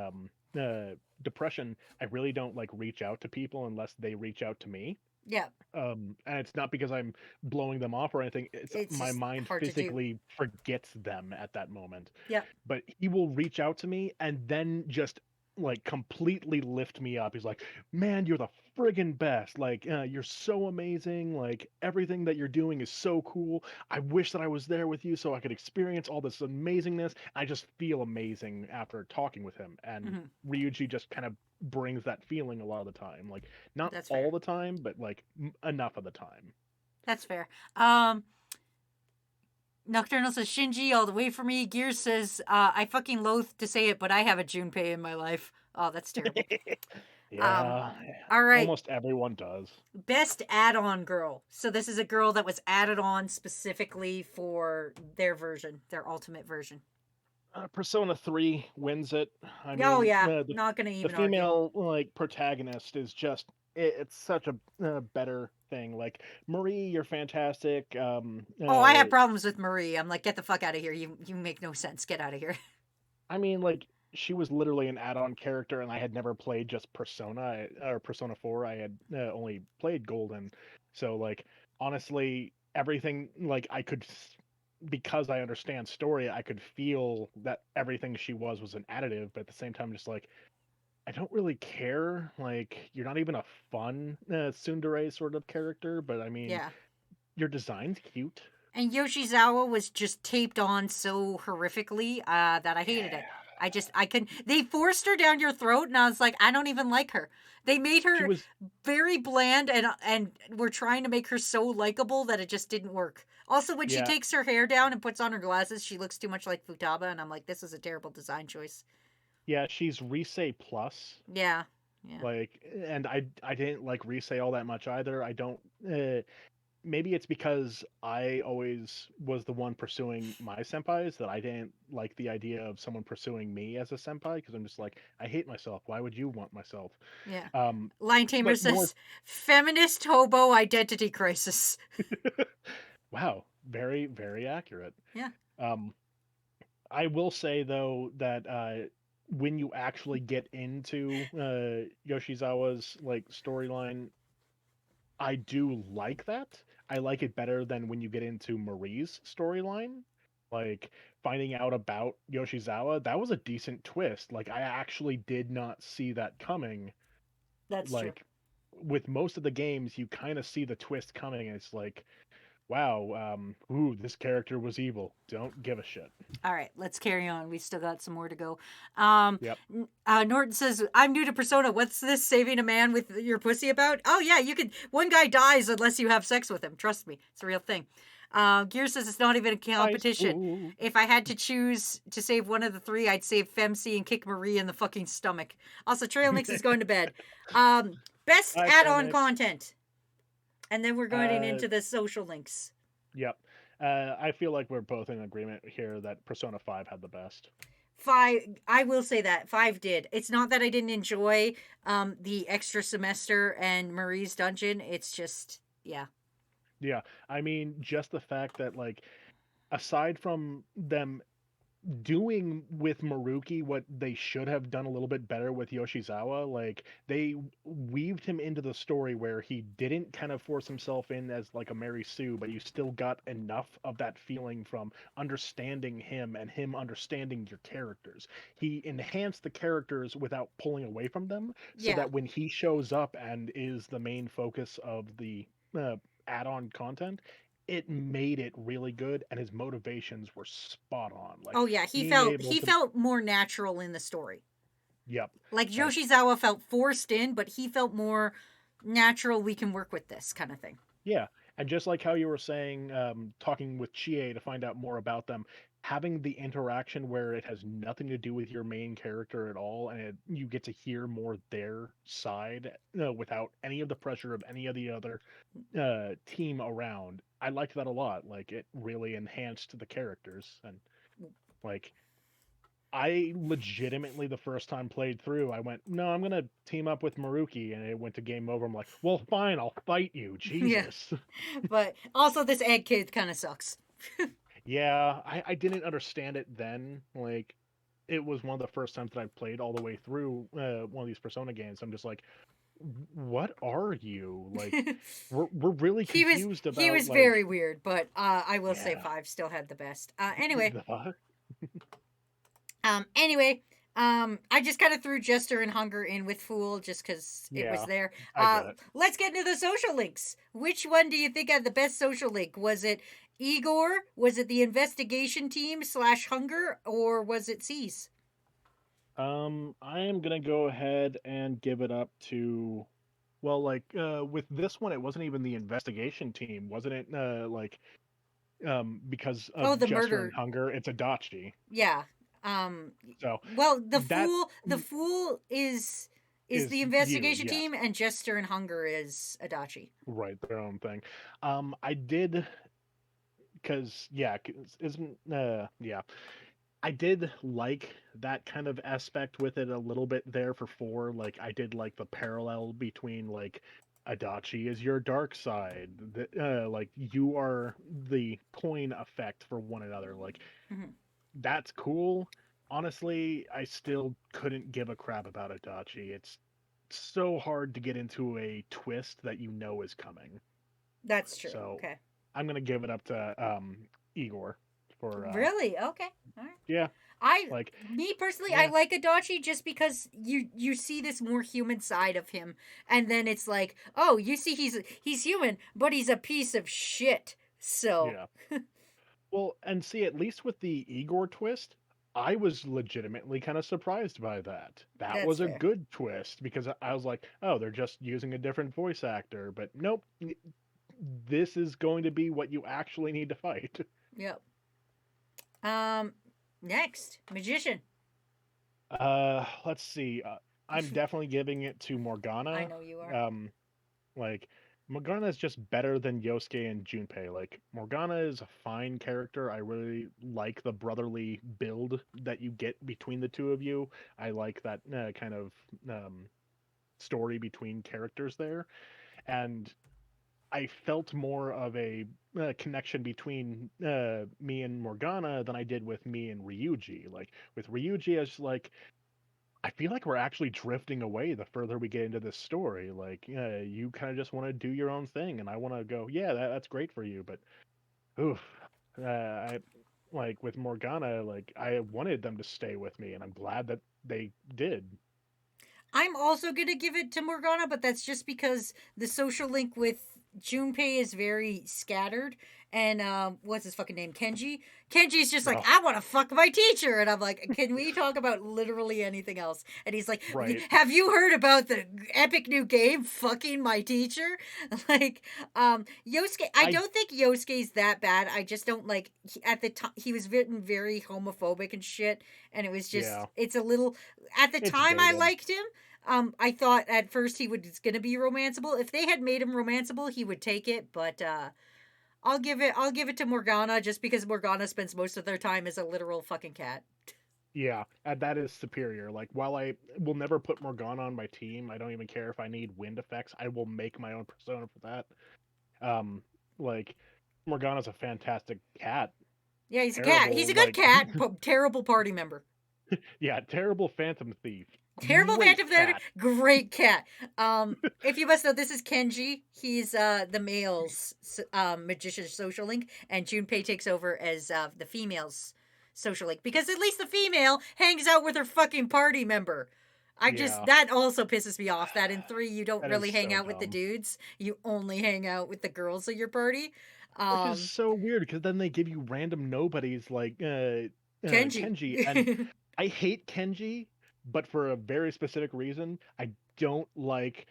depression, I really don't like reach out to people unless they reach out to me. yeah, And it's not because I'm blowing them off or anything. It's it's my just mind hard to do. physically forgets them at that moment. Yeah, But he will reach out to me and then just like completely lift me up. He's like, "Man, you're the friggin' best. Like, you're so amazing. Like, everything that you're doing is so cool. I wish that I was there with you so I could experience all this amazingness." I just feel amazing after talking with him. And hmm, Ryuji just kind of brings that feeling a lot of the time. Like, not that's all fair. the time, but like enough of the time. That's fair. Nocturnal says Shinji all the way for me. Gears says I fucking loathe to say it, but I have a Junpei in my life. Oh, that's terrible. Um, Yeah, all right. almost everyone does. Best add-on girl. So this is a girl that was added on specifically for their version, their ultimate version. Persona 3 wins it. I Oh mean, yeah, not gonna the even argue. female like protagonist is just it's such a better thing. Like Marie, you're fantastic. Oh, I have problems with Marie. I'm like, get the fuck out of here. You make no sense. Get out of here. I mean, like she was literally an add-on character, and I had never played just or Persona 4. I had only played Golden, so like honestly, everything like because I understand story, I could feel that everything she was an additive, but at the same time, just like I don't really care. Like you're not even a fun tsundere sort of character, but I mean Yeah. your design's cute. And Yoshizawa was just taped on so horrifically that I hated it. Yeah, I couldn't. They forced her down your throat, and I was like, I don't even like her. They made she her was. very bland, and were trying to make her so likable that it just didn't work. Also, when she Yeah, takes her hair down and puts on her glasses, she looks too much like Futaba, and I'm like, this is a terrible design choice. yeah, she's Rise plus. Yeah, yeah, Like, and I didn't like Rise all that much either. I don't. Maybe it's because I always was the one pursuing my senpais that I didn't like the idea of someone pursuing me as a senpai because I'm just like I hate myself. Why would you want myself? yeah. Um, Line Tamer but more says, feminist hobo identity crisis. wow, very very accurate. Yeah. Um, I will say though that when you actually get into Yoshizawa's like storyline, I do like that. I like it better than when you get into Marie's storyline. Like finding out about Yoshizawa, that was a decent twist. Like I actually did not see that coming. That's true. Like with most of the games, you kind of see the twist coming, and it's like, wow, ooh, this character was evil. Don't give a shit. All right, let's carry on. We still got some more to go. Yep. Norton says, "I'm new to Persona. What's this saving a man with your pussy about?" Oh yeah, you could. One guy dies unless you have sex with him. Trust me, it's a real thing. Gear says it's not even a High competition. school. If I had to choose to save one of the three, I'd save Femc and kick Marie in the fucking stomach. Also, Trail Mix is going to bed. Best Hi, add-on Trailmix. content, and then we're going Uh, into the social links. yep. I feel like we're both in agreement here that Persona 5 had the best. 5, I will say that 5 did. It's not that I didn't enjoy the extra semester and Marie's dungeon. It's just, yeah. Yeah, I mean, just the fact that, like, aside from them doing with Maruki what they should have done a little bit better with Yoshizawa, like, they weaved him into the story where he didn't kind of force himself in as, like, a Mary Sue, but you still got enough of that feeling from understanding him and him understanding your characters. He enhanced the characters without pulling away from them, so Yeah. that when he shows up and is the main focus of the uh, add-on content, it made it really good, and his motivations were spot on. Like Oh yeah, being able he to, felt more natural in the story. yep, Like like Yoshizawa felt forced in, but he felt more natural. We can work with this kind of thing. yeah, and just like how you were saying, talking with Chie to find out more about them, having the interaction where it has nothing to do with your main character at all, and you get to hear more their side without any of the pressure of any of the other team around. I liked that a lot. Like it really enhanced the characters, and like I legitimately the first time played through, I went, no, I'm gonna team up with Maruki, and it went to game over. I'm like, well, fine, I'll fight you, Yeah, Jesus. but also this egg kid kind of sucks. Yeah, I didn't understand it then. Like, it was one of the first times that I played all the way through one of these Persona games. I'm just like, what are you? Like, we're really confused He about was very like, weird, but I will say yeah, 5 still had the best. Anyway, the fuck? anyway, I just kind of threw Jester and Hunger in with Fool just because it was Yeah, there. I get it. Let's get into the social links. Which one do you think had the best social link? Was it Igor? Was it the investigation team / Hunger? Or was it C's? I am gonna go ahead and give it up to, well, like with this one, it wasn't even the investigation team, wasn't it? Because Oh, of the Jester and murder. Hunger, it's Adachi. Yeah. Um. So Well, that the fool is the is you, investigation yes, team, and Jester and Hunger is Adachi. right, their own thing. I did because yeah, 'cause isn't yeah. I did like that kind of aspect with it a little bit there for 4. Like I did like the parallel between like Adachi is your dark side. Like you are the coin effect for one another. Like Mhm. that's cool. Honestly, I still couldn't give a crap about Adachi. It's so hard to get into a twist that you know is coming. That's true. So Okay. I'm gonna give it up to Igor for Really? Okay. All right. yeah, I like Me personally, I yeah. like Adachi just because you see this more human side of him, and then it's like, oh, you see he's human, but he's a piece of shit. So Yeah. Well, and see, at least with the Igor twist, I was legitimately kind of surprised by that. That that's was a fair. good twist because I was like, oh, they're just using a different voice actor. But nope, this is going to be what you actually need to fight. Yep. Um. Next, magician. Let's see. I'm definitely giving it to I Morgana. know you are. Um, Like Morgana is just better than Yosuke and Junpei. Like Morgana is a fine character. I really like the brotherly build that you get between the two of you. I like that kind of story between characters there, and I felt more of a connection between me and Morgana than I did with me and Ryuji. Like with Ryuji, I was like, I feel like we're actually drifting away the further we get into this story. Like, you kind of just want to do your own thing, and I want to go, yeah, that's great for you, but oof, I like with Morgana, like I wanted them to stay with me, and I'm glad that they did. I'm also gonna give it to Morgana, but that's just because the social link with Junpei is very scattered. And what's his fucking name? Kenji. Kenji's just like, Oh, I want to fuck my teacher, and I'm like, can we talk about literally anything else? And he's like, right. have you heard about the epic new game, fucking my teacher? Like, Yosuke. I I don't think Yosuke's that bad. I just don't like. At the time, he was written very homophobic and shit, and it was just, yeah, it's a little. At the it's time, I dated. liked him. I thought at first he was gonna be romanceable. If they had made him romanceable, he would take it. But I'll give it to Morgana just because Morgana spends most of their time as a literal fucking cat. Yeah, and that is superior. Like, while I will never put Morgana on my team, I don't even care if I need wind effects. I will make my own persona for that. Like, Morgana's a fantastic cat. Yeah, he's a cat. He's Terrible, a good like, cat, but terrible party member. yeah, terrible phantom thief. Terrible Great Phantom Thread, cat. great cat. If you must know, this is Kenji. He's the male's magician social link, and Junpei takes over as the female's social link because at least the female hangs out with her fucking party member. I just Yeah, that also pisses me off that in 3 you don't that is really hang so out with the dumb. dudes. You only hang out with the girls of your party. Which is Um so weird because then they give you random nobodies like Kenji. Kenji, and I hate Kenji, but for a very specific reason. I don't like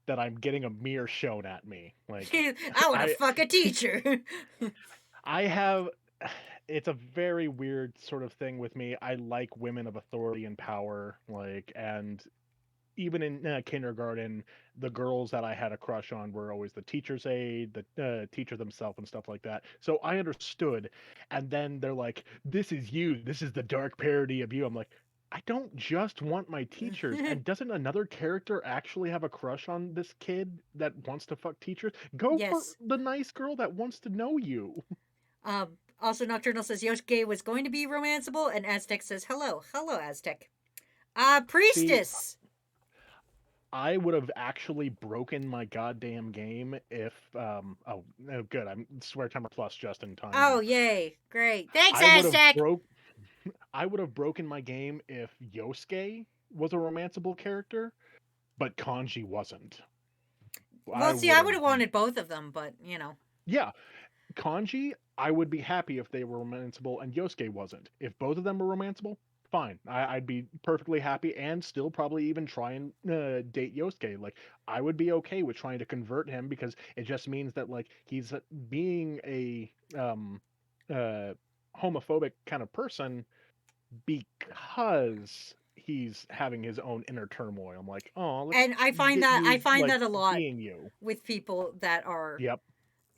that I'm getting a mirror shown at me. Like, I want to I fuck a teacher. I have it's a very weird sort of thing with me. I like women of authority and power, like, and even in kindergarten, the girls that I had a crush on were always the teacher's aide, the teacher themselves, and stuff like that. So I understood. And then they're like, "This is you. This is the dark parody of you." I'm like, I don't just want my teachers. And doesn't another character actually have a crush on this kid that wants to fuck teachers? Go for Yes. the nice girl that wants to know you. Also, Nocturnal says Yosuke was going to be romanceable, and Aztec says hello. Hello, Aztec. See, Priestess. I would have actually broken my goddamn game if oh, good. I'm swear timer plus just in time Oh, here. yay. Great. Thanks, I would have Aztec. broke I would have broken my game if Yosuke was a romanceable character, but Kanji wasn't. I Well, see, I would would have have wanted both of them, but, you know. yeah, Kanji, I would be happy if they were romanceable and Yosuke wasn't. If both of them were romanceable, fine. I'd be perfectly happy and still probably even try and date Yosuke. Like, I would be okay with trying to convert him because it just means that, like, he's being a uh, homophobic kind of person because he's having his own inner turmoil. I'm like, oh, let's And get I you, find like, that a lot being you. with people that are Yep.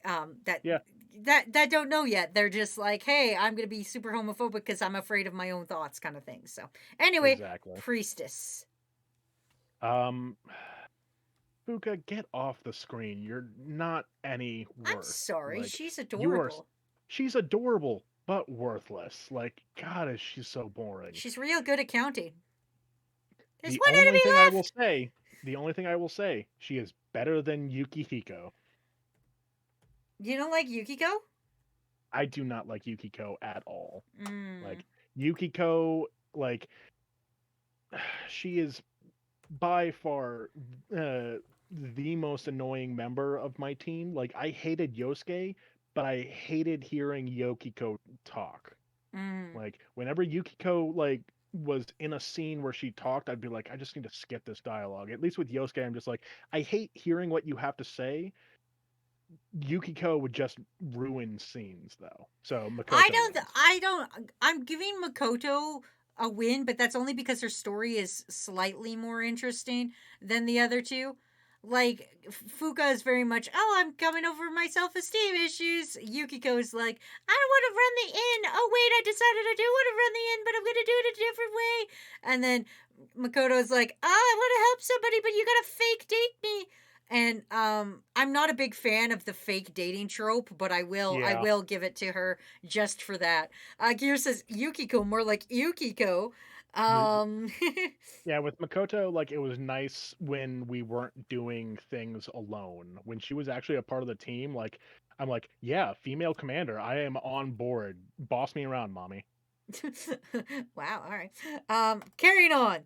that Yeah. that don't know yet. They're just like, "Hey, I'm going to be super homophobic because I'm afraid of my own thoughts," kind of thing. So, anyway, Exactly. Priestess. Um, Fuka, get off the screen. You're not any I'm worth. sorry. Like, She's you are. adorable. She's adorable, but worthless. Like, God, is she so boring. She's real good at counting. There's The one only enemy thing I will left. say, the only thing I will say, she is better than Yukihiko. You don't like Yukiko? I do not like Yukiko at all. Mm. Like, Yukiko, like, she is by far the most annoying member of my team. Like, I hated Yosuke, but I hated hearing Yukiko talk. Mm. Like, whenever Yukiko like was in a scene where she talked, I'd be like, I just need to skip this dialogue. At least with Yosuke, I'm just like, I hate hearing what you have to say. Yukiko would just ruin scenes though. So Makoto wins. I don't. I'm giving Makoto a win, but that's only because her story is slightly more interesting than the other two. Like Fuka is very much, oh, I'm coming over my self-esteem issues. Yukiko's like, I don't want to run the inn. Oh wait, I decided I do want to run the inn, but I'm gonna do it a different way. And then Makoto's like, oh, I want to help somebody, but you gotta fake date me. And I'm not a big fan of the fake dating trope, but I Yeah. will give it to her just for that. Gear says Yukiko, more like Yukiko. Um, Yeah, with Makoto, like it was nice when we weren't doing things alone. When she was actually a part of the team, like I'm like, yeah, female commander, I am on board. Boss me around, mommy. wow. All right. Carrying on.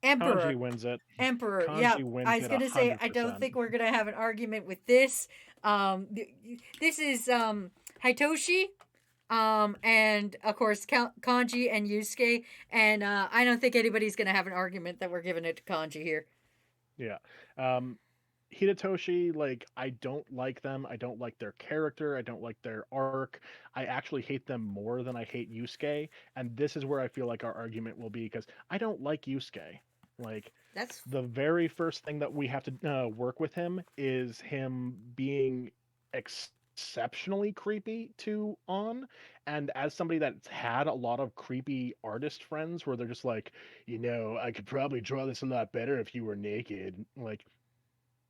Kanji Emperor. wins it. Emperor. Yeah, Kanji wins I was it a gonna say hundred I don't percent. think we're gonna have an argument with this. This is Hitoshi, and of course Kanji and Yusuke, and I don't think anybody's gonna have an argument that we're giving it to Kanji here. Yeah. Um, Hidetoshi, like, I don't like them. I don't like their character. I don't like their arc. I actually hate them more than I hate Yusuke. And this is where I feel like our argument will be because I don't like Yusuke. Like, That's the very first thing that we have to work with him is him being exceptionally creepy to on. And as somebody that's had a lot of creepy artist friends where they're just like, I could probably draw this a lot better if you were naked. Like,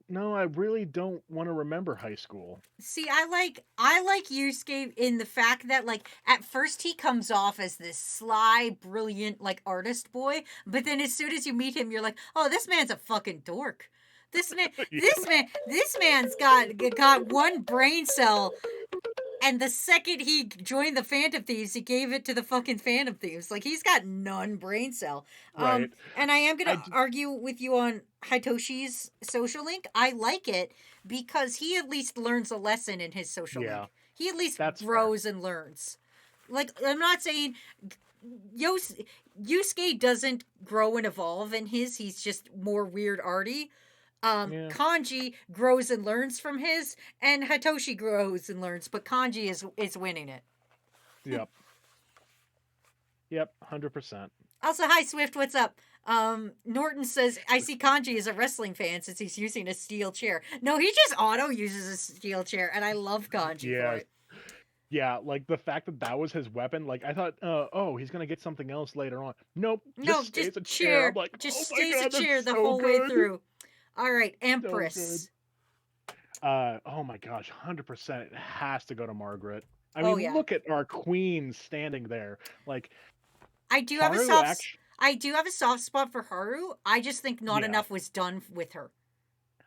no, I really don't want to remember high school. See, I like Yusuke in the fact that like at first he comes off as this sly, brilliant like artist boy, but then as soon as you meet him, you're like, oh, this man's a fucking dork. This man's got one brain cell, and the second he joined the Phantom Thieves, he gave it to the fucking Phantom Thieves. Like he's got none brain cell. Right. And I am I gonna argue with you on Hitoshi's social link. I like it because he at least learns a lesson in his social Yeah, link. He at least that's fair. grows and learns. Like I'm not saying Yusuke doesn't grow and evolve in his. He's just more weird arty. Yeah. Kanji grows and learns from his, and Hitoshi grows and learns, but Kanji is winning it. Yep. Yep. 100%. Also, hi Swift, what's up? Norton says I see Kanji as a wrestling fan since he's using a steel chair. No, he just auto uses a steel chair, and I love Kanji for Yeah. it. Yeah, like the fact that that was his weapon, like I thought, oh, he's gonna get something else later on. Nope, No, just stays just a chair. I'm chair. like, Just oh my stays a god, chair that's the so whole way good. through. All right, So good. Empress. Oh my gosh, 100%. It has to go to Margaret. I Oh mean, yeah. look at our queen standing there. Like I do have a Haru soft actually, I do have a soft spot for Haru. I just think not yeah, enough was done with her.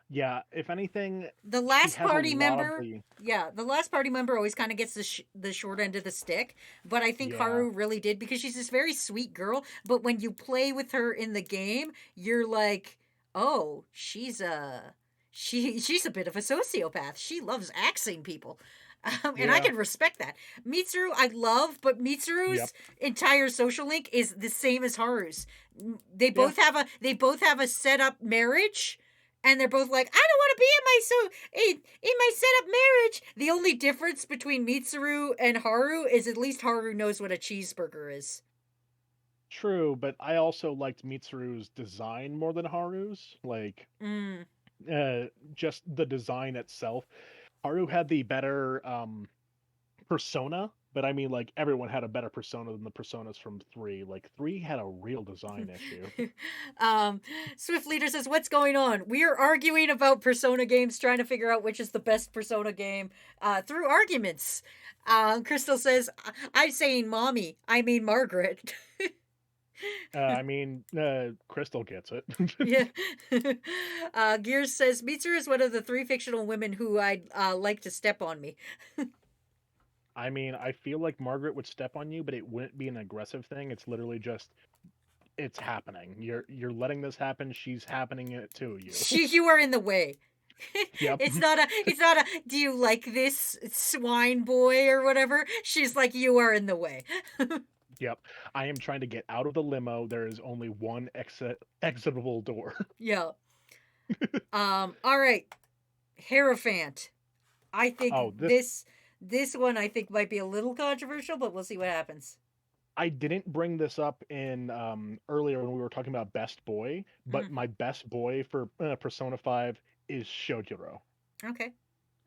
yeah. If anything, The she last has a party lot of member, the yeah, the last party member always kind of gets the short end of the stick, but I think yeah, Haru really did because she's this very sweet girl, but when you play with her in the game, you're like, "Oh, she's a bit of a sociopath. She loves axing people." And I yeah, can respect that. Mitsuru, I love, but yep, Mitsuru's entire social link is the same as Haru's. They yeah. they both have a set up marriage, and they're both like, I don't want to be in my set up marriage. The only difference between Mitsuru and Haru is at least Haru knows what a cheeseburger is. True, but I also liked Mitsuru's design more than Haru's. Like, Mm. uh, just the design itself. Haru had the better persona, but I mean, like everyone had a better persona than the personas from three. Like three had a real design issue. um, Swift Leader says, "What's going on? We are arguing about Persona games, trying to figure out which is the best Persona game through arguments." Crystal says, "I'm saying mommy. I mean Margaret." I mean, Crystal gets it. Yeah. Gears says, "Mitsuru is one of the three fictional women who I'd like to step on me." I mean, I feel like Margaret would step on you, but it wouldn't be an aggressive thing. It's literally just it's happening. You're letting this happen. She's happening it to you. You are in the way. Yep. It's not a do you like this swine boy or whatever? She's like, you are in the way. Yep. I am trying to get out of the limo. There is only one exitable door. Yeah. All right. Hierophant. I think Oh, this one I think might be a little controversial, but we'll see what happens. I didn't bring this up in earlier when we were talking about best boy, but Mhm. my best boy for Persona 5 is Shojiro. Okay.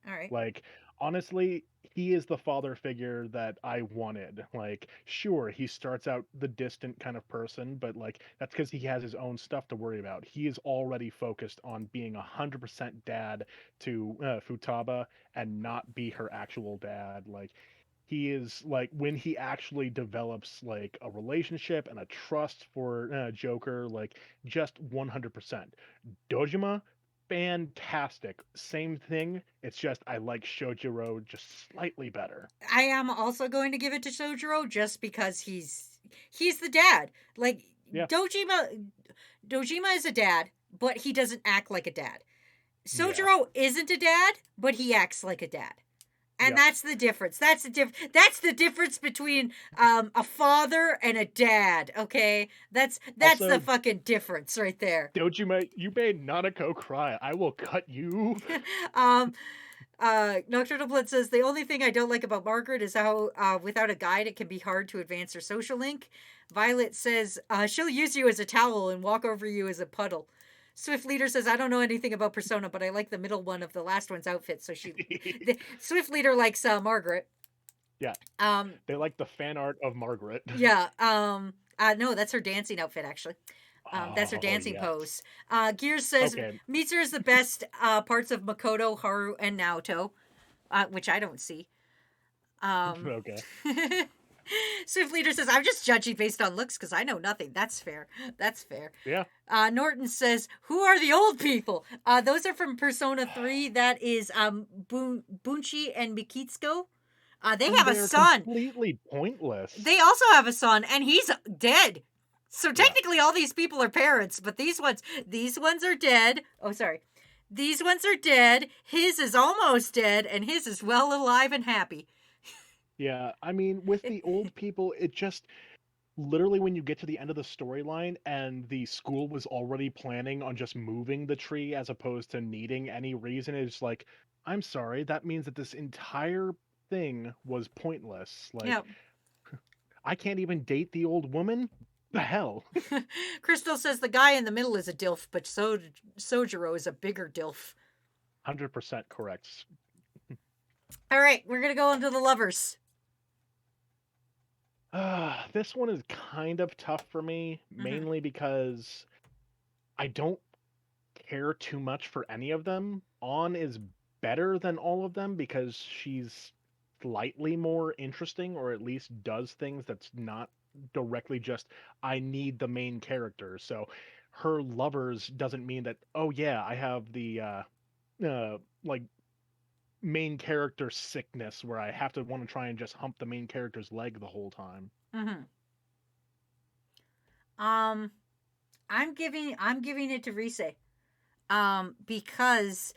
All right. Like, honestly, he is the father figure that I wanted. Like, sure, he starts out the distant kind of person, but like that's because he has his own stuff to worry about. He is already focused on being 100% dad to Futaba and not be her actual dad. Like, he is like when he actually develops like a relationship and a trust for Joker, like just 100%. Dojima, fantastic. Same thing. It's just I like Shojiro just slightly better. I am also going to give it to Sojiro just because he's the dad. Like Yeah, Dojima is a dad, but he doesn't act like a dad. yeah, Sojiro isn't a dad, but he acts like a dad. And yep. that's the difference. That's the difference between a father and a dad, okay? That's the Also, fucking difference right there. Dojima, you made Nanako cry. I will cut you. um Nocturnal Blood says the only thing I don't like about Margaret is how without a guide it can be hard to advance her social link. Violet says she'll use you as a towel and walk over you as a puddle. Swift Leader says I don't know anything about Persona, but I like the middle one of the last one's outfit. So Swift Leader likes Margaret. Yeah, Um, they like the fan art of Margaret. yeah. No, that's her dancing outfit actually. That's her Oh dancing yes. pose. Gears says Okay. Mitsu is the best parts of Makoto, Haru, and Naoto, which I don't see. Okay. Swift Leader says, I'm just judging based on looks because I know nothing. That's fair. That's fair. Yeah. Norton says, who are the old people? Those are from Persona 3. That is Bunchi and Mikitsuko. They And have a they're son. completely pointless. They also have a son, and he's dead. So Yeah. technically all these people are parents, but these ones are dead. Oh, sorry. These ones are dead. His is almost dead, and his is well alive and happy. Yeah, I mean, with the old people, it just literally when you get to the end of the storyline and the school was already planning on just moving the tree as opposed to needing any reason, it's like, I'm sorry, that means that this entire thing was pointless. Like, Yeah. I can't even date the old woman? The hell? Crystal says the guy in the middle is a DILF, but Sojiro is a bigger DILF. 100% correct. All right, we're going to go into the lovers. This one is kind of tough for me, mainly because I don't care too much for any of them. On is better than all of them because she's slightly more interesting, or at least does things that's not directly just I need the main character. So her lovers doesn't mean that, oh yeah, I have the like main character sickness where I have to want to try and just hump the main character's leg the whole time. Mm-hmm. I'm giving it to Rise. Because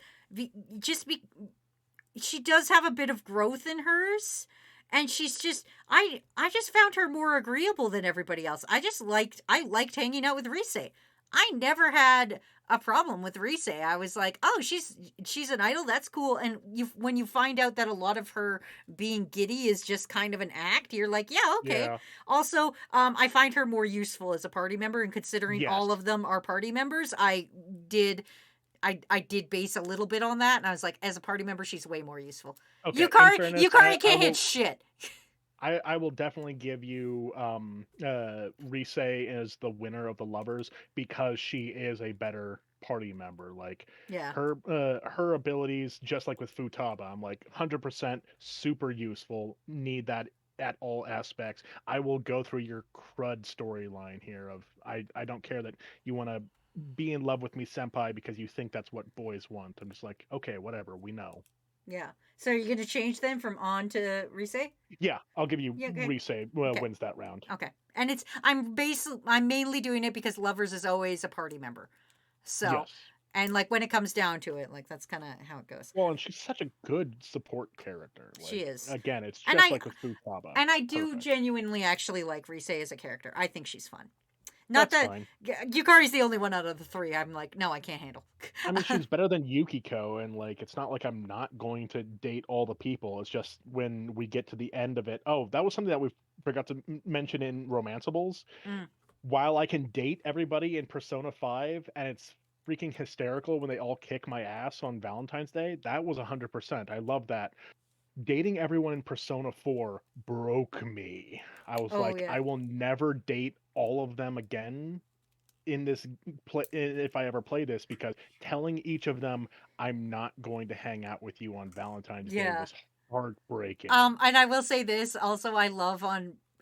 she does have a bit of growth in hers, and she's just I just found her more agreeable than everybody else. I liked hanging out with Rise. I never had a problem with Rise. I was like, oh, she's an idol, that's cool. And when you find out that a lot of her being giddy is just kind of an act, you're like, yeah, okay. Yeah. Also, I find her more useful as a party member, and considering all Yes. of them are party members, I did base a little bit on that, and I was like, as a party member, she's way more useful. Okay. In Yukari fairness, can't hit shit. I will definitely give you Rise as the winner of the lovers because she is a better party member. Like Yeah. her abilities, just like with Futaba, I'm like 100% super useful. Need that at all aspects. I will go through your crud storyline here of I don't care that you want to be in love with me, senpai, because you think that's what boys want. I'm just like, okay, whatever, we know. Yeah. So are you going to change then from On to Rise? Yeah, I'll give you Yeah, okay. Rise Okay. wins that round. Okay. And I'm mainly doing it because Lovers is always a party member. So, Yes. and like when it comes down to it, like that's kind of how it goes. Well, and she's such a good support character. Like, She is. Again, it's And just like with Futaba. And I do Perfect. genuinely actually like Rise as a character. I think she's fun. Not That's that fine. Yukari's the only one out of the three I'm like, no, I can't handle. I mean, she's better than Yukiko, and like, it's not like I'm not going to date all the people. It's just when we get to the end of it. Oh, that was something that we forgot to mention in Romanceables. Mm. While I can date everybody in Persona 5, and it's freaking hysterical when they all kick my ass on Valentine's Day, that was 100%. I love that. Dating everyone in Persona 4 broke me. I was like, yeah. I will never date all of them again in this if I ever play this, because telling each of them I'm not going to hang out with you on Valentine's Day was heartbreaking. And I will say this also, I love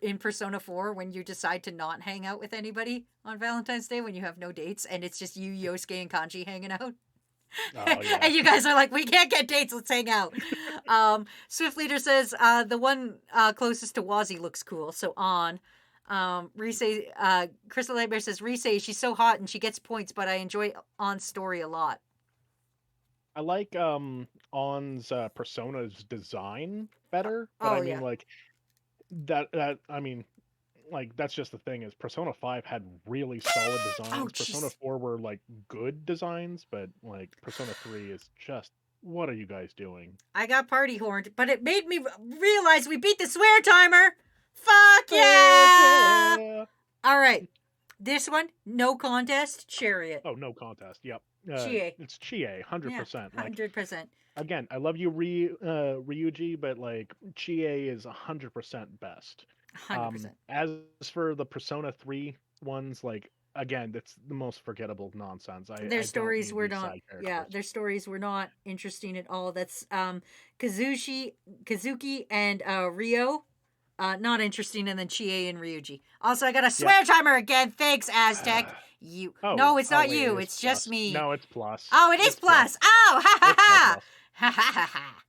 in Persona 4 when you decide to not hang out with anybody on Valentine's Day when you have no dates and it's just you, Yosuke, and Kanji hanging out. Oh yeah. And you guys are like, we can't get dates, let's hang out. Swift Leader says the one closest to Wazy looks cool, so on. Crystal Nightmare says Rise, she's so hot and she gets points, but I enjoy On's story a lot. I like On's Persona's design better, but Oh, I mean yeah. like that I mean like that's just the thing is Persona 5 had really solid designs. Persona jeez. 4 were like good designs, but like Persona 3 is just what are you guys doing? I got party horned, but it made me realize we beat the swear timer. Fuck yeah! Yeah. All right. This one, no contest, Chariot. Oh, no contest. Yep. Chie. It's Chie, 100%. Like 100%. again, I love you Ryuji, but like Chie is 100% best. 100%. As for the Persona 3 ones, like again, that's the most forgettable nonsense. I Their don't stories need were these not, side yeah, characters. their stories were not interesting at all. That's Kazuki and Ryo. Not interesting, and then Chie and Ryuji. Also, I got a Yep. swear timer again. Thanks, Aztec. You. No, it's not wait, you. it is It's plus. just me. No, it's plus. Oh, it is It's plus. Oh, ha ha It's no ha. plus. Ha ha ha ha.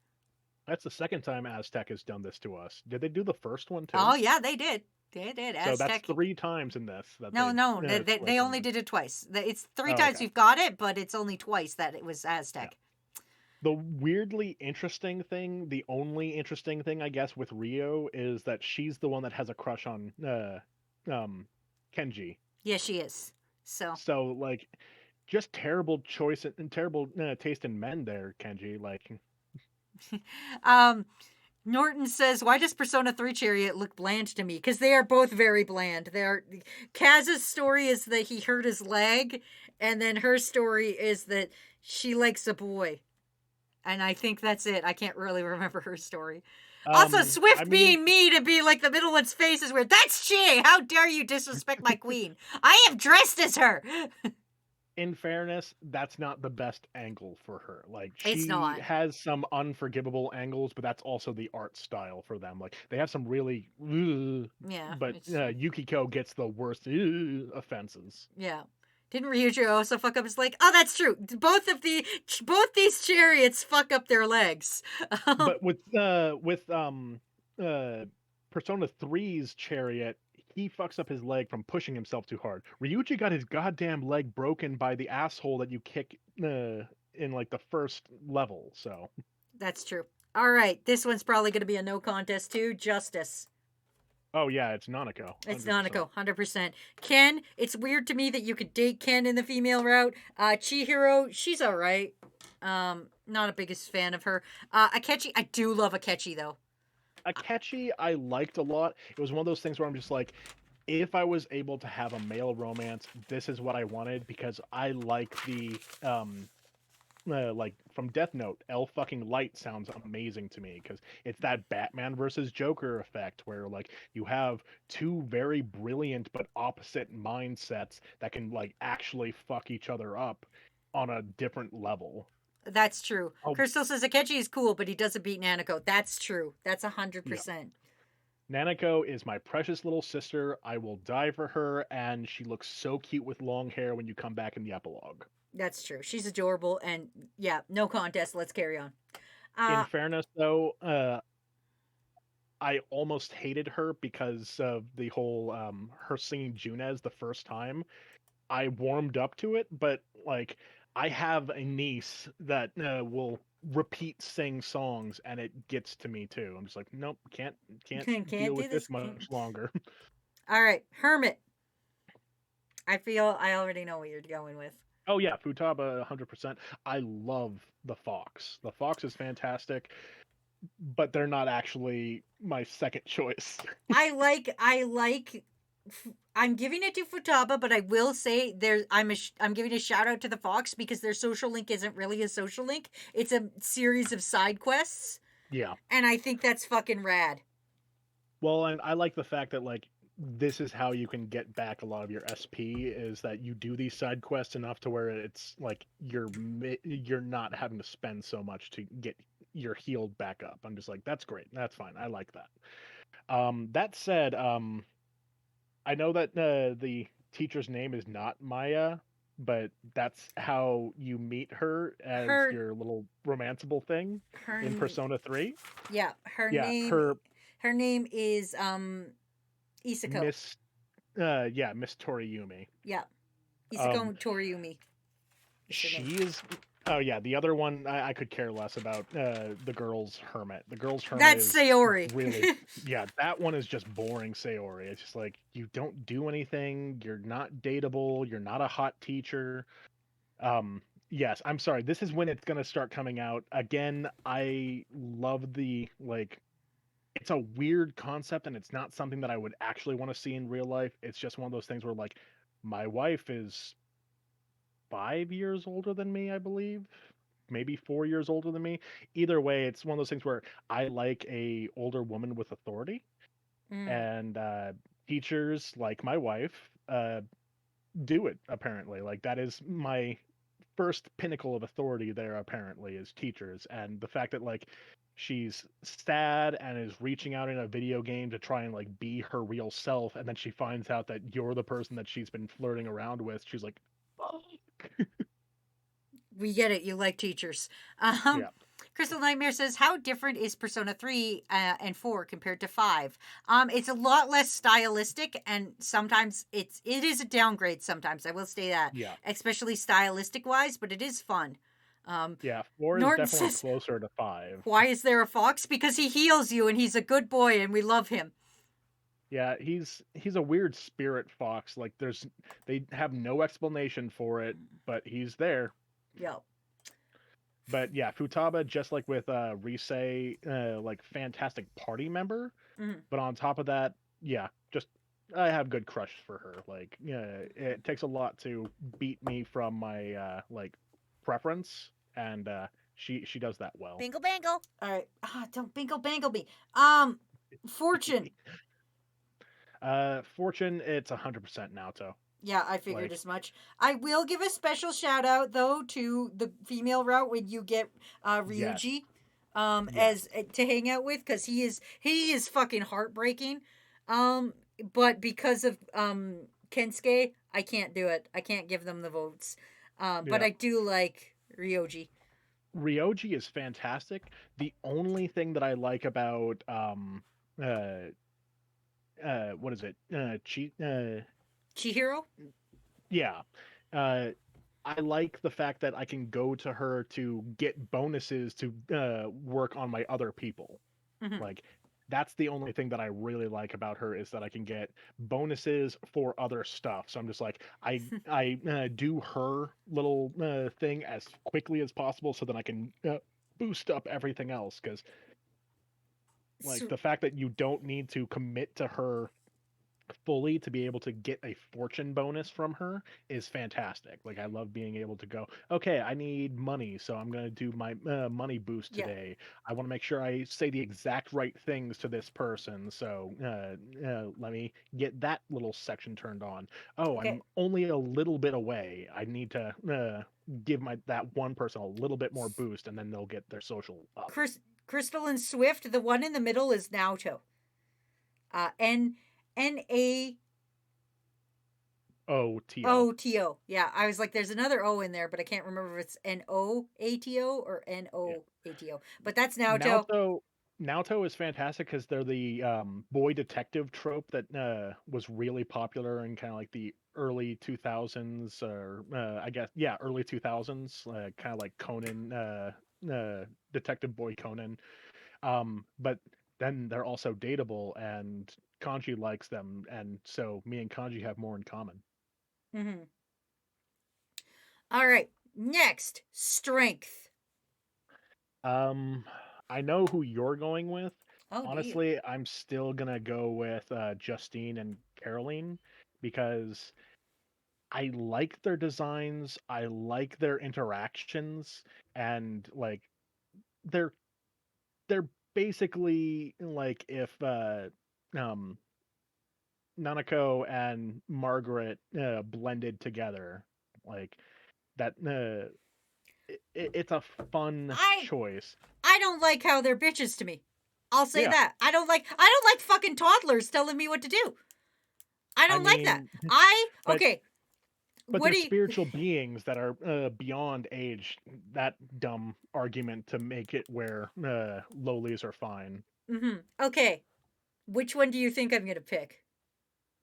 That's the second time Aztec has done this to us. Did they do the first one too? Oh yeah, they did. They did. So that's Aztec. 3 times in this that No, no, split they on only this. did it twice. It's 3 Oh, times okay. we've got it, but it's only twice that it was Aztec. The weirdly interesting thing, the only interesting thing I guess with Rio is that she's the one that has a crush on Kenji. Yeah, she is. So So like just terrible choice and terrible taste in men there, Kenji. Like Norton says, "Why does Persona 3 Chariot look bland to me? Because they are both very bland. They are. Kaz's story is that he hurt his leg, and then her story is that she likes a boy, and I think that's it. I can't really remember her story. Also, Swift I mean, being me to be like the middle one's face is weird. That's Chi. How dare you disrespect my queen? I have dressed as her. in fairness, that's not the best angle for her. Like It's she not. has some unforgivable angles, but that's also the art style for them. Like they have some really, Yeah, but it's- Yukiko gets the worst offenses. Yeah. Didn't Ryuji also fuck up his leg? Oh, that's true. Both these chariots fuck up their legs. But with Persona 3's chariot, he fucks up his leg from pushing himself too hard. Ryuji got his goddamn leg broken by the asshole that you kick in like the first level. So That's true. All right, this one's probably going to be a no contest too. Justice. oh yeah, it's Nanako. 100%. It's Nanako, 100%. Ken, it's weird to me that you could date Ken in the female route. Chihiro, she's all right. Not a biggest fan of her. Akechi, I do love Akechi though. Akechi I liked a lot. It was one of those things where I'm just like, if I was able to have a male romance, this is what I wanted because I like the like from Death Note, L fucking Light sounds amazing to me because it's that Batman versus Joker effect where like you have two very brilliant but opposite mindsets that can like actually fuck each other up on a different level. That's true. Oh. Crystal says Akechi is cool, but he doesn't beat Nanako. That's true. That's 100%. Nanako is my precious little sister. I will die for her, and she looks so cute with long hair when you come back in the epilogue. That's true. She's adorable, and yeah, no contest. Let's carry on. In fairness, though, I almost hated her because of the whole her singing Junez the first time. I warmed up to it, but like I have a niece that will repeat sing songs, and it gets to me too. I'm just like, nope, can't Can't deal do with this, this much longer. All right, Hermit. I feel I already know what you're going with. Oh yeah, Futaba 100%. I love the Fox. The Fox is fantastic, but they're not actually my second choice. I like I'm giving it to Futaba, but I will say I'm giving a shout out to the Fox because their social link isn't really a social link. It's a series of side quests. Yeah. And I think that's fucking rad. Well, and I like the fact that like this is how you can get back a lot of your SP is that you do these side quests enough to where it's like you're not having to spend so much to get you're healed back up. I'm just like, that's great. That's fine. I like that. That said, I know that the teacher's name is not Maya, but that's how you meet her as Her your little romanceable thing her in n- Persona 3. yeah, Yeah, her her name is Isako. Miss Miss Toriyumi. Yeah. Um Isako Toriumi is her name. she is oh yeah, the other one I could care less about the girl's hermit. The girl's hermit That's is Sayori. really yeah, that one is just boring Sayori. It's just like you don't do anything, you're not dateable, you're not a hot teacher. Yes, I'm sorry. This is when it's gonna start coming out. Again, I love the like it's a weird concept and it's not something that I would actually want to see in real life. It's just one of those things where like my wife is 5 years older than me, I believe. Maybe 4 years older than me. Either way, it's one of those things where I like a older woman with authority, Mm. and teachers like my wife do it apparently. Like that is my first pinnacle of authority there apparently is teachers, and the fact that like she's sad and is reaching out in a video game to try and like be her real self, and then she finds out that you're the person that she's been flirting around with, she's like, fuck. We get it. You like teachers. Um, Yeah. Crystal Nightmare says, "How different is Persona 3 and 4 compared to 5?" It's a lot less stylistic, and sometimes it is a downgrade. Sometimes I will say that, Yeah. especially stylistic wise, but it is fun. Um, Yeah, 4 is Norton definitely says, closer to 5. "Why is there a fox? Because he heals you, and he's a good boy, and we love him." Yeah, he's a weird spirit fox. Like they have no explanation for it, but he's there. Yep. But yeah, Futaba, just like with Rise, like fantastic party member. Mhm. But on top of that, yeah, just I have good crush for her. Like, yeah, it takes a lot to beat me from my like preference, and she does that well. Bingle bangle. All right. Don't bingle bangle me. Fortune. Fortune, it's 100% Naoto. Yeah, I figured Like, as much. I will give a special shout out though to the female route when you get yes, Ryuji yes. as to hang out with because he is fucking heartbreaking. Um but because of Kensuke, I can't do it. I can't give them the votes. But Yeah. I do like Ryoji. Ryoji is fantastic. The only thing that I like about uh what is it? Chihiro? Yeah. Uh I like the fact that I can go to her to get bonuses to work on my other people. Mhm. Like that's the only thing that I really like about her is that I can get bonuses for other stuff. So I'm just like I do her little thing as quickly as possible so that I can boost up everything else because like So, the fact that you don't need to commit to her fully to be able to get a fortune bonus from her is fantastic. Like I love being able to go, okay, I need money, so I'm going to do my money boost yeah. today. I want to make sure I say the exact right things to this person, so let me get that little section turned on. Oh, Okay. I'm only a little bit away. I need to give my that one person a little bit more boost, and then they'll get their social up. Crystal and Swift, the one in the middle is Naoto. N A OTO. O T O. Yeah, I was like, there's another O in there, but I can't remember if it's N-O-A-T-O or N-O-A-T-O. But that's Naoto. Naoto is fantastic because they're the boy detective trope that was really popular in kind of like the early 2000s, or I guess yeah, early 2000s, kind of like Conan, Detective Boy Conan. But then they're also dateable, and Kanji likes them, and so me and Kanji have more in common. Mm-hmm. All right. Next, strength. Um, I know who you're going with. Oh, do you? Honestly, I'm still gonna go with Justine and Caroline because I like their designs, I like their interactions, and like they're they're basically like if um Nanako and Margaret blended together, like that. it's a fun I choice. I don't like how they're bitches to me. I'll say Yeah. that. I don't like fucking toddlers telling me what to do. I I don't like that. mean, but Okay. but What they're do you spiritual beings that are beyond age. That dumb argument to make it where lowlies are fine. Okay. Which one do you think I'm gonna pick?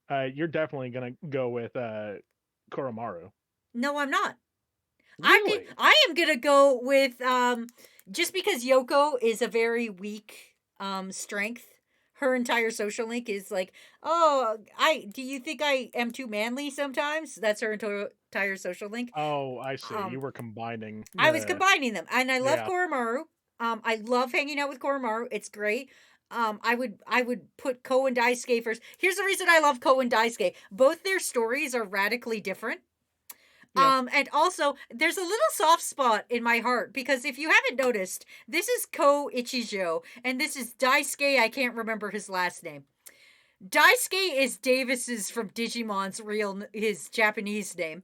You're definitely gonna go with Koromaru. No, I'm not. Really? I am gonna go with just because Yoko is a very weak strength. Her entire social link is like, oh, I do you think I am too manly sometimes? That's her entire social link. Oh, I see. You Um, were combining. I was combining them, and I love Yeah. Koromaru. I love hanging out with Koromaru. It's great. I would put Ko and Daisuke first. Here's the reason I love Ko and Daisuke. Both their stories are radically different. Yeah. And also, there's a little soft spot in my heart because if you haven't noticed, this is Ko Ichijo, and this is Daisuke. I can't remember his last name. Daisuke is Davis's from Digimon's his Japanese name,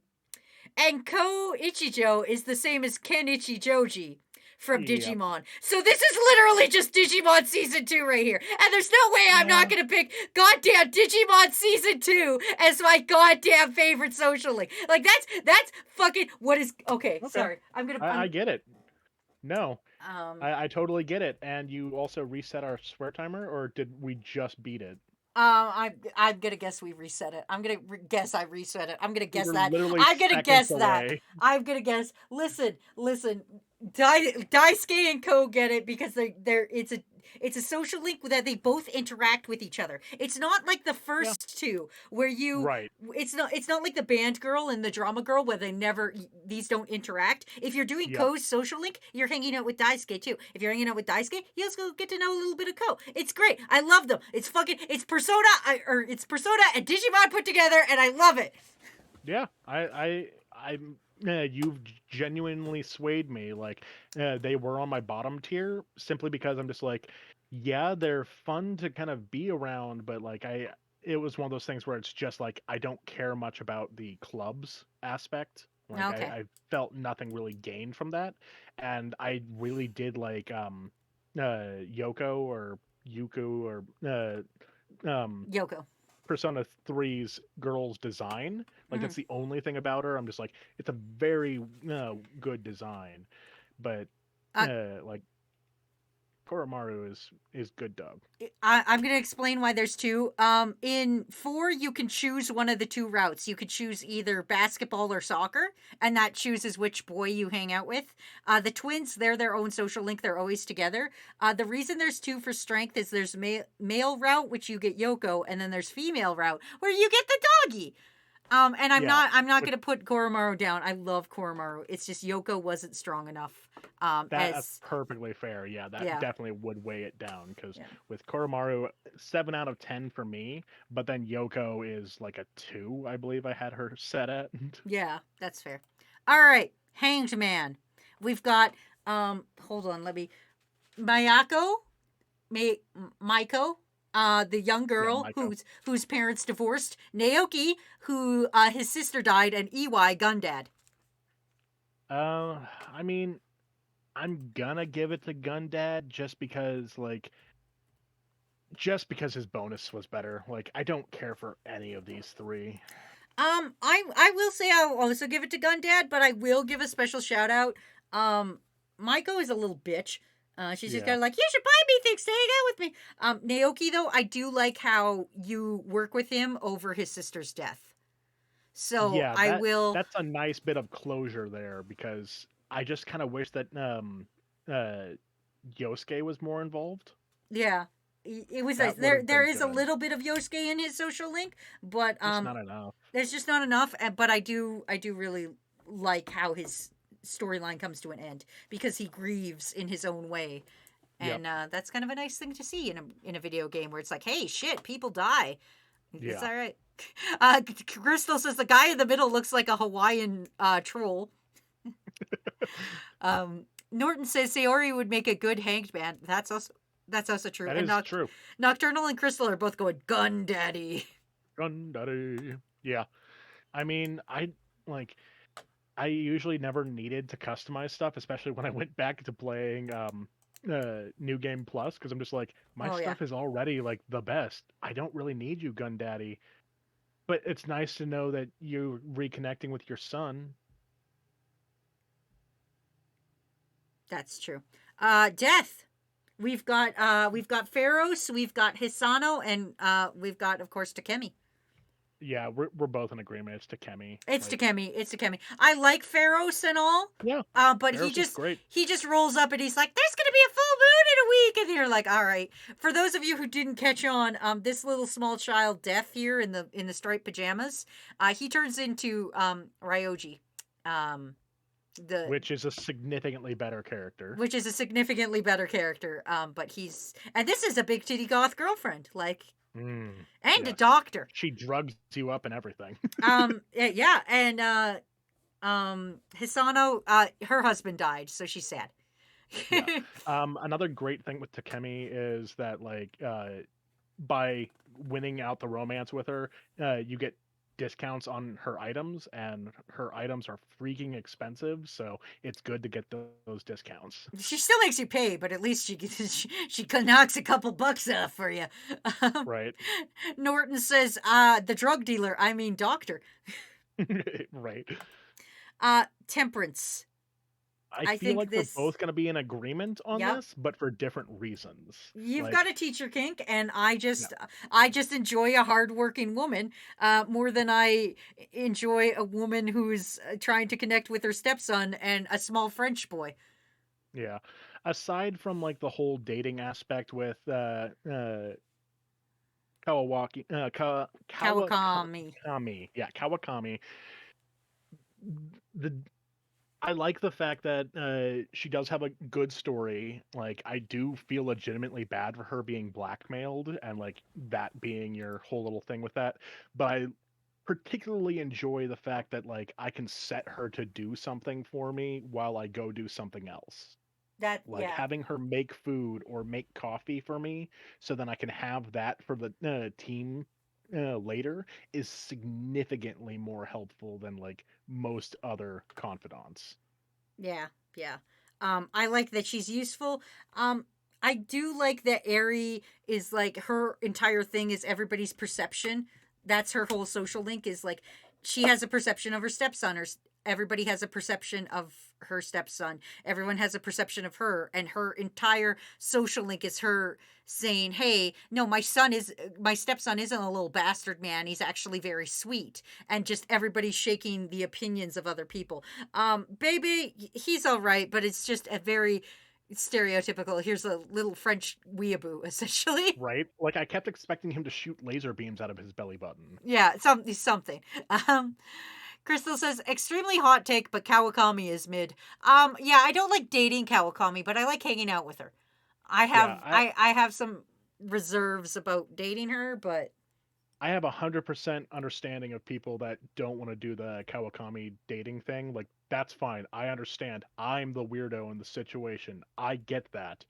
and Ko Ichijo is the same as Kenichi Joji from Yep. Digimon. So this is literally just Digimon Season 2 right here. And there's no way I'm not Yeah. gonna pick goddamn Digimon Season 2 as my goddamn favorite social link. Like that's fucking what is okay, Okay. sorry. I get it. No, um I totally get it. And you also reset our swear timer, or did we just beat it? I'm gonna guess we reset it. I'm gonna guess I reset it. I'm gonna We guess were that. literally I'm gonna seconds guess that. away. I'm gonna guess. Listen. Daisuke and Ko get it because it's a social link that they both interact with each other. It's not like the Yeah. first two where you Right. it's not like the band girl and the drama girl where these don't interact. If you're doing Yep. Ko's social link, you're hanging out with Daisuke too. If you're hanging out with Daisuke, you also get to know a little bit of Ko. It's great. I love them. It's Persona it's Persona and Digimon put together, and I love it. Yeah. I'm. You've genuinely swayed me. Like, they were on my bottom tier simply because I'm just like, yeah, they're fun to kind of be around, but like, it was one of those things where it's just like I don't care much about the clubs aspect. Like, Okay. I felt nothing really gained from that, and I really did like Yoko or Yuku or Yoko. Persona 3's girl's design. Like, Mhm. that's the only thing about her. I'm just like, it's a very good design, but Uh, like Koromaru is good dog. I'm going to explain why there's two. In 4, you can choose one of the two routes. You could choose either basketball or soccer, and that chooses which boy you hang out with. The twins, they're their own social link. They're always together. The reason there's 2 for strength is there's male route, which you get Yoko, and then there's female route, where you get the doggy. And Yeah, I'm not which gonna put Koromaru down. I love Koromaru. It's just Yoko wasn't strong enough. that's As perfectly fair. Yeah, that yeah, definitely would weigh it down because yeah. with Koromaru, 7 out of 10 for me, but then Yoko is like a 2, I believe I had her set at. Yeah, that's fair. All right, Hanged Man. We've got hold on, let me Mayako, Maiko, the young Yeah, girl Maiko. whose parents divorced, Naoki, who his sister died, and Iwai Gundad. I mean, I'm gonna give it to Gundad just because his bonus was better. Like, I don't care for any of these three. I will say I'll also give it to Gundad, but I will give a special shout out. Maiko is a little bitch. She's just Yeah. kind of like, you should buy me things to hang out with me. Naoki, though, I do like how you work with him over his sister's death. So Yeah, I will. that's a nice bit of closure there because I just kind of wish that uh Yosuke was more involved. Yeah, it was nice. That would have There been is a good. little bit of Yosuke in his social link, but Just not enough. there's just not enough. But I do really like how his storyline comes to an end because he grieves in his own way. Yep. And that's kind of a nice thing to see in a video game where it's like, hey, shit, people die. It's Yeah. all right. Crystal says the guy in the middle looks like a Hawaiian troll. Norton says Sayori would make a good hanged man. That's also true. That And is true. Nocturnal and Crystal are both going Gun Daddy. Gundaddy. Yeah. I mean, I like I usually never needed to customize stuff, especially when I went back to playing New Game Plus, because I'm just like, my Oh yeah. stuff is already like the best. I don't really need you, Gun Daddy. But it's nice to know that you're reconnecting with your son. That's true. Death. We've got Pharaohs, we've got Hisano, and we've got, of course, Takemi. Yeah, we're both in agreement. It's Takemi. It's Like, Takemi. It's Takemi. I like Pharaohs and all. yeah, But Eros is great. he just rolls up and he's like, "There's gonna be a full moon in a week," and you're like, "All right." For those of you who didn't catch on, this little small child, Death, here in the striped pajamas, he turns into Ryoji, the Which is a significantly better character. which is a significantly better character. But and this is a big titty goth girlfriend, like, and a Yes. doctor. She drugs you up and everything. Yeah, and Hisano, her husband died, so she's sad. Yeah. Another great thing with Takemi is that like by winning out the romance with her, you get discounts on her items, and her items are freaking expensive, so it's good to get those discounts. She still makes you pay, but at least she knocks a couple bucks off for you. Right. Norton says, the drug dealer, I mean doctor. Right. Temperance. I feel think like this- we're both going to be in agreement on Yep. this, but for different reasons. You've Like, got a teacher kink, and I just enjoy a hardworking woman more than I enjoy a woman who's trying to connect with her stepson and a small French boy. yeah. Aside from like the whole dating aspect with Kawakami, Kawakami. Yeah, Kawakami. The I like the fact that she does have a good story. Like, I do feel legitimately bad for her being blackmailed and like that being your whole little thing with that. But I particularly enjoy the fact that like I can set her to do something for me while I go do something else. Like having her make food or make coffee for me, so then I can have that for the team later, is significantly more helpful than like most other confidants. Yeah, yeah. I like that she's useful. I do like that Eri is like, her entire thing is everybody's perception. That's her whole social link, is like, she has a perception of her stepson, or everybody has a perception of her stepson. Everyone has a perception of her, and her entire social link is her saying, "Hey, no, my stepson isn't a little bastard man. He's actually very sweet." And just everybody shaking the opinions of other people. Baby, he's all right, but it's just a very stereotypical, here's a little French weeaboo, essentially. Right? Like, I kept expecting him to shoot laser beams out of his belly button. Yeah, something. Crystal says, extremely hot take, but Kawakami is mid. Yeah, I don't like dating Kawakami, but I like hanging out with her. I have some reserves about dating her, but I have 100% understanding of people that don't want to do the Kawakami dating thing. Like, that's fine. I understand. I'm the weirdo in the situation. I get that.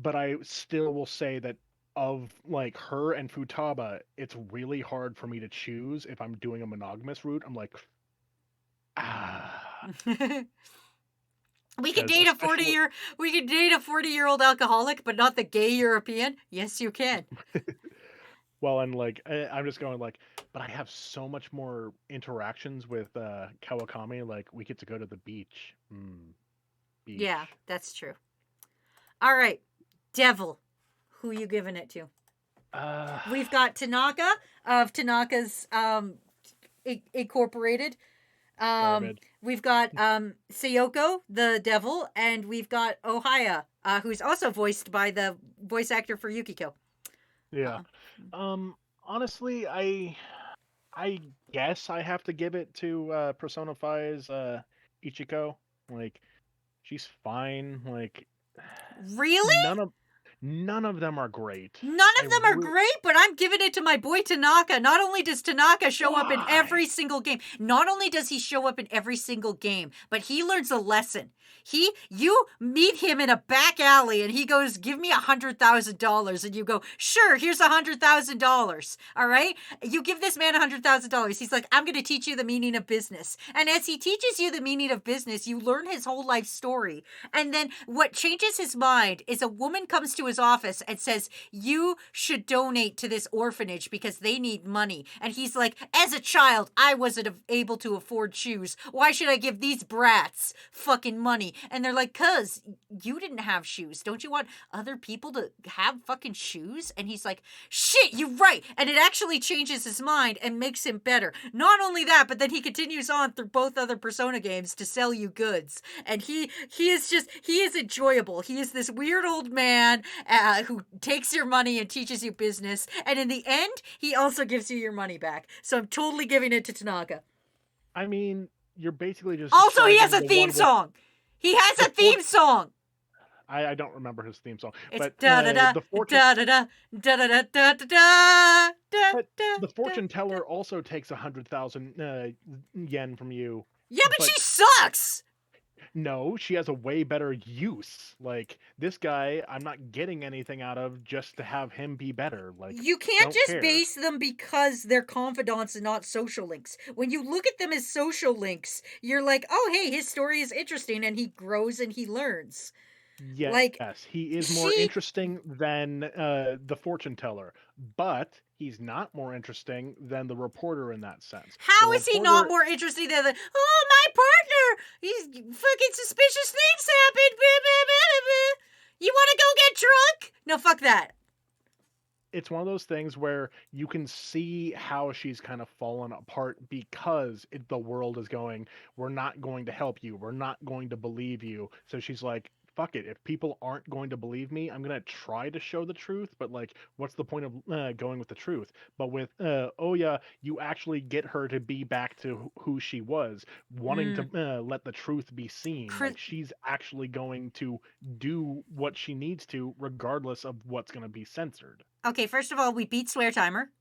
But I still will say that of like her and Futaba, it's really hard for me to choose if I'm doing a monogamous route. I'm like, ah. we could Because date a especially- 40-year-old alcoholic, but not the gay European. Yes, you can. Well, and like I'm just going like, but I have so much more interactions with Kawakami. Like, we get to go to the beach. Beach. Yeah, that's true. All right, Devil. Who you giving it to? We've got Tanaka of Tanaka's Incorporated. Garbage. We've got Sayoko, the devil, and we've got Ohaya, who's also voiced by the voice actor for Yukiko. Yeah. Honestly, I guess I have to give it to Persona 5's Ichiko. Like, she's fine. Like, Really? None of them are great. None I of them are re- great, but I'm giving it to my boy Tanaka. Not only does Tanaka show up in Why? every single game, not only does he show up in every single game, but he learns a lesson. You meet him in a back alley and he goes, give me $100,000. And you go, sure, here's $100,000. All right. You give this man $100,000. He's like, I'm going to teach you the meaning of business. And as he teaches you the meaning of business, you learn his whole life story. And then what changes his mind is a woman comes to his office and says, you should donate to this orphanage because they need money. And he's like, as a child, I wasn't able to afford shoes. Why should I give these brats fucking money? And they're like, cuz you didn't have shoes. Don't you want other people to have fucking shoes? And he's like, shit, you're right. And it actually changes his mind and makes him better. Not only that, but then he continues on through both other Persona games to sell you goods. And he is enjoyable. He is this weird old man who takes your money and teaches you business. And in the end, he also gives you your money back. So I'm totally giving it to Tanaka. I mean, you're basically just. Also, he has a describing the theme one with- song. He has a theme song. I don't remember his theme song, It's but da da da the fortune da da da da da da da da da. but the fortune teller also takes 100,000 yen from you. Yeah, but but- she sucks. No, she has a way better use. Like this guy, I'm not getting anything out of just to have him be better. Like You can't don't just care. base them because they're confidants and not social links. When you look at them as social links, you're like, oh, hey, his story is interesting and he grows and he learns. Yes, like, he is more she- interesting than the fortune teller, but he's not more interesting than the reporter in that sense. How The is he not reporter- more interesting than the, oh, my partner, he's fucking suspicious things happened. Blah, blah, blah, blah. You want to go get drunk? No, fuck that. It's one of those things where you can see how she's kind of fallen apart because the world is going, we're not going to help you. We're not going to believe you. So she's like, fuck it. If people aren't going to believe me, I'm going to try to show the truth. But like, what's the point of going with the truth? But with Oya, you actually get her to be back to who she was, wanting to let the truth be seen. Chris- Like she's actually going to do what she needs to, regardless of what's going to be censored. Okay, first of all, we beat Swear Timer.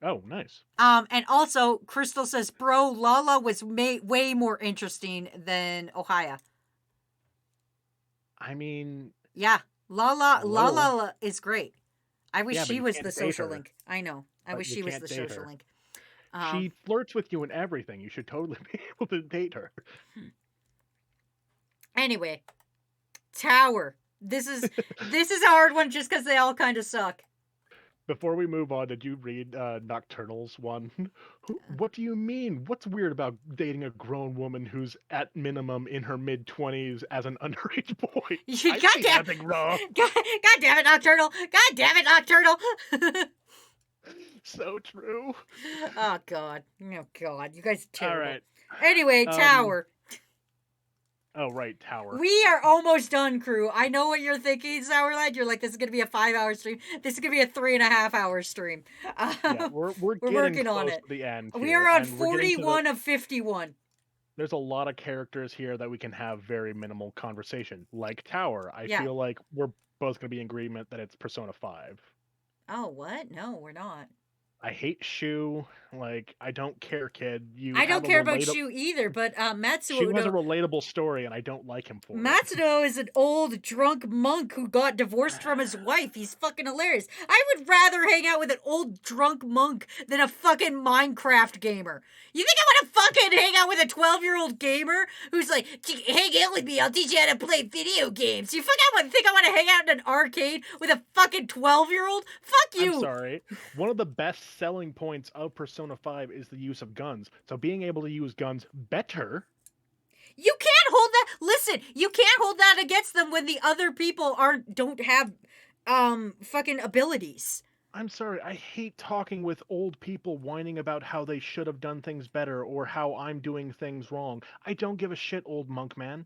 Oh, nice. And also, Crystal says, bro, Lala was way more interesting than Ohaya. I mean, Yeah, Lala Hello. is great. I wish Yeah, but she you was can't the date social her. link. I know. I But wish you she was can't the date social her. link. she flirts with you and everything. You should totally be able to date her. Anyway, Tower. This is a hard one just because they all kind of suck. Before we move on, did you read Nocturnal's one? What do you mean? What's weird about dating a grown woman who's at minimum in her mid-20s as an underage boy? I see Goddamn. nothing wrong. God damn it, Nocturnal! God damn it, Nocturnal! So true. Oh god, you guys are terrible. All right. Anyway, Tower. Oh, right, Tower. We are almost done, crew. I know what you're thinking, Sourlad. You're like, this is gonna be a 5-hour stream. This is gonna be a 3.5-hour stream. Yeah, we're getting working close on it. to the end. We here, are on and we're getting to the- 41 of 51. There's a lot of characters here that we can have very minimal conversation. Like Tower, I Yeah. feel like we're both going to be in agreement that it's Persona 5. Oh, what? No, we're not. I hate Shu. Like, I don't care, kid. I don't care about Shu either, but Shu has a Matsuo. relatable story, and I don't like him for it. Matsuo is an old drunk monk who got divorced from his wife. He's fucking hilarious. I would rather hang out with an old drunk monk than a fucking Minecraft gamer. You think I want to fucking hang out with a 12-year-old gamer who's like, hang out with me, I'll teach you how to play video games? You fucking think I want to hang out in an arcade with a fucking 12-year-old? Fuck you. I'm sorry. One of the best selling points of Persona 5 is the use of guns. So being able to use guns better. You can't hold that. Listen, you can't hold that against them when the other people don't have fucking abilities. I'm sorry, I hate talking with old people whining about how they should have done things better or how I'm doing things wrong. I don't give a shit, old monk man.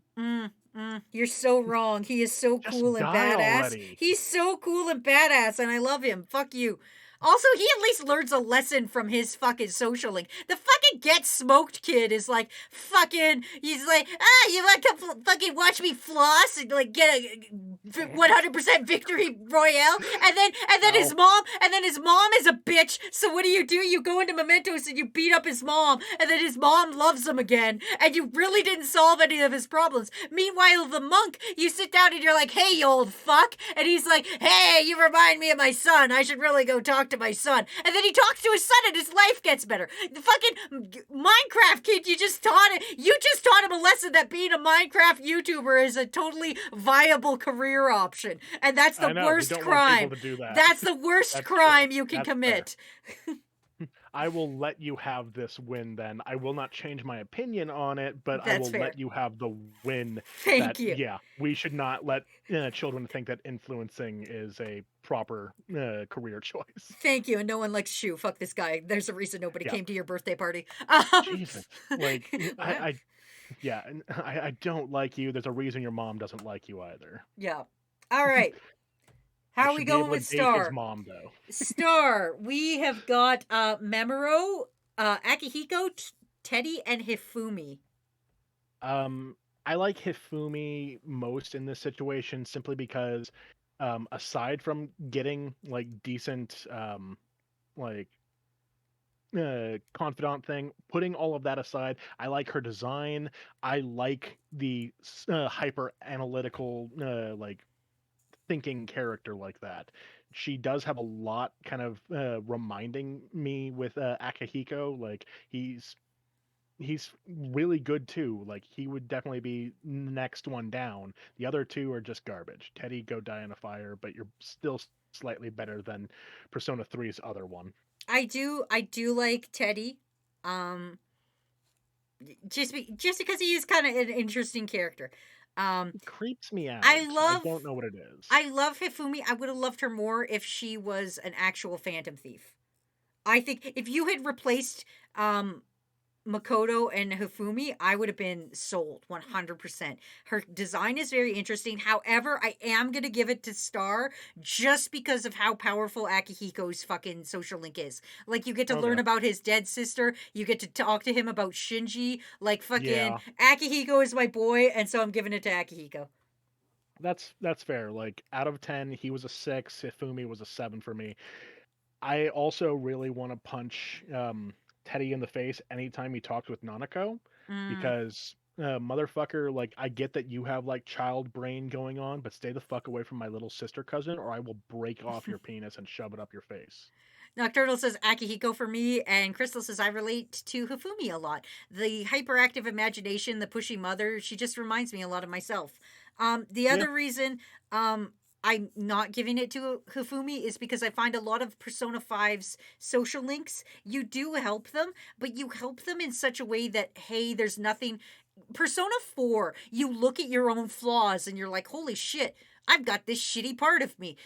You're so wrong. He is so Just cool and die badass. already. He's so cool and badass, and I love him. Fuck you. Also, he at least learns a lesson from his fucking social link. The fucking get smoked kid is like fucking. He's like, you want to fucking watch me floss and like get a 100% victory royale, and then his mom is a bitch. So what do? You go into Mementos and you beat up his mom, and then his mom loves him again, and you really didn't solve any of his problems. Meanwhile, the monk, you sit down and you're like, hey, you old fuck, and he's like, hey, you remind me of my son. I should really go talk to my son. And then he talks to his son, and his life gets better. The fucking Minecraft kid, you just taught him a lesson that being a Minecraft YouTuber is a totally viable career option, and that's the worst we don't crime. want people to do that. That's the worst That's crime true. you can That's commit. I will let you have this win then. I will not change my opinion on it, but I That's will fair. let you have the win. Thank you. Yeah, we should not let children think that influencing is a proper career choice. Thank you. And no one likes Shu. Fuck this guy. There's a reason nobody Yeah. came to your birthday party. Jesus. Like, Wow. I don't like you. There's a reason your mom doesn't like you either. Yeah. All right. I How are should we be able going to with date Star? his mom, though. Star. We have got Memoro, Akihiko, Teddy, and Hifumi. I like Hifumi most in this situation simply because, aside from getting like decent, like confidant thing, putting all of that aside, I like her design. I like the hyper analytical, like thinking character like that. She does have a lot kind of reminding me with Akihiko. Like he's really good too. Like he would definitely be next one down. The other two are just garbage. Teddy, go die in a fire, but you're still slightly better than Persona 3's other one. I do like Teddy. Just because he is kind of an interesting character. It creeps me out. I don't know what it is. I love Hifumi. I would have loved her more if she was an actual Phantom Thief. I think if you had replaced Makoto and Hifumi, I would have been sold 100%. Her design is very interesting. However, I am going to give it to Star just because of how powerful Akihiko's fucking social link is. Like, you get to learn about his dead sister. You get to talk to him about Shinji. Like, fucking Akihiko is my boy, and so I'm giving it to Akihiko. That's fair. Like, out of 10, he was a 6. Hifumi was a 7 for me. I also really want to punch Teddy in the face anytime he talks with Nanako, because motherfucker, like, I get that you have like child brain going on, but stay the fuck away from my little sister cousin, or I will break off your penis and shove it up your face. Nocturnal says Akihiko for me, and Crystal says I relate to Hifumi a lot. The hyperactive imagination, the pushy mother, she just reminds me a lot of myself. The other reason I'm not giving it to Hifumi is because I find a lot of Persona 5's social links, you do help them, but you help them in such a way that, hey, there's nothing. Persona 4, you look at your own flaws and you're like, holy shit, I've got this shitty part of me.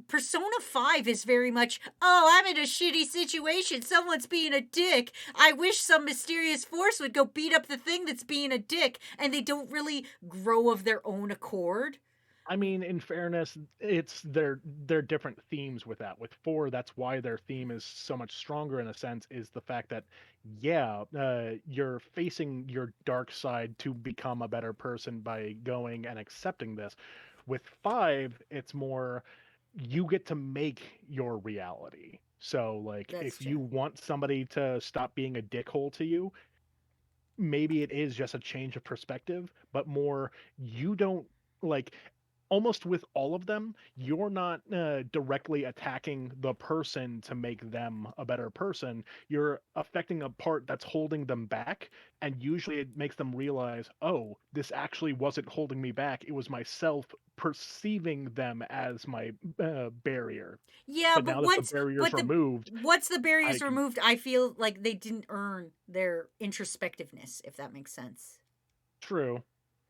Persona 5 is very much, oh, I'm in a shitty situation. Someone's being a dick. I wish some mysterious force would go beat up the thing that's being a dick. And they don't really grow of their own accord. I mean, in fairness, it's they're different themes with that. With 4, that's why their theme is so much stronger in a sense, is the fact that, you're facing your dark side to become a better person by going and accepting this. With 5, it's more you get to make your reality. So, like, if you want somebody to stop being a dickhole to you, maybe it is just a change of perspective, but more you don't like almost with all of them, you're not directly attacking the person to make them a better person. You're affecting a part that's holding them back, and usually it makes them realize, oh, this actually wasn't holding me back. It was myself perceiving them as my barrier. Yeah, but now that the barrier's removed, once the barrier's removed, I feel like they didn't earn their introspectiveness, if that makes sense. True.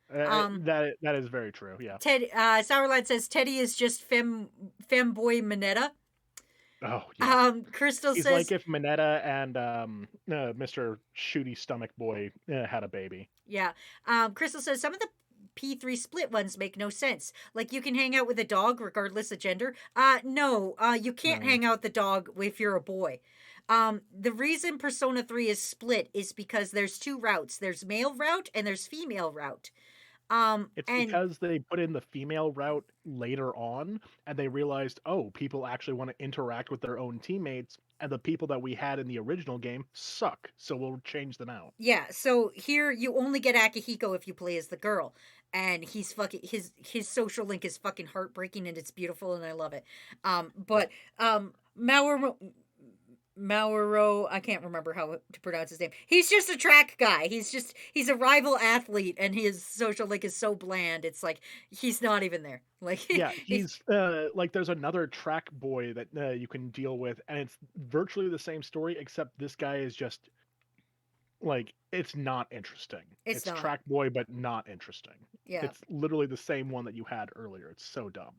That is very true. Yeah. Sourlad says Teddy is just femboy Mineta. Oh yeah. Crystal He's says like if Mineta and Mr. Shooty Stomach Boy had a baby. Yeah. Crystal says some of the P3 split ones make no sense. Like, you can hang out with a dog regardless of gender. No. You can't hang out with the dog if you're a boy. The reason Persona 3 is split is because there's 2 routes. There's male route and there's female route. It's And because they put in the female route later on, and they realized, oh, people actually want to interact with their own teammates, and the people that we had in the original game suck, so we'll change them out. yeah, so here you only get Akihiko if you play as the girl. And he's fucking his social link is fucking heartbreaking and it's beautiful and I love it. But Mauro, I can't remember how to pronounce his name. He's just a track guy. He's a rival athlete and his social link is so bland. It's like he's not even there. Like Yeah, it's he's like there's another track boy that you can deal with, and it's virtually the same story, except this guy is just like it's not interesting. it's It's not. track boy, but not interesting. Yeah. It's literally the same one that you had earlier. It's so dumb.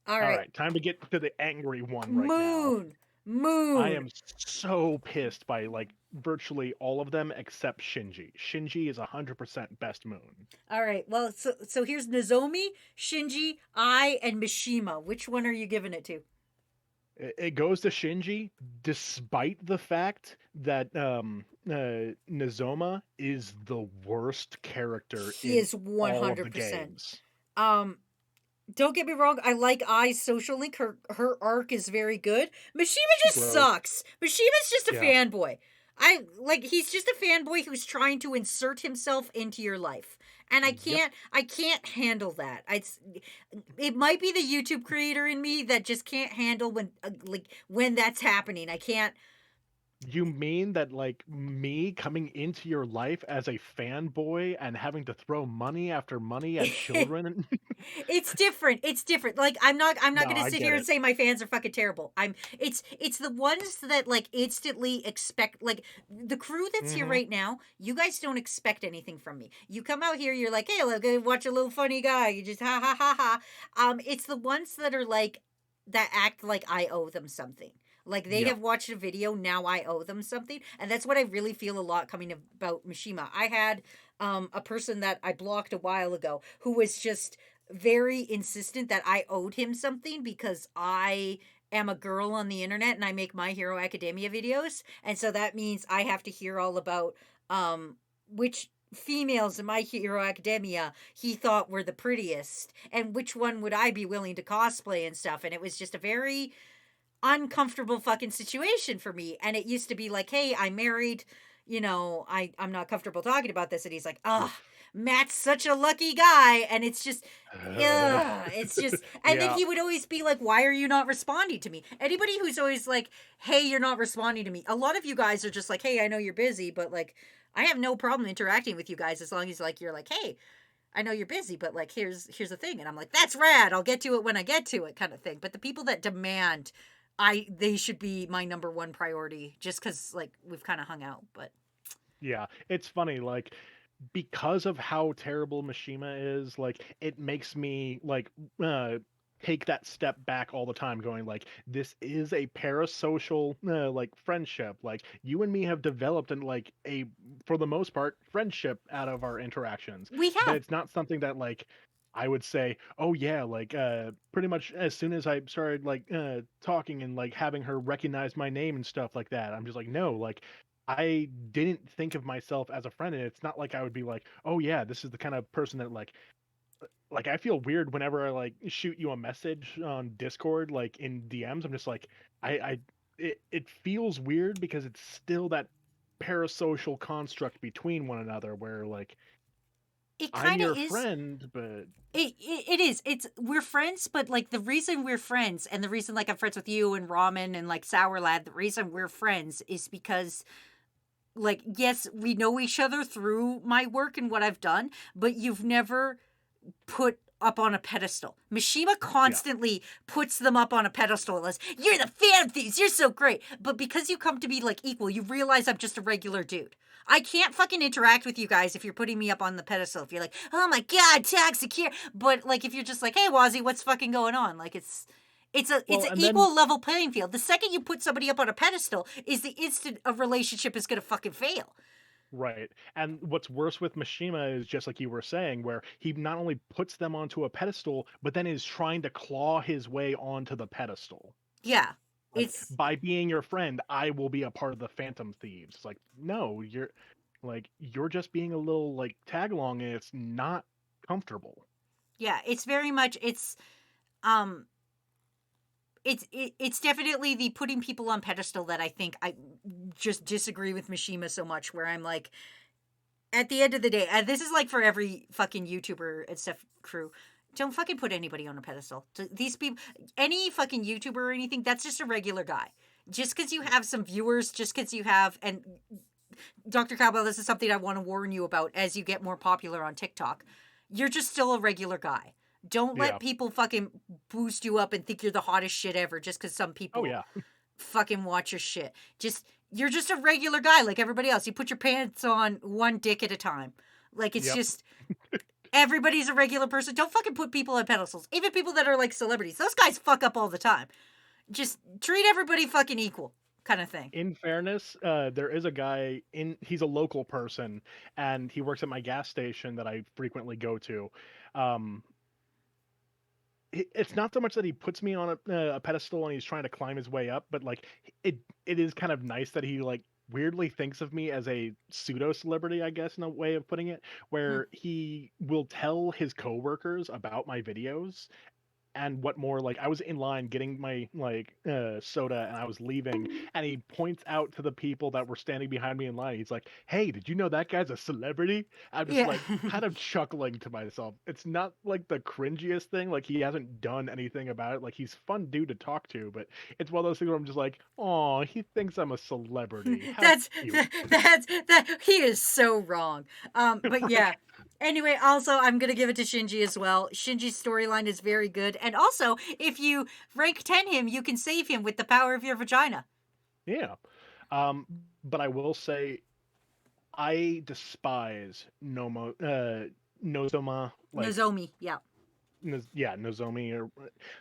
All All right. right, time to get to the angry one right now. Moon. I Moon. am so pissed by like virtually all of them except Shinji. Shinji is 100% best moon. All right. Well, so here's Nozomi, Shinji, I, and Mishima. Which one are you giving it to? It goes to Shinji, despite the fact that Nozoma is the worst character He in is all of the 100%. games. Um, don't get me wrong. I like I's social link. Her arc is very good. Mishima just Bro, sucks. Mishima's just a yeah. fanboy. He's just a fanboy who's trying to insert himself into your life. And Yep. I can't handle that. It might be the YouTube creator in me that just can't handle when that's happening. I can't. You mean that like me coming into your life as a fanboy and having to throw money after money at children? It's different. It's different. Like I'm not No, gonna I sit get here and it. say my fans are fucking terrible. It's the ones that like instantly expect, like the crew that's here Hmm. right now, you guys don't expect anything from me. You come out here, you're like, hey, look, watch a little funny guy. You just ha ha ha ha. It's the ones that are like that act like I owe them something. Like they Yeah. have watched a video, now I owe them something. And that's what I really feel a lot coming about Mishima. I had a person that I blocked a while ago who was just very insistent that I owed him something because I am a girl on the internet and I make My Hero Academia videos. And so that means I have to hear all about which females in My Hero Academia he thought were the prettiest and which one would I be willing to cosplay and stuff. And it was just a very uncomfortable fucking situation for me. And it used to be like, hey, I'm married, I'm not comfortable talking about this. And he's like, ugh, Matt's such a lucky guy. And it's just, ugh, it's just, and then Yeah. he would always be like, why are you not responding to me? Anybody who's always like, hey, you're not responding to me. A lot of you guys are just like, hey, I know you're busy, but like, I have no problem interacting with you guys as long as like you're like, hey, I know you're busy, but like here's the thing. And I'm like, that's rad. I'll get to it when I get to it, kind of thing. But the people that demand they should be my number one priority just because like we've kind of hung out. But Yeah. It's funny, like because of how terrible Mishima is, like it makes me like take that step back all the time, going like, this is a parasocial like friendship. Like you and me have developed and like a for the most part friendship out of our interactions, we but have. it's not something that like I would say, oh yeah, like pretty much as soon as I started like talking and like having her recognize my name and stuff like that, I'm just like, no, like I didn't think of myself as a friend, and it's not like I would be like, "Oh yeah, this is the kind of person that like I feel weird whenever I like shoot you a message on Discord like in DMs. I'm just like it feels weird because it's still that parasocial construct between one another where like It I'm kind of your is. friend, but It is. It's we're friends, but like the reason we're friends and the reason like I'm friends with you and Ramen and like Sour Lad, the reason we're friends is because like yes, we know each other through my work and what I've done, but you've never put up on a pedestal. Mishima yeah. constantly puts them up on a pedestal as you're the fan thieves, you're so great. But because you come to be like equal, you realize I'm just a regular dude. I can't fucking interact with you guys if you're putting me up on the pedestal. If you're like, oh my god, toxic here. But like if you're just like, hey Wazy, what's fucking going on? Like it's Well, an and then equal level playing field. The second you put somebody up on a pedestal is the instant a relationship is gonna fucking fail. right. And what's worse with Mishima is just like you were saying, where he not only puts them onto a pedestal, but then is trying to claw his way onto the pedestal. Yeah. Like It's by being your friend, I will be a part of the Phantom Thieves. It's like, no, you're just being a little like tag along and it's not comfortable. Yeah, it's very much um it's definitely the putting people on pedestal that I think I just disagree with Mishima so much, where I'm like, at the end of the day, this is like for every fucking YouTuber and stuff crew. Don't fucking put anybody on a pedestal. These people, any fucking YouTuber or anything, that's just a regular guy. Just because you have some viewers, just because you have, and Dr. Cowbell, this is something I want to warn you about as you get more popular on TikTok. You're just still a regular guy. Don't Yeah. let people fucking boost you up and think you're the hottest shit ever just because some Oh people yeah. fucking watch your shit. You're just a regular guy like everybody else. You put your pants on one dick at a time. Like it's Yep. just everybody's a regular person. Don't fucking put people on pedestals. Even people that are like celebrities. Those guys fuck up all the time. Just treat everybody fucking equal, kind of thing. In fairness, there is a guy he's a local person, and he works at my gas station that I frequently go to. Um, it's not so much that he puts me on a pedestal and he's trying to climb his way up, but like it is kind of nice that he like weirdly thinks of me as a pseudo celebrity, I guess, in a way of putting it, Hmm. where he will tell his coworkers about my videos. And what more, like, I was in line getting my like soda, and I was leaving, and he points out to the people that were standing behind me in line. He's like, "Hey, did you know that guy's a celebrity?" I'm just Yeah. like kind of chuckling to myself. It's not like the cringiest thing, like he hasn't done anything about it. Like, he's fun dude to talk to, but it's one of those things where I'm just like, "Oh, he thinks I'm a celebrity. How that's cute." that he is so wrong. But Right. yeah. Anyway, also I'm gonna give it to Shinji as well. Shinji's storyline is very good, and also if you rank 10 him, you can save him with the power of your vagina. Yeah. Um, but I will say I despise Nozoma, like Nozomi, yeah, Yeah, Nozomi, or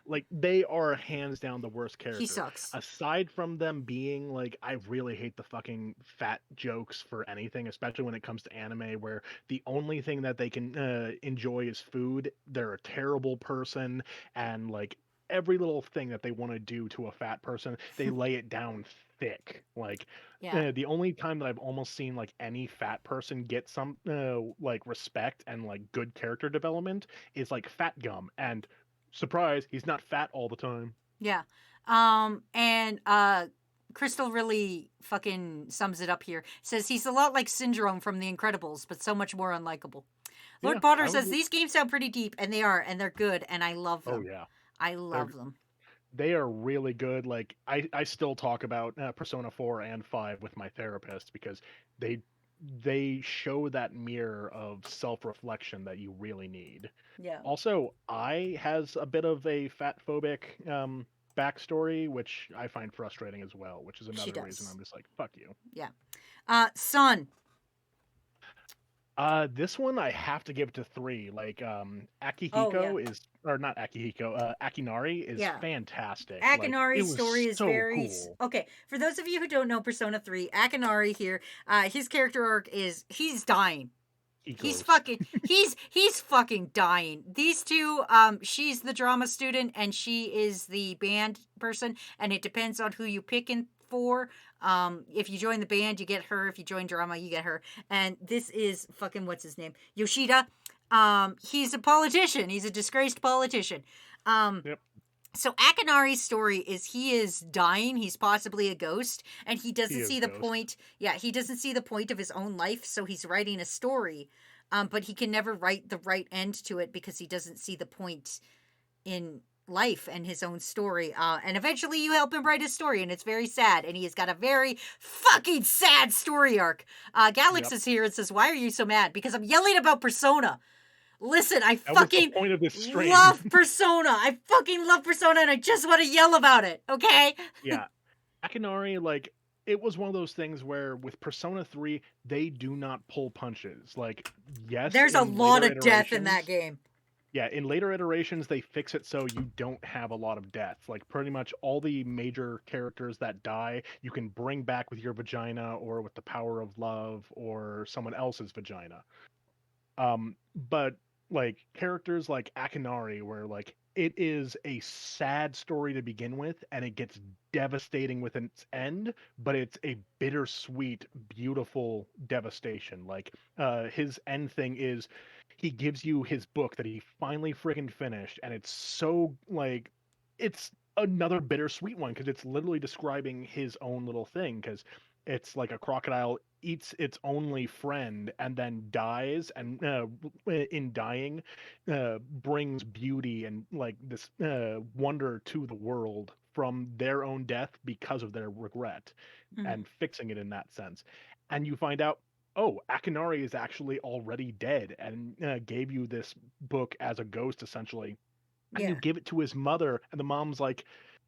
like they are hands down the worst he character. sucks. Aside from them being like, I really hate the fucking fat jokes for anything, especially when it comes to anime, where the only thing that they can enjoy is food. They're a terrible person, and like every little thing that they want to do to a fat person, they lay it down thick. Like Yeah, the only time that I've almost seen like any fat person get some like respect and like good character development is like Fat Gum, and surprise, he's not fat all the time. yeah. And Crystal really fucking sums it up here. Says he's a lot like Syndrome from The Incredibles, but so much more unlikable. Lord Yeah, Potter I would. says these games sound pretty deep, and they are, and they're good, and I love Oh them. yeah, I they're love them. they are really good. Like I still talk about Persona 4 and 5 with my therapist because they they show that mirror of self-reflection that you really need. Yeah, Also, I has a bit of a fat phobic backstory, which I find frustrating as well, which is she another reason does. I'm just like, fuck you. Yeah. Son. This one I have to give it to three. Like, Oh yeah, Akihiko is, or not Akihiko, Akinari is yeah. fantastic. Like, it Akinari's was story is so very cool. okay. For those of you who don't know Persona 3, Akinari here, his character arc is he's dying. He's Ecos. fucking he's fucking dying. These two, she's the drama student and she is the band person, and it depends on who you pick in for. If you join the band, you get her. If you join drama, you get her. And this is fucking what's his name? Yoshida. He's a politician. He's a disgraced politician. Um, Yep, so Akinari's story is he is dying. He's possibly a ghost, and he he doesn't is see the Ghost. point. Yeah, he doesn't see the point of his own life, so he's writing a story. But he can never write the right end to it because he doesn't see the point in life and his own story. And eventually, you help him write his story, and it's very sad. And he has got a very fucking sad story arc. Galax Yep, is here and says, "Why are you so mad?" Because I'm yelling about Persona. Listen, I that was the fucking point of this stream. love Persona. I fucking love Persona and I just want to yell about it, okay? Yeah, Akinari, like, it was one of those things where with Persona 3, they do not pull punches. Like, yes, There's a in lot later of death in that iterations, game. yeah, in later iterations, they fix it so you don't have a lot of death. Like, pretty much all the major characters that die, you can bring back with your vagina or with the power of love or someone else's vagina. But like characters like Akinari, where like it is a sad story to begin with, and it gets devastating with its end, but it's a bittersweet, beautiful devastation. Like his end thing is he gives you his book that he finally friggin' finished, and it's so like it's another bittersweet one because it's literally describing his own little thing because it's like a crocodile eats its only friend and then dies and in dying brings beauty and like this wonder to the world from their own death because of their regret Mhm. and fixing it in that sense. And you find out, oh, Akinari is actually already dead and gave you this book as a ghost essentially. And you Yeah. give it to his mother, and the mom's like,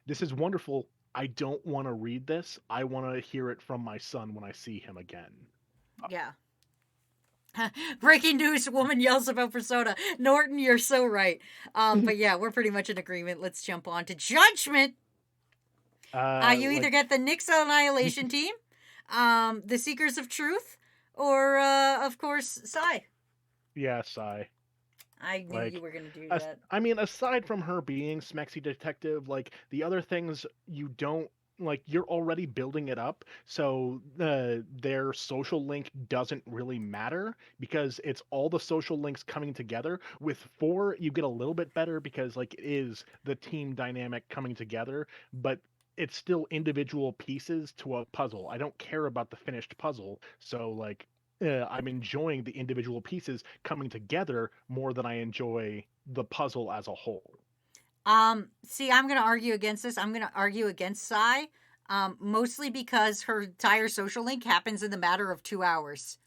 this is wonderful. I don't want to read this. I want to hear it from my son when I see him again. Yeah. Breaking news, woman yells about Persona. Norton, you're so right. But yeah, we're pretty much in agreement. Let's jump on to Judgment. You either Like, get the Nyx Annihilation team, the Seekers of Truth, or, of course, Sai. yes, I knew you like, were going to do that. I mean, aside from her being Smexy Detective, like the other things you don't like, you're already building it up, so their social link doesn't really matter because it's all the social links coming together. With four, you get a little bit better because like it is the team dynamic coming together, but it's still individual pieces to a puzzle. I don't care about the finished puzzle, so like I'm enjoying the individual pieces coming together more than I enjoy the puzzle as a whole. See, I'm gonna argue against this. I'm gonna argue against Sai, mostly because her entire social link happens in the matter of 2 hours.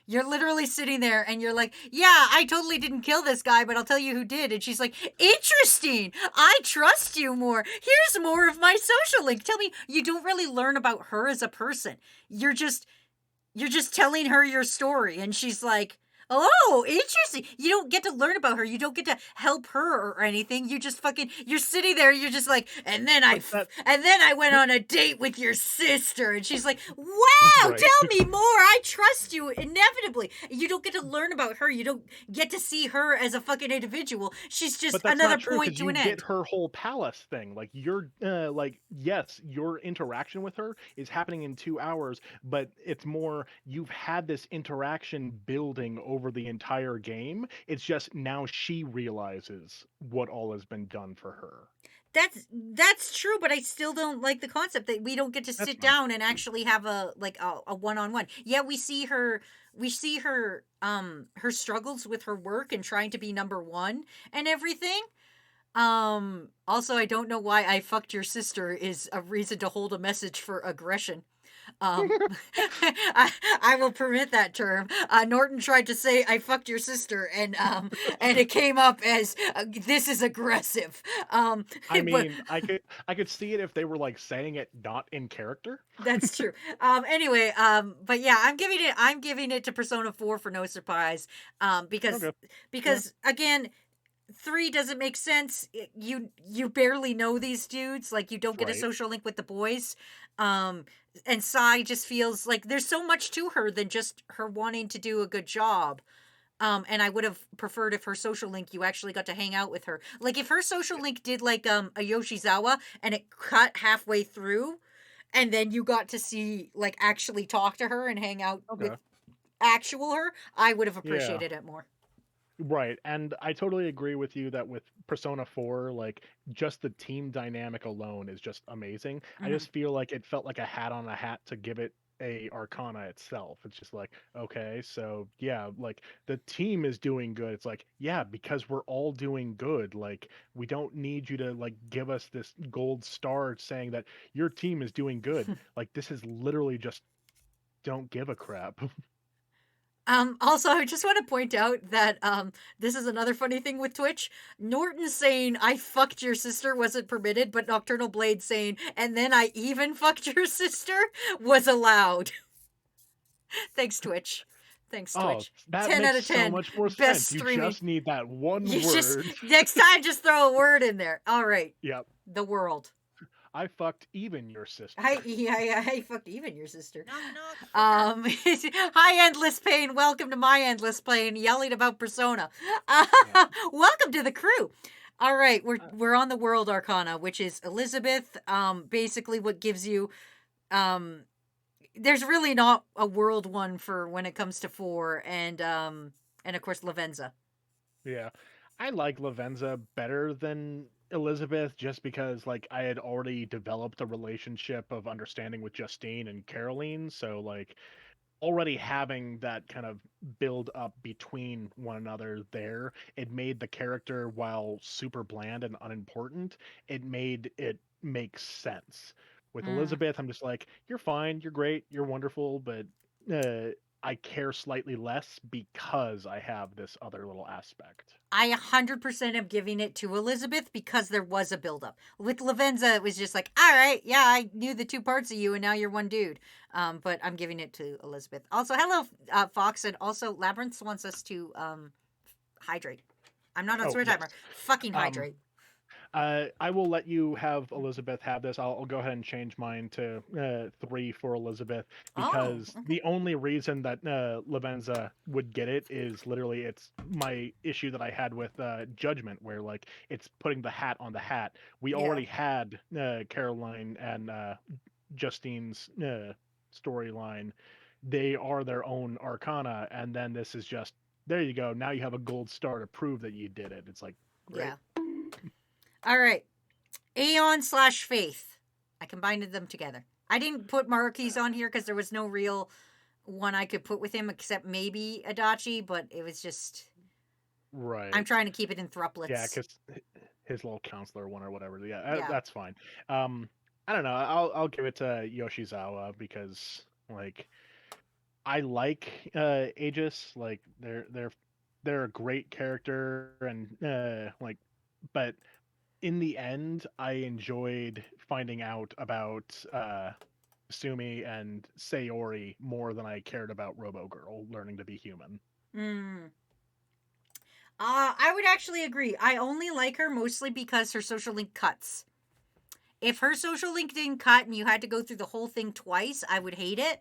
You're literally sitting there and you're like, yeah, I totally didn't kill this guy, but I'll tell you who did. And she's like, interesting. I trust you more. Here's more of my social link. Tell me, you don't really learn about her as a person. You're just telling her your story, and she's like, oh, interesting. You don't get to learn about her. You don't get to help her or anything. You just fucking, you're sitting there. You're just like, But that and then I went on a date with your sister. And she's like, wow, right. tell me more. I trust you inevitably. You don't get to learn about her. You don't get to see her as a fucking individual. She's just But that's another not true point because to you an get end. her whole palace thing. Like you're like yes, your interaction with her is happening in 2 hours, but it's more you've had this interaction building over the entire game. It's just now she realizes what all has been done for her. That's true, but I still don't like the concept that we don't get to That's sit fine. down and actually have a one-on-one. Yeah, we see her her struggles with her work and trying to be number one and everything. Also, I don't know why I fucked your sister is a reason to hold a message for aggression. Um, I will permit that term. Norton tried to say I fucked your sister, and it came up as this is aggressive. I But mean, I could see it if they were like saying it not in character. that's true. Anyway, but yeah, I'm giving it to Persona 4 for no surprise. Because Okay. Yeah. because again, 3 doesn't make sense. You barely know these dudes. Like you don't get a Right. social link with the boys. Um, and Sai just feels like there's so much to her than just her wanting to do a good job. And I would have preferred if her social link you actually got to hang out with her. Like if her social link did like a Yoshizawa and it cut halfway through, and then you got to see like actually talk to her and hang out with Okay. actual her, I would have Yeah. appreciated it more. Right. And I totally agree with you that with Persona 4, like just the team dynamic alone is just amazing. I Hmm. just feel like it felt like a hat on a hat to give it a Arcana itself. It's just like, okay, so yeah, like the team is doing good. It's like, yeah, because we're all doing good. Like we don't need you to like give us this gold star saying that your team is doing good. Like this is literally just don't give a crap. Also, I just want to point out that this is another funny thing with Twitch. Norton saying "I fucked your sister" wasn't permitted, but Nocturnal Blade saying "and then I even fucked your sister" was allowed. Thanks, Twitch. Thanks, Oh, Twitch. that 10 out makes of so 10. much more Best sense. You streaming. just need that one You just word. next time just throw a word in there. All right. Yep. The world. I fucked even your sister. I fucked even your sister. Knock knock. Hi, Endless Pain. Welcome to my Endless Pain, yelling about Persona. Yeah. Welcome to the crew. All right, Uh, we're on the World Arcana, which is Elizabeth. Basically, what gives you there's really not a world one for when it comes to 4, and of course Lavenza. yeah. I like Lavenza better than Elizabeth just because like I had already developed a relationship of understanding with Justine and Caroline, so like already having that kind of build up between one another there, it made the character, while super bland and unimportant, it made it make sense. With Mm. Elizabeth, I'm just like, you're fine, you're great, you're wonderful, but uh, I care slightly less because I have this other little aspect. I 100% am giving it to Elizabeth because there was a buildup. With Lavenza, it was just like, all right, yeah, I knew the 2 parts of you, and now you're one dude. But I'm giving it to Elizabeth. Also, hello, Fox, and also Labyrinth wants us to hydrate. I'm not on Oh swear yes. timer. Fucking Um, hydrate. I will let you have Elizabeth have this. I'll go ahead and change mine to 3 for Elizabeth Oh, because okay. the only reason that Lavenza would get it is literally it's my issue that I had with Judgment, where like it's putting the hat on the hat. We Yeah. already had Caroline and Justine's storyline. They are their own Arcana, and then this is just there you go. Now you have a gold star to prove that you did it. It's like great. Yeah. All right. Aeon/Faith. I combined them together. I didn't put Marquis on here because there was no real one I could put with him except maybe Adachi, but it was just. I'm Right. trying to keep it in Yeah, thruplets. because his little counselor one or whatever. Yeah, Yeah. that's fine. Um, I don't know. I'll give it to Yoshizawa because like I like Aegis. Like they're a great character and like, but in the end, I enjoyed finding out about Sumi and Sayori more than I cared about Robo Girl learning to be human. Mm. I would actually agree. I only like her mostly because her social link cuts. If her social link didn't cut and you had to go through the whole thing twice, I would hate it.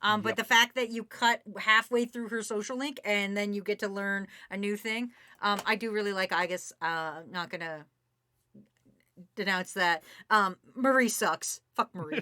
But Yep. the fact that you cut halfway through her social link and then you get to learn a new thing, I do really like. I guess not gonna denounce that. Marie sucks. Fuck Marie.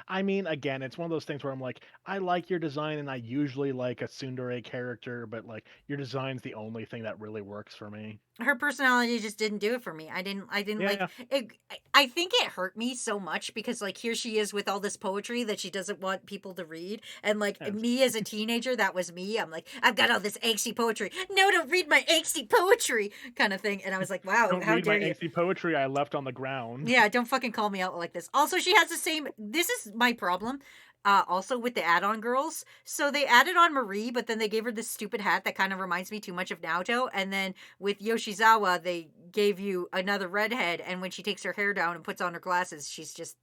I mean, again, it's one of those things where I'm like, I like your design, and I usually like a tsundere character, but like your design's the only thing that really works for me. Her personality just didn't do it for me. I didn't like Yeah, it. I think it hurt me so much because like here she is with all this poetry that she doesn't want people to read, and like yes. me as a teenager, that was me. I'm like, I've got all this angsty poetry. No, don't read my angsty poetry, kind of thing. And I was like, wow, Don't how read my dare you? angsty poetry I left on the ground. Yeah, don't fucking call me out like this. Also, she has the same. This is my problem. Also with the add-on girls. So they added on Marie, but then they gave her this stupid hat that kind of reminds me too much of Naoto. And then with Yoshizawa, they gave you another redhead, and when she takes her hair down and puts on her glasses, she's just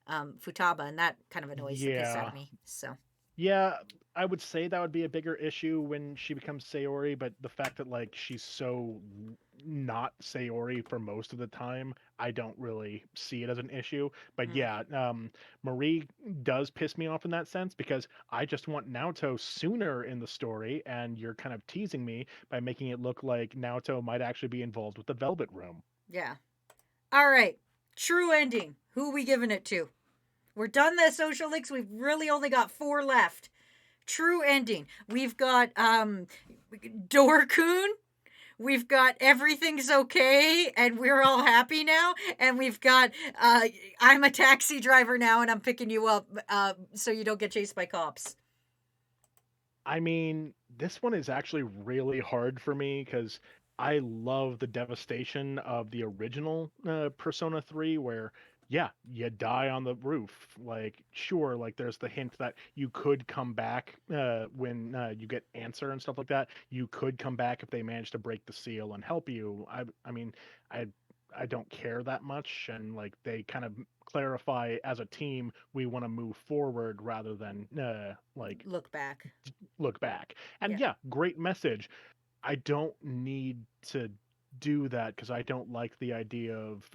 Futaba, and that kind of annoys the piss out Yeah. of me. So Yeah, I would say that would be a bigger issue when she becomes Sayori, but the fact that like she's so not Sayori for most of the time, I don't really see it as an issue. But mm, yeah, Marie does piss me off in that sense because I just want Naoto sooner in the story, and you're kind of teasing me by making it look like Naoto might actually be involved with the Velvet Room. yeah. All right. True ending. Who are we giving it to? We're done the social links. We've really only got 4 left. True ending. We've got Dorkun. We've got everything's okay and we're all happy now. And we've got I'm a taxi driver now and I'm picking you up so you don't get chased by cops. I mean, this one is actually really hard for me because I love the devastation of the original Persona 3, where, yeah, you die on the roof. Like, sure, like there's the hint that you could come back when you get answer and stuff like that. You could come back if they manage to break the seal and help you. I mean, I. I don't care that much, and like they kind of clarify as a team, we want to move forward rather than like Look back. look back. And Yeah. yeah, great message. I don't need to do that because I don't like the idea of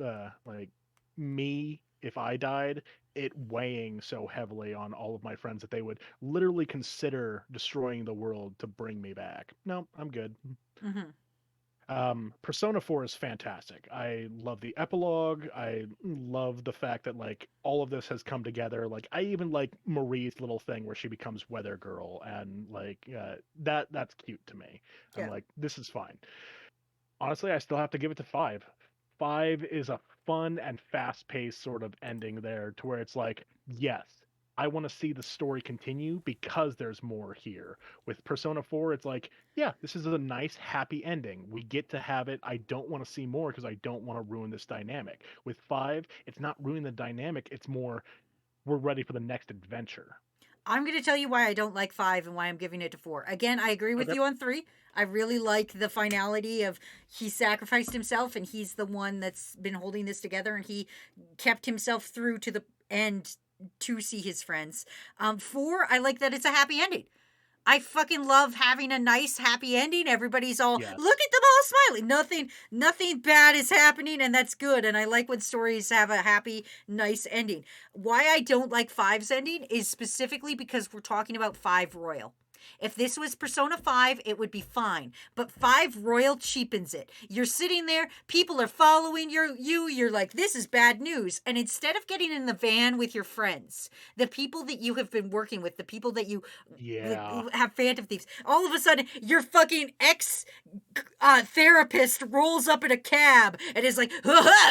like me if I died, it weighing so heavily on all of my friends that they would literally consider destroying the world to bring me back. No, I'm good. Mm-hmm. Persona 4 is fantastic. I love the epilogue. I love the fact that like all of this has come together. Like I even like Marie's little thing where she becomes Weather Girl, and like that's cute to me. I'm Yeah. like, this is fine. Honestly, I still have to give it to 5. 5 is a fun and fast-paced sort of ending there to where it's like, yes, I want to see the story continue because there's more here. With Persona 4, it's like, yeah, this is a nice, happy ending. We get to have it. I don't want to see more because I don't want to ruin this dynamic. With 5, it's not ruining the dynamic, it's more we're ready for the next adventure. I'm going to tell you why I don't like 5 and why I'm giving it to 4. Again, I agree with Okay. you on 3. I really like the finality of he sacrificed himself and he's the one that's been holding this together and he kept himself through to the end to see his friends. 4, I like that it's a happy ending. I fucking love having a nice happy ending. Everybody's all Yes. look at them all smiling. Nothing bad is happening and that's good. And I like when stories have a happy, nice ending. Why I don't like 5's ending is specifically because we're talking about 5 Royal. If this was Persona 5, it would be fine. But 5 Royal cheapens it. You're sitting there, people are following you're like, this is bad news. And instead of getting in the van with your friends, the people that you have been working with, the people that you Yeah. have Phantom Thieves, all of a sudden your fucking ex therapist rolls up in a cab and is like,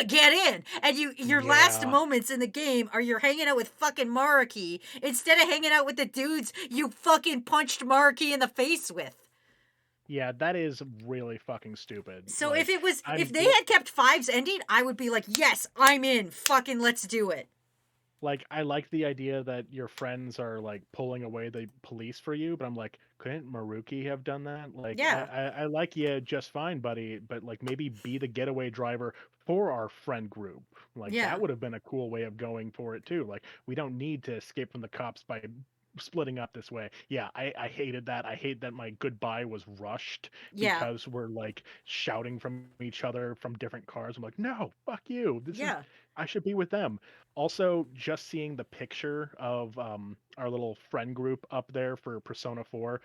get in. And your last Yeah. moments in the game are you're hanging out with fucking Maraki instead of hanging out with the dudes you fucking punched Maraki in the face with. Yeah, that is really fucking stupid. So Like, if they had kept 5's ending, I would be like, yes, I'm in. Fucking let's do it. like I like the idea that your friends are like pulling away the police for you, but I'm like, couldn't Maruki have done that? Like Yeah. I like you just fine, buddy, but like maybe be the getaway driver for our friend group. Like Yeah. that would have been a cool way of going for it too. Like we don't need to escape from the cops by splitting up this way. Yeah, I hated that. I hate that my goodbye was rushed Yeah. because we're like shouting from each other from different cars. I'm like, no, fuck you. This is Yeah. I should be with them. Also, just seeing the picture of our little friend group up there for Persona 4,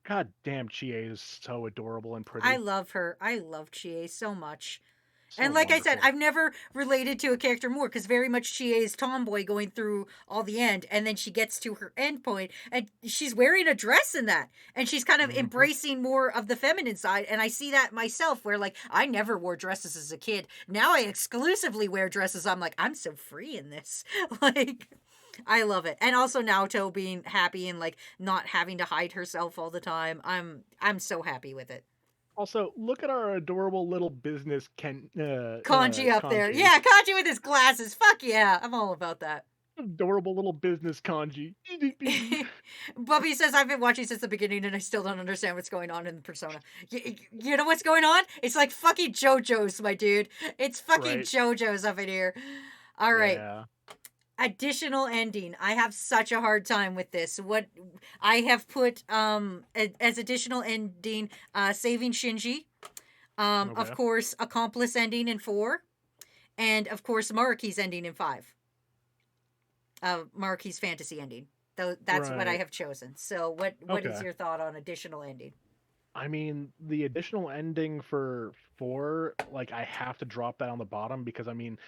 god damn, Chie is so adorable and I pretty. love her. I love Chie so much. So And like I said, wonderful. I've never related to a character more because very much Chie is tomboy going through all the end, and then she gets to her end point, and she's wearing a dress in that, and she's kind of Mhm. embracing more of the feminine side. And I see that myself, where like I never wore dresses as a kid. Now I exclusively wear dresses. I'm like, I'm so free in this. Like, I love it. And also Naoto being happy and like not having to hide herself all the time. I'm so happy with it. Also, look at our adorable little business Kanji up there. kanji. Yeah, Kanji with his glasses. Fuck yeah. I'm all about that. Adorable little business kanji. Bubby says, I've been watching since the beginning and I still don't understand what's going on in Persona. You know what's going on? It's like fucking JoJo's, my dude. It's fucking Right. JoJo's up in here. All right. Yeah. Additional ending. I have such a hard time with this. What I have put as additional ending, saving Shinji. Of Okay. course, accomplice ending in 4. And of course, Maruki's ending in 5. Maruki's fantasy ending. Though that's what I Right. have chosen. So what is Okay. your thought on additional ending? I mean, the additional ending for 4, like I have to drop that on the bottom because I mean,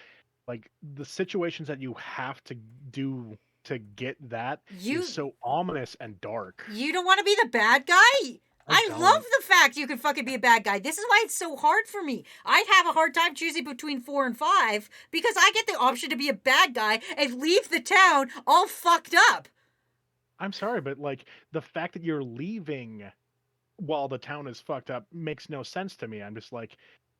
like the situations that you have to do to get that You is so ominous and dark. you don't want to be the bad guy? I love don't. the fact you can fucking be a bad guy. This is why it's so hard for me. I have a hard time choosing between 4 and 5 because I get the option to be a bad guy and leave the town all fucked up. I'm sorry, but like the fact that you're leaving while the town is fucked up makes no sense to me. I'm just like,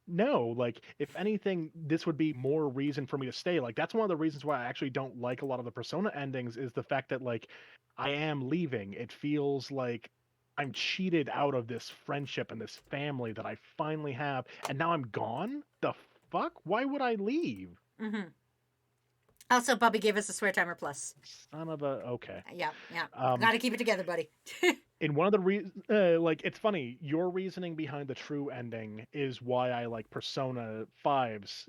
no, like if anything, this would be more reason for me to stay. Like that's one of the reasons why I actually don't like a lot of the Persona endings is the fact that like I am leaving. It feels like I'm cheated out of this friendship and this family that I finally have, and now I'm gone? The fuck? Why would I leave? Mm-hmm. Also, Bubby gave us a swear timer plus. Son of a okay. Yeah. Um, Gotta keep it together, buddy. in one of the like it's funny, your reasoning behind the true ending is why I like Persona 5's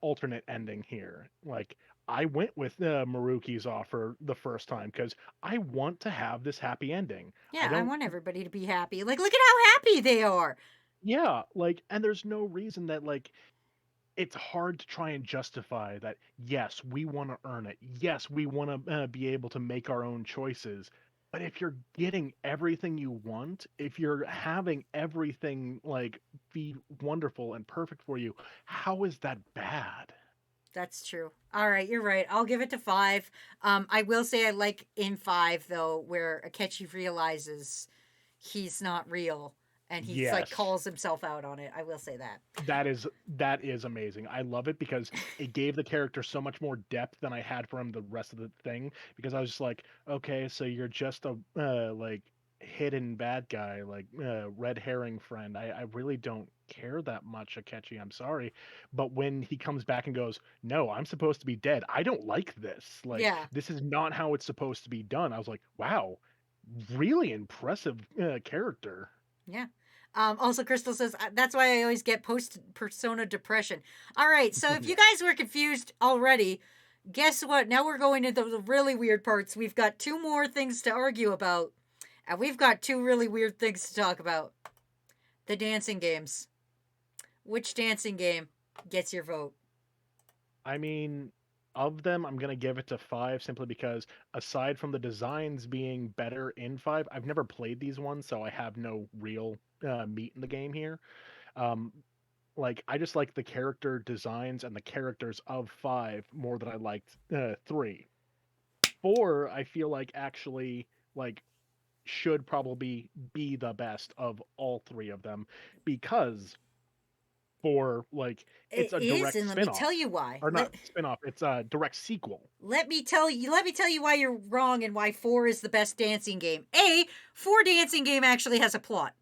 alternate ending here. Like I went with Maruki's offer the first time because I want to have this happy ending. I Yeah, I don't. want everybody to be happy. Like, look at how happy they are. Yeah, like, and there's no reason that like it's hard to try and justify that. Yes, we want to earn it. Yes, we want to be able to make our own choices. But if you're getting everything you want, if you're having everything like be wonderful and perfect for you, how is that bad? That's true. All right, you're right. I'll give it to 5. I will say I like in 5 though, where Akechi realizes he's not real and he's like Yes. calls himself out on it. I will say that. That is amazing. I love it because it gave the character so much more depth than I had for him the rest of the thing. Because I was just like, okay, so you're just a like hidden bad guy, like red herring friend. I really don't care that much, Akechi. I'm sorry, but when he comes back and goes, no, I'm supposed to be dead. I don't like this. Like Yeah. this is not how it's supposed to be done. I was like, wow, really impressive character. Yeah. Also, Crystal says that's why I always get post persona depression. All right, so if you guys were confused already, guess what? Now we're going into the really weird parts. We've got 2 more things to argue about, and we've got 2 really weird things to talk about. The dancing games. Which dancing game gets your vote? I mean, of them, I'm gonna give it to 5 simply because aside from the designs being better in 5, I've never played these ones, so I have no real meat in the game here. Um, like I just like the character designs and the characters of 5 more than I liked 3. 4, I feel like actually like should probably be the best of all 3 of them because for like It it's a is, direct and let me spin-off tell you why. or not spin-off, it's a direct sequel. Let me tell you why you're wrong and why 4 is the best dancing game. 4 dancing game actually has a plot.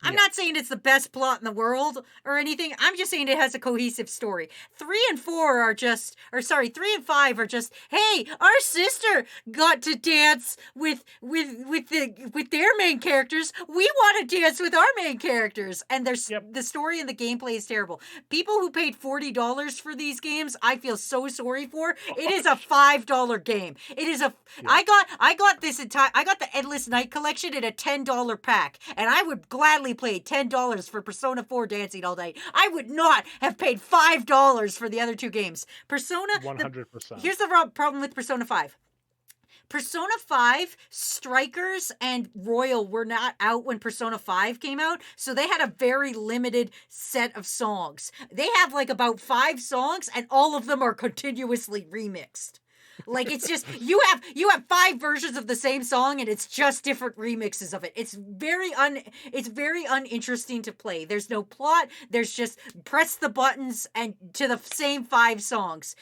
I'm Yeah. not saying it's the best plot in the world or anything. I'm just saying it has a cohesive story. 3 and 4 are just, or sorry, 3 and 5 are just, hey, our sister got to dance with their main characters. We want to dance with our main characters, and there's Yep. the story and the gameplay is terrible. People who paid $40 for these games, I feel so sorry for. It is a $5 game. It is a. Yeah. I got this entire. I got the Endless Night Collection in a $10 pack, and I would gladly pay $10 for Persona 4 Dancing all day. I would not have paid $5 for the other 2 games. Persona. 100%. Here's the problem with Persona 5. Persona 5, Strikers, and Royal were not out when Persona 5 came out, so they had a very limited set of songs. They have like about 5 songs, and all of them are continuously remixed. Like it's just you have 5 versions of the same song and it's just different remixes of it. It's very uninteresting to play. There's no plot. There's just press the buttons and to the same 5 songs.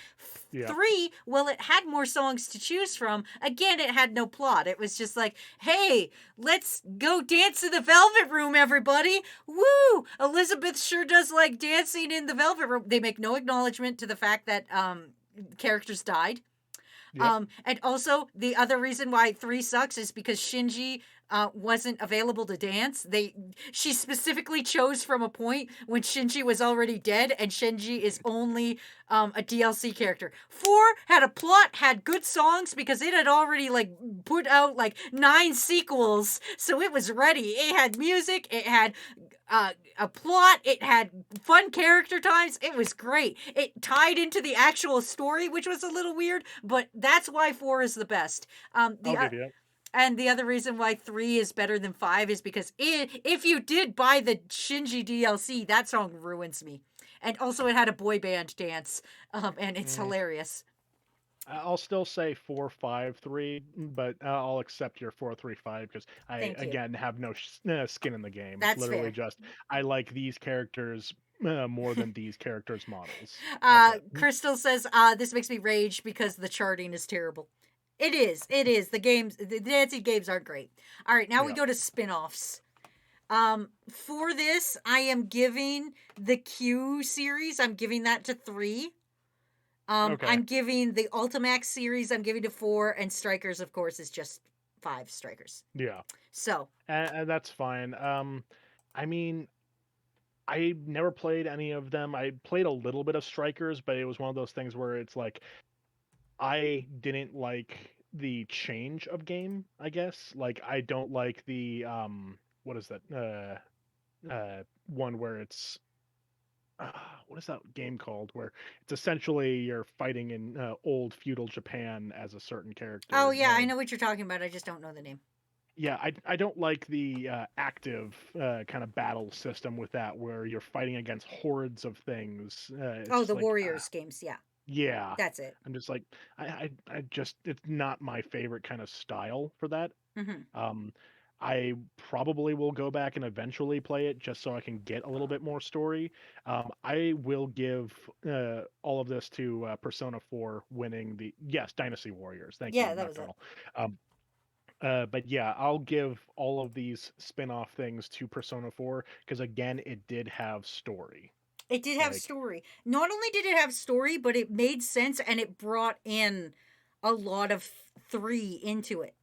Yeah. 3, well, it had more songs to choose from. Again, it had no plot. It was just like, hey, let's go dance in the Velvet Room, everybody. Woo! Elizabeth sure does like dancing in the Velvet Room. They make no acknowledgement to the fact that characters died. Yep. And also the other reason why 3 sucks is because Shinji wasn't available to dance. She specifically chose from a point when Shinji was already dead, and Shinji is only a DLC character. 4 had a plot, had good songs because it had already like put out like 9 sequels, so it was ready. It had music, it had a plot, it had fun character times. It was great. It tied into the actual story, which was a little weird, but that's why 4 is the best. I'll give you. And the other reason why 3 is better than 5 is because if you did buy the Shinji DLC, that song ruins me. And also it had a boy band dance, and it's hilarious. I'll still say 4-5-3, but I'll accept your 4-3-5 because I Thank you. again have no skin in the game. That's Literally fair. just I like these characters more than these characters' models. That's it. Crystal says, this makes me rage because the charting is terrible. It is. The dancing games aren't great. All right, now we Yeah. go to spin-offs. For this, I am giving the Q series, I'm giving that to 3. Okay. I'm giving the Ultimax series, I'm giving to 4, and Strikers, of course, is just 5 Strikers. Yeah. So, And that's fine. I mean, I never played any of them. I played a little bit of Strikers, but it was one of those things where it's like I didn't like the change of game, I guess. Like I don't like the what is that? One where it's what is that game called? Where it's essentially you're fighting in old feudal Japan as a certain Oh character. yeah, I know what you're talking about. I just don't know the name. Yeah, I don't like the active kind of battle system with that, where you're fighting against hordes of things. It's Oh, just the like, Warriors games. Yeah, yeah, that's it. I'm just like, I just, it's not my favorite kind of style for that. Hmm. Um, I probably will go back and eventually play it just so I can get a little bit more story. I will give all of this to Persona 4 winning the, yes, Dynasty Warriors. Thank you, Yeah, that was it. Nocturnal. Um, but yeah, I'll give all of these spin-off things to Persona 4 because again, it did have story. It did have Like, story. Not only did it have story, but it made sense and it brought in a lot of three into it.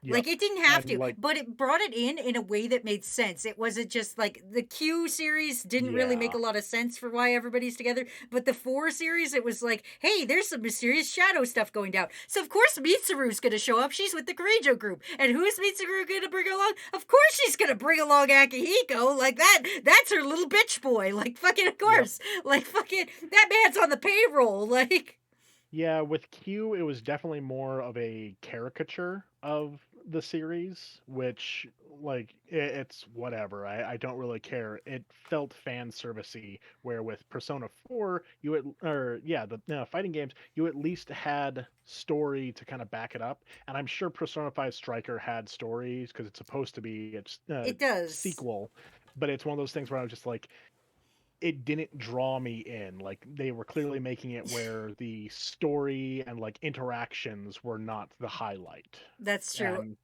yep. Like it didn't have And to, like, but it brought it in a way that made sense. It wasn't just like the Q series didn't really make yeah. a lot of sense for why everybody's together, but the 4 series it was like, hey, there's some mysterious shadow stuff going down. So of course Mitsuru's going to show up. She's with the Kirijo group. And who's Mitsuru going to bring along? Of course she's going to bring along Akihiko. Like that's her little bitch boy. Like fucking of Yep. course. Like fucking that man's on the payroll. Like Yeah, with Q, it was definitely more of a caricature of the series, which, like, it's whatever. I don't really care. It felt fan servicey, where with Persona 4, you or yeah, the fighting games, you at least had story to kind of back it up. And I'm sure Persona 5 Striker had stories because it's supposed to be its it does. sequel, but it's one of those things where I was just like, it didn't draw me in. Like they were clearly making it where the story and like interactions were not the highlight. That's true. And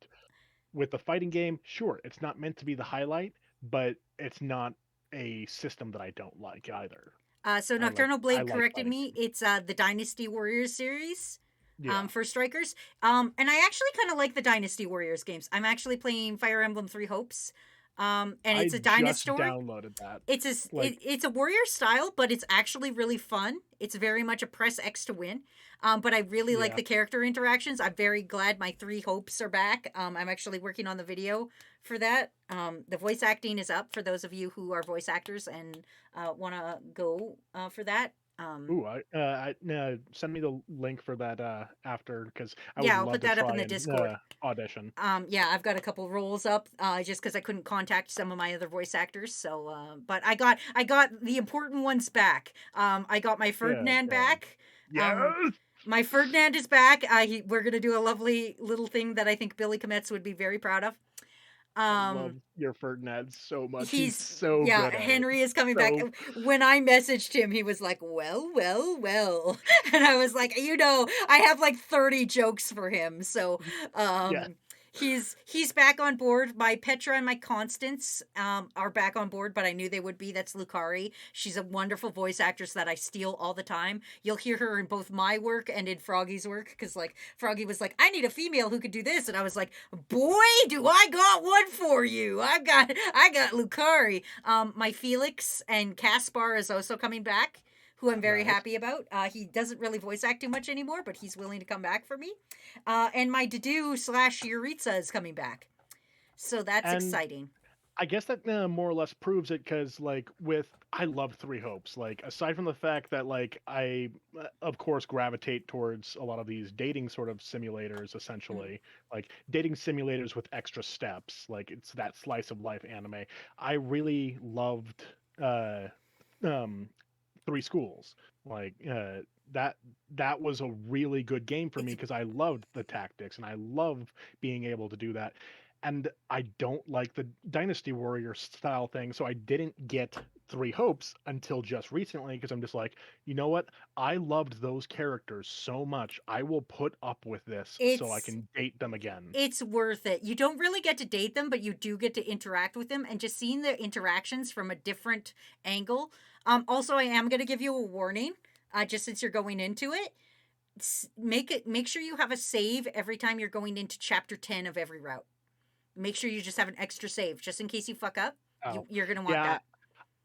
with the fighting game, sure, it's not meant to be the highlight, but it's not a system that I don't like either. So I like Nocturnal I Blade like corrected fighting me. games. It's the Dynasty Warriors series Yeah. for Strikers. And I actually kind of like the Dynasty Warriors games. I'm actually playing Fire Emblem Three Hopes. And I it's a just dinosaur. downloaded that. Like, It's a warrior style, but it's actually really fun. It's very much a press X to win. But I really like yeah. the character interactions. I'm very glad my Three Hopes are back. I'm actually working on the video for that. The voice acting is up for those of you who are voice actors and want to go for that. Ooh, send me the link for that after because I would Yeah, I'll love put to that up in try the and Discord. audition. Yeah, I've got a couple roles up, just because I couldn't contact some of my other voice actors. So, but I got the important ones back. I got my Good, Ferdinand good. back. Um, Yes. my Ferdinand is back. We're gonna do a lovely little thing that I think Billy Kometz would be very proud of. I Um, love your Ferdinand so much. He's he's so yeah, good at it. Henry is coming back. So When I messaged him, he was like, well, well, well. And I was like, I have like 30 jokes for him. So yeah, um he's back on board. My Petra and my Constance are back on board, but I knew they would be. That's Lucari. She's a wonderful voice actress that I steal all the time. You'll hear her in both my work and in Froggy's work, because like Froggy was like, I need a female who could do this, and I was like, boy, do I got one for you. I got Lucari. My Felix and Caspar is also coming back, who I'm very nice. happy about. He doesn't really voice act too much anymore, but he's willing to come back for me. And my Dedue slash Yuritsa is coming back. So that's And exciting. I guess that more or less proves it because, like, with I love Three Hopes. Like, aside from the fact that, like, I of course gravitate towards a lot of these dating sort of simulators, Mm. essentially, like dating simulators with extra steps. Like, it's that slice of life anime. I really loved uh, um, Three Schools. Like, that that was a really good game for me It's because I loved the tactics and I love being able to do that. And I don't like the Dynasty Warrior style thing, so I didn't get Three Hopes until just recently because I'm just like, you know what? I loved those characters so much. I will put up with this so I it's can date them again. it's worth it. You don't really get to date them, but you do get to interact with them, and just seeing the interactions from a different angle. Also, I am going to give you a warning, just since you're going into it. Make sure you have a save every time you're going into chapter 10 of every route. Make sure you just have an extra save just in case you fuck up. Oh, You're going to want yeah, that.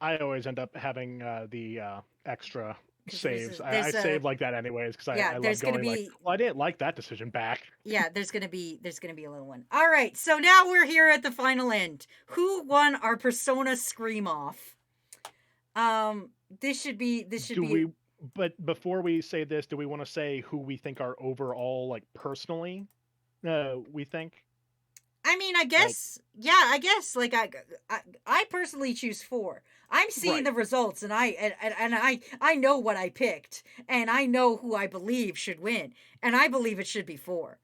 I always end up having the extra 'Cause saves. I there's a save like that anyways because yeah, I love there's gonna going like, be well, I didn't like that decision back. yeah, there's gonna be a little one. All right, so now we're here at the final end. Who won our Persona Scream Off? This should Do be we? But before we say this, do we want to say who we think are overall like personally? We think I mean, like I guess, like I personally choose 4. I'm seeing right. the results, and I know what I picked, and I know who I believe should win, and I believe it should be 4.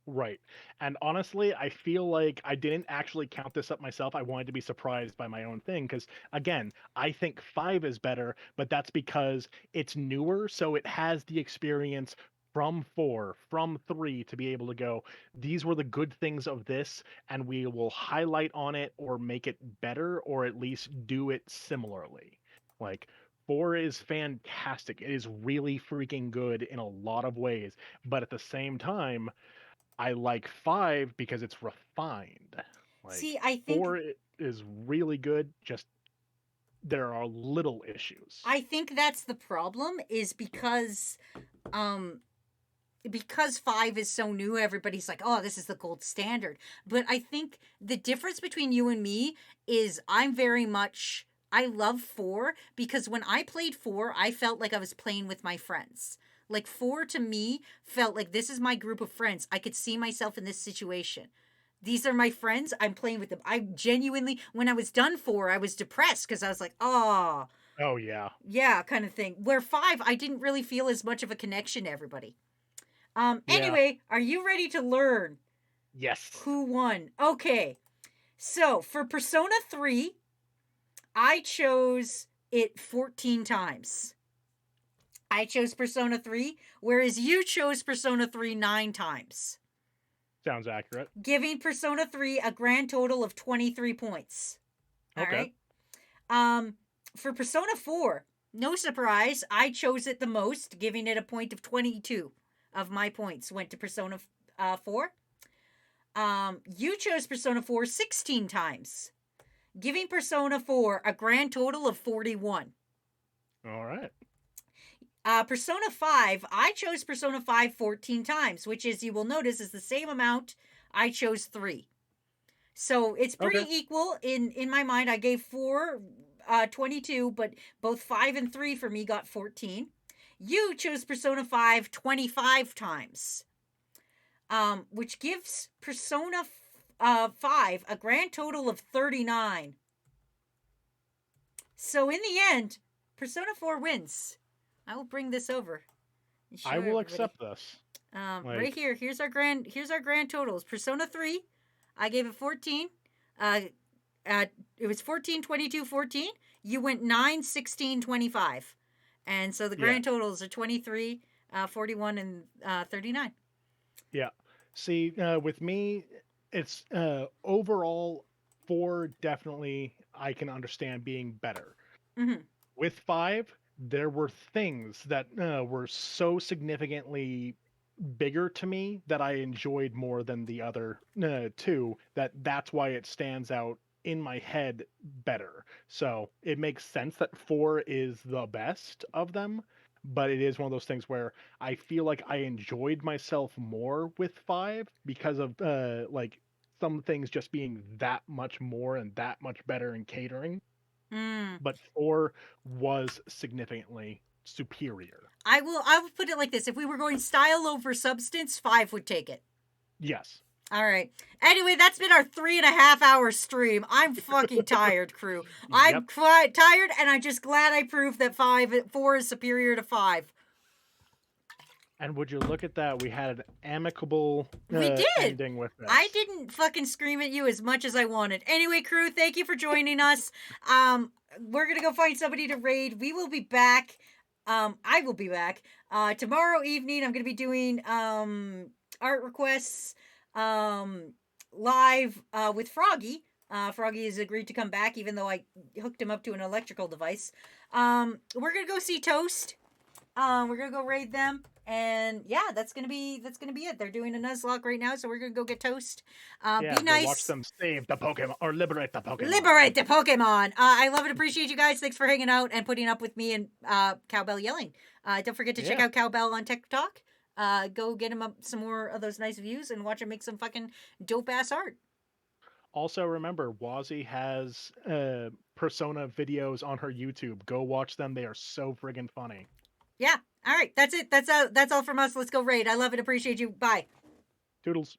Right. And honestly, I feel like I didn't actually count this up myself. I wanted to be surprised by my own thing because, again, I think 5 is better, but that's because it's newer. So it has the experience from 4, from 3 to be able to go, these were the good things of this, and we will highlight on it or make it better or at least do it similarly. Like, 4 is fantastic. It is really freaking good in a lot of ways. But at the same time, I like 5 because it's refined. See, Like I think 4 is really good, just there are little issues. I think that's the problem is um because 5 is so new, everybody's like, oh, this is the gold standard. But I think the difference between you and me is I love 4 because when I played 4, I felt like I was playing with my friends. Like 4 to me felt like this is my group of friends. I could see myself in this situation. These are my friends. I'm playing with them. I genuinely, when I was done 4, I was depressed because I was like, oh, Oh yeah. yeah, kind of thing. Where 5, I didn't really feel as much of a connection to everybody. Yeah. Anyway, are you ready to learn Yes. who won? Okay. So, for Persona 3, I chose it 14 times. I chose Persona 3, whereas you chose Persona 3 9 times, Sounds accurate. giving Persona 3 a grand total of 23 points. All Okay. right. Um, for Persona 4, no surprise, I chose it the most, giving it a point of 22 of my points went to Persona 4. You chose Persona 4 16 times, giving Persona 4 a grand total of 41. All right. Persona 5, I chose Persona 5 14 times, which is, you will notice, is the same amount I chose 3. So it's pretty Okay. equal in my mind. I gave 4 22, but both 5 and 3 for me got 14. You chose Persona 5 25 times, which gives Persona 5 a grand total of 39. So in the end, Persona 4 wins. I will bring this over and show I will everybody. accept this. Right here. Here's our grand totals. Persona 3, I gave it 14. It was 14, 22, 14. You went 9, 16, 25. And so the Yeah. grand totals are 23, 41, and 39. Yeah. See, with me, it's overall 4 definitely I can understand being better. Mm-hmm. With 5, there were things that were so significantly bigger to me that I enjoyed more than the other 2 that's why it stands out in my head better. So it makes sense that 4 is the best of them, but it is one of those things where I feel like I enjoyed myself more with 5 because of like some things just being that much more and that much better in catering, Mm. but 4 was significantly superior. I will put it like this. If we were going style over substance, 5 would take it. Yes. All right. Anyway, that's been our 3.5-hour stream. I'm fucking tired, crew. I'm Yep. quite tired, and I'm just glad I proved that 4 is superior to 5. And would you look at that? We had an amicable We did. ending with this. I didn't fucking scream at you as much as I wanted. Anyway, crew, thank you for joining us. We're gonna go find somebody to raid. We will be back. I will be back tomorrow evening. I'm gonna be doing art requests live with Froggy. Froggy has agreed to come back, even though I hooked him up to an electrical device. We're gonna go see Toast. We're gonna go raid them. And yeah, that's gonna be it. They're doing a Nuzlocke right now, so we're gonna go get toast. Yeah, Be go nice. watch them save the Pokemon or liberate the Pokemon. Liberate the Pokemon. I love and appreciate you guys. Thanks for hanging out and putting up with me and Cowbell yelling. Don't forget to check Yeah. out Cowbell on TikTok. Go get him up some more of those nice views and watch him make some fucking dope ass art. Also, remember, Wazy has Persona videos on her YouTube. Go watch them; they are so friggin' funny. Yeah. All right. That's it. That's all from us. Let's go raid. I love and appreciate you. Bye. Toodles.